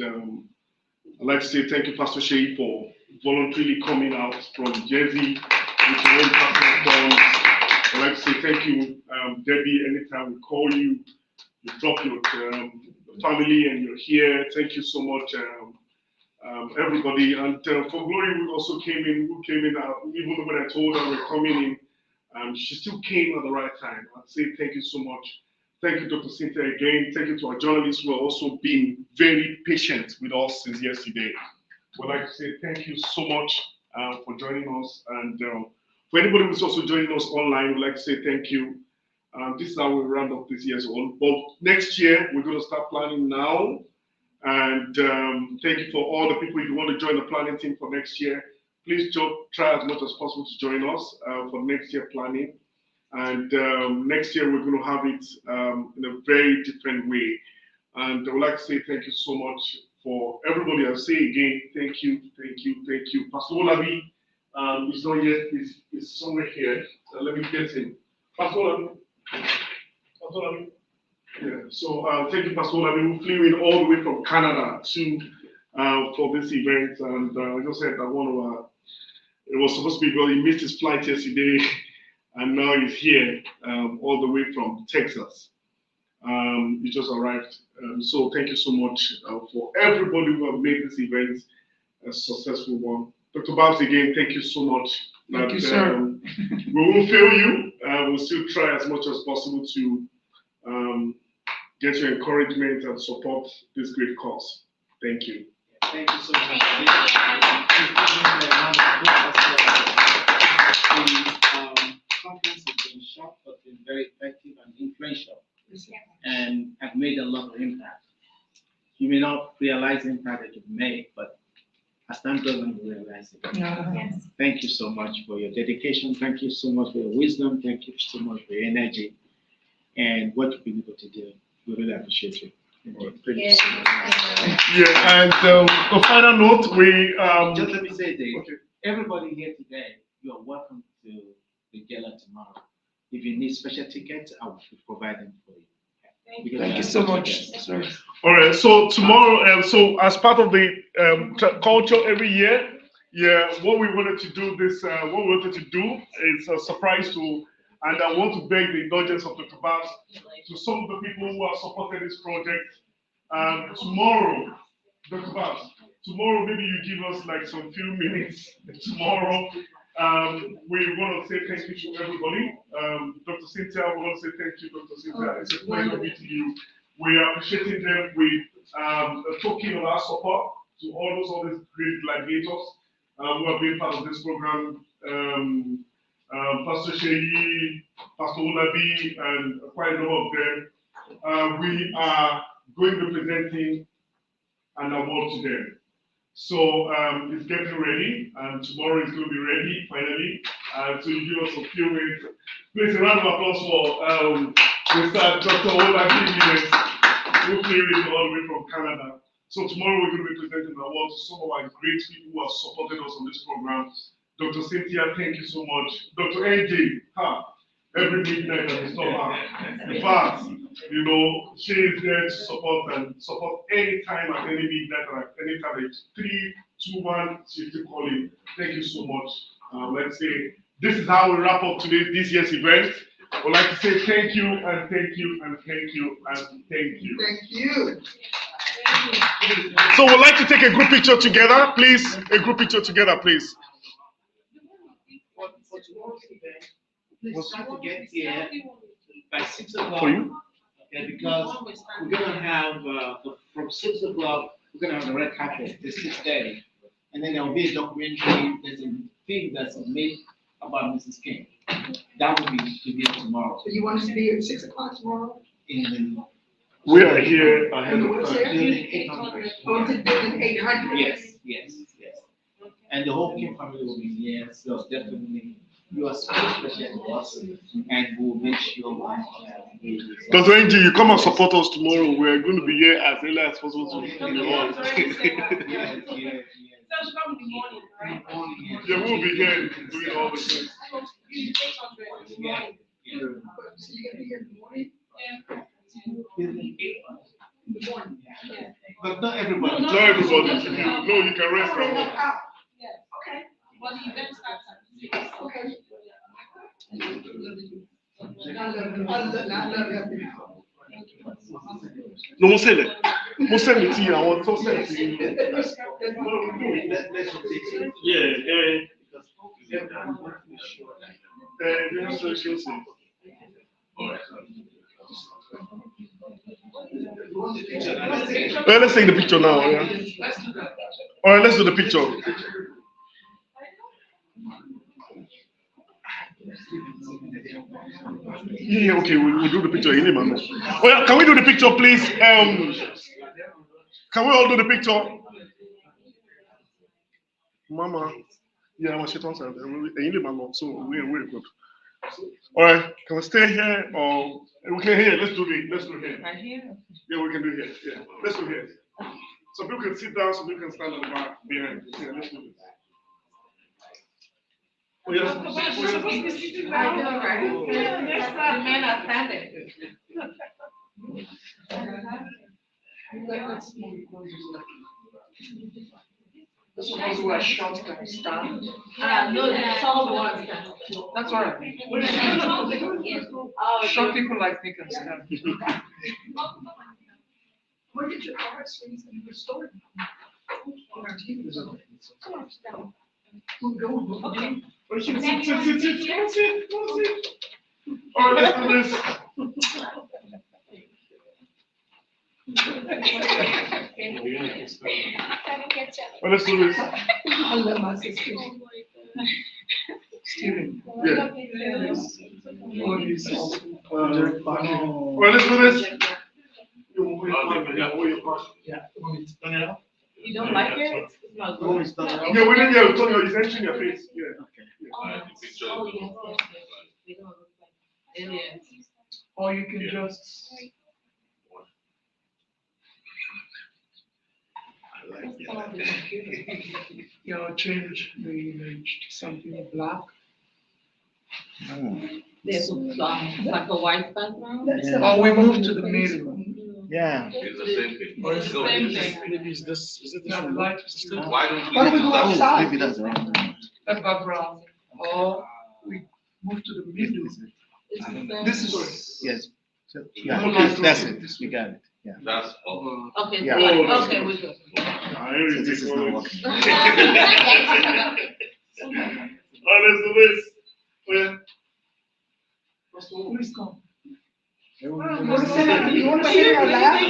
I'd like to say thank you, Pastor Shea, for voluntarily coming out from Jersey with your own personal funds. I'd like to say thank you, Debbie. Anytime we call you, you drop your family and you're here. Thank you so much, everybody. And for Glory, who also came in, even when I told her we're coming in, she still came at the right time. I'd say thank you so much. Thank you, Dr. Cynthia, again. Thank you to our journalists who have also been very patient with us since yesterday. We'd like to say thank you so much for joining us. And for anybody who's also joining us online, we'd like to say thank you. This is how we round up this year's one. But next year, we're going to start planning now. And thank you for all the people. If you want to join the planning team for next year, please try as much as possible to join us for next year planning. And next year, we're going to have it in a very different way. And I would like to say thank you so much for everybody. I'll say again, thank you, thank you, thank you. Pastor Olabi is not yet, is somewhere here. Let me get him. Pastor Olabi. Yeah. So thank you, Pastor Olabi, who flew in all the way from Canada to for this event. And I just said that it was supposed to be, well, he missed his flight yesterday. And now he's here all the way from Texas. He just arrived. So thank you so much for everybody who have made this event a successful one. Dr. Babs, again, thank you so much. Thank you, sir. We won't fail you. We'll still try as much as possible to get your encouragement and support this great cause. Thank you. Thank you so much. The conference has been short, but been very effective and influential, and have made a lot of impact. You may not realize the impact that you've made, but as time goes on, you realize it. Yes. Thank you so much for your dedication. Thank you so much for your wisdom. Thank you so much for your energy and what you've been able to do. We really appreciate you. Yeah, and on final note, we just let me say this. Okay. Everybody here today, you are welcome to the gala tomorrow. If you need special tickets, I will provide them for you. Thank you so much, sir. All right, so tomorrow, so as part of the culture every year, what we wanted to do is a surprise to, and I want to beg the indulgence of Dr. Babs to some of the people who have supported this project. Tomorrow, Dr. Babs, tomorrow maybe you give us like some few minutes. Tomorrow, we want to say thank you to everybody. Dr. Cynthia, we want to say thank you, Dr. Cynthia. It's a pleasure meeting you. We are appreciating them with a token of our support to all these great gladiators who have been part of this program. Pastor Sheyi, Pastor Olabi, and quite a number of them. We are going to be presenting an award to them. So it's getting ready, and tomorrow it's going to be ready finally. So you give us a few minutes. Please, a round of applause for Mr. Dr. Olabi, who came in all the way from Canada. So tomorrow we're going to be presenting an award to some of our great people who have supported us on this program. Dr. Cynthia, thank you so much. Dr. NJ, every midnight at the summer. In fact, you know, she is there to support and support anytime at any midnight or at any time. It's 3, 2, 1, she's still calling. Thank you so much. Let's say this is how we wrap up this year's event. I'd like to say thank you and thank you and thank you and thank you. Thank you. So we'd like to take a group picture together, please. A group picture together, please. For tomorrow's event, we'll try to get here by 6 o'clock. For you? Okay, because we're gonna have from 6 o'clock, we're gonna have the red carpet till 6:30. And then there will be a documentary, there's a film that's made about Mrs. King. That will be revealed tomorrow. So you want us to be here at 6 o'clock tomorrow? We are here ahead of What's time. there? 800. Oh, it's building 800? Yes. And the whole King family will be here, so definitely you are special to us, and we'll make sure we Dr. NG, you come and support us tomorrow. We're going to be here as early as possible. Yeah, we'll be here doing all the things. So you're gonna be here in the morning? But not everybody. Not everybody. No, you can rest at home. Okay. Well, the event starts at 6. Okay. I love you. No, we'll send it to you. I want to send it to you. Let's take the picture now. Yeah. All right, let's do the picture. Yeah, okay, we'll do the picture. Oh, yeah, can we do the picture, please? Can we all do the picture? Mama. Yeah, I'm a shit on so we're good. All right, can we stay here or we can here? Let's do here. Right here? Yeah, we can do here. Yeah, let's do here. Some people can sit down, some people can stand on the back behind. Yeah, let's do this. Oh, yes. You're supposed to be sitting down. I know, right? The men are standing. Those who are short can stand. No, that's all the ones that. That's all right. Short people like me can stand. Where did your cards when you restored? Okay. Sit. All right, let's do this. Well, let's do this. I love my sister. Steven. Yeah. Well, let's do this. You don't like it? It's not good. Yeah, we didn't hear Tony. He's entering your face. Yeah. Oh, yes. They don't look like aliens. Or you can just. Change the image to something black. There's like a white background. Or we move to the middle. Yeah. It's the same thing. Or it's So, the same thing. Maybe it's this. Is it this one? Light is still. why don't Why don't we go outside? Maybe that's wrong. That background. Or we move to the middle. This is. Yes. So, yeah, that's it. We got it. Yeah. That's all. Okay, Yeah. okay, we're good. So this is not working. All right, let's do this. Oh, yeah. Please come. You want to sit in our lap?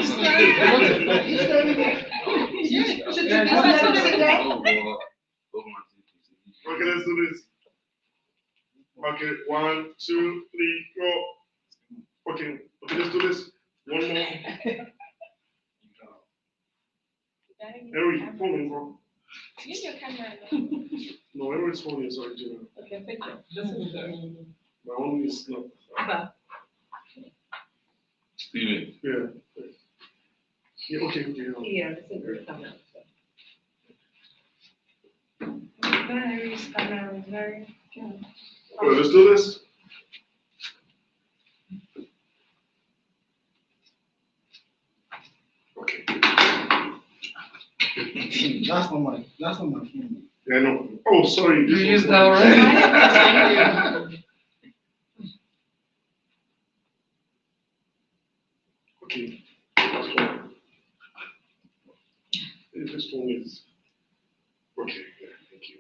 Okay, let's do this. Okay, 1, 2, 3, go. Okay, let's do this. One more. Henry, phone me, bro. Use your camera. No, Henry's phone is original. Okay, picture. My own is not. Steven. Yeah. Yeah, okay. Yeah, this is good camera. Henry's camera is very good. Okay, let's do this. Okay. That's not my phone. Yeah, I know. Oh, sorry. You used that already? Okay. That's fine. This phone is. Okay, yeah, thank you.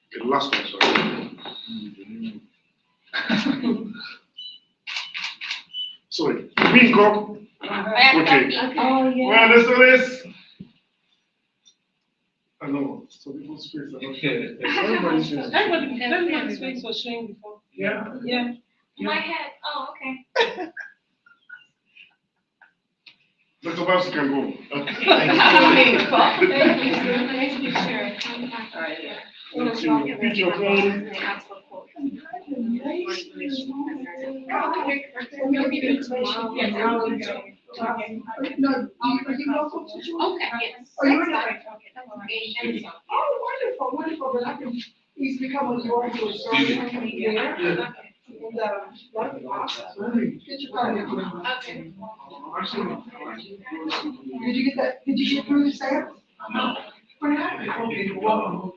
Okay, the last one, sorry. Sorry. Pink up. Okay. Oh, Well, let's do this. I know. So people's face are not Okay. Everybody's face was showing before. Yeah. Yeah. My head. Oh, okay. Dr. Babs, you can go. Okay. Thank you, sir. Nice to meet you. All right. Pick your phone. No, are you local to Georgia? Okay, yes. Oh, you're not. Oh, wonderful, but I can easily come on board to a story. Yeah. And, that'd be awesome. Get your phone. Okay. Did you get that, did you get through the sale? No. Or not? Okay, well.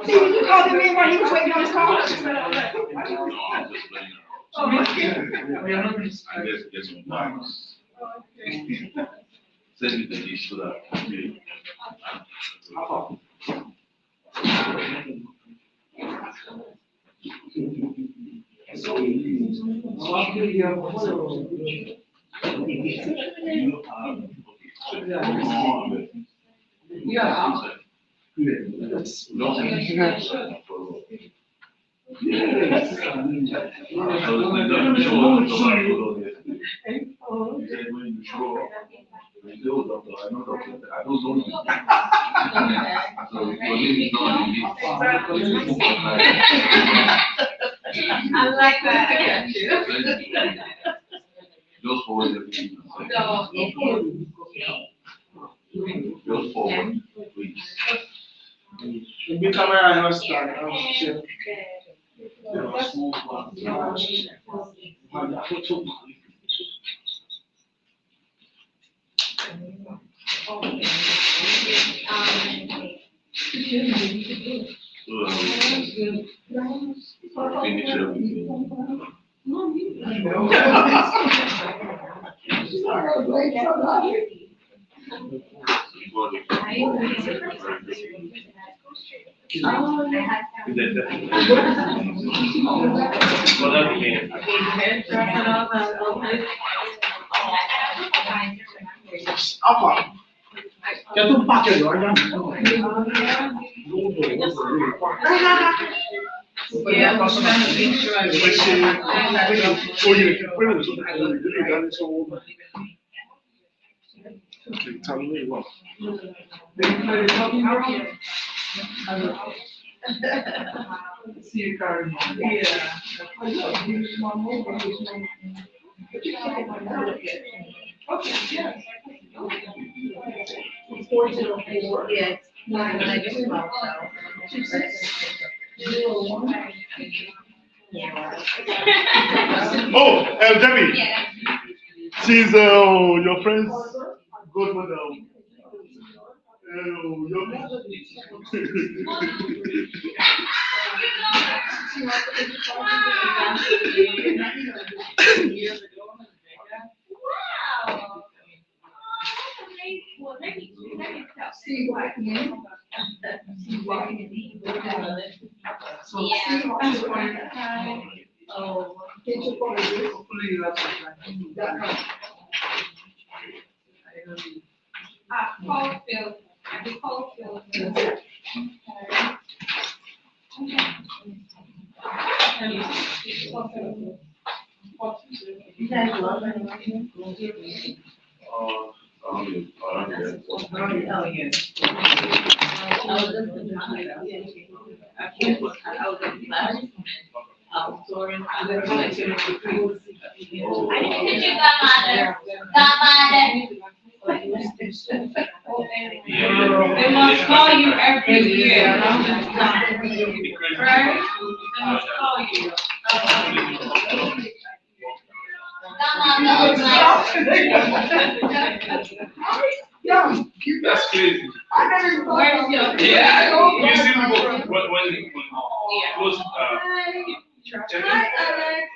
See, you called him in while he was waiting on his call. Oh, I guess some marks. Send me the issue that. Yeah. I like that. I got you. Just forward everything. No, Just forward, please. Maybe camera and not start. Share. Finish everything. Alpha. Get the bucket, right? Yeah, I'm trying to make sure I Okay, tell me what. See you, Karen. Yeah, when I just smell, Oh, Debbie. She's your friend's godmother. Wow. Well, let me See what I mean? See what I mean? So see what I mean? Oh. Get your phone. Hopefully you have some time. Paul Phil. agricultural. You guys love it. They must call you every year around this time. Right? They must call you. That's crazy. Where's your? Yeah, you see people when close check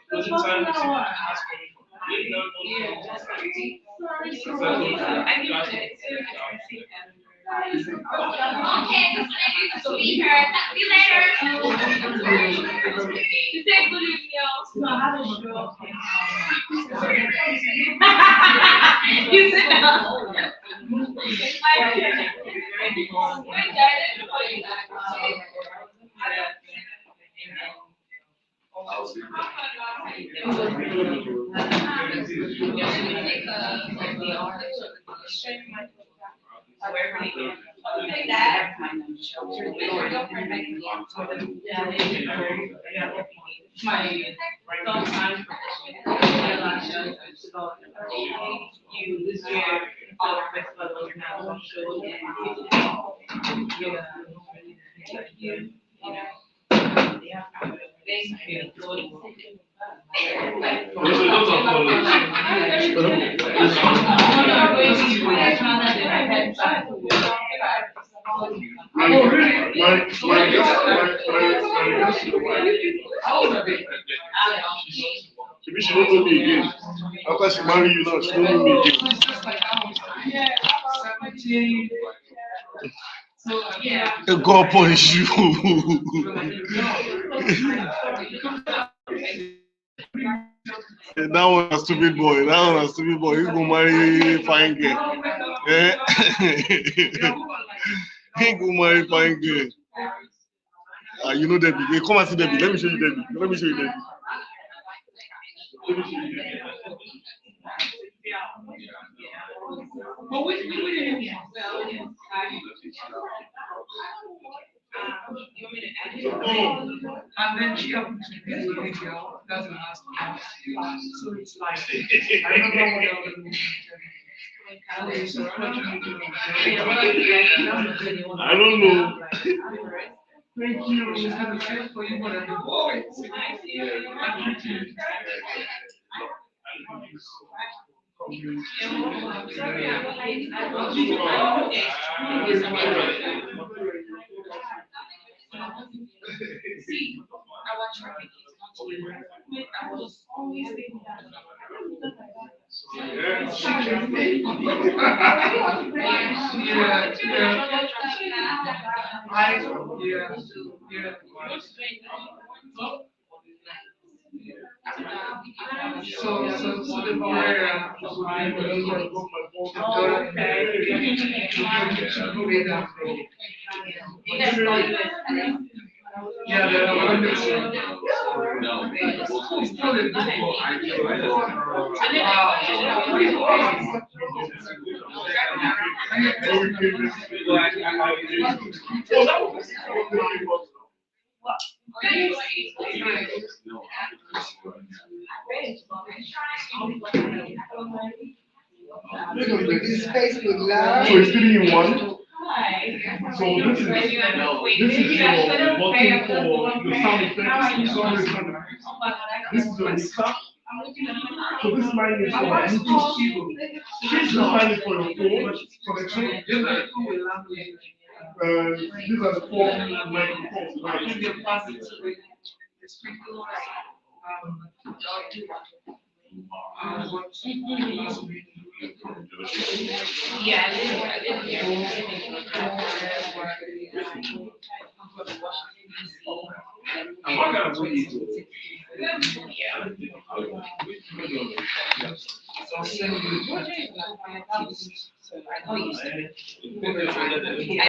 closing time, you see people ask Okay, so be here. See you later. You say good evening, you sit down. You this year, all of my fellows now show Oh, really? Maybe she don't know me again. After she marry you now, she don't know me again. God punish you. That one a stupid boy. That one a stupid boy. He's gonna marry fine girl. Eh? He gonna marry fine girl. You know Debbie. Hey, come and see Debbie. Let me show you Debbie. Let me show you Debbie. And then she happened to be a little girl, doesn't ask me. So it's like, I don't know what else I don't know. Thank you. She's gonna feel for you more than the boys. See, I watch her I was always thinking that. So the prayer of my yeah, there are This Facebook Live. So it's 3 in 1. So this is your button for the sound effects. This is your mixer. So this line is for Bluetooth. This line is for your phone connection. These are the 4 microphones. Yeah, I'm not gonna put you to Right.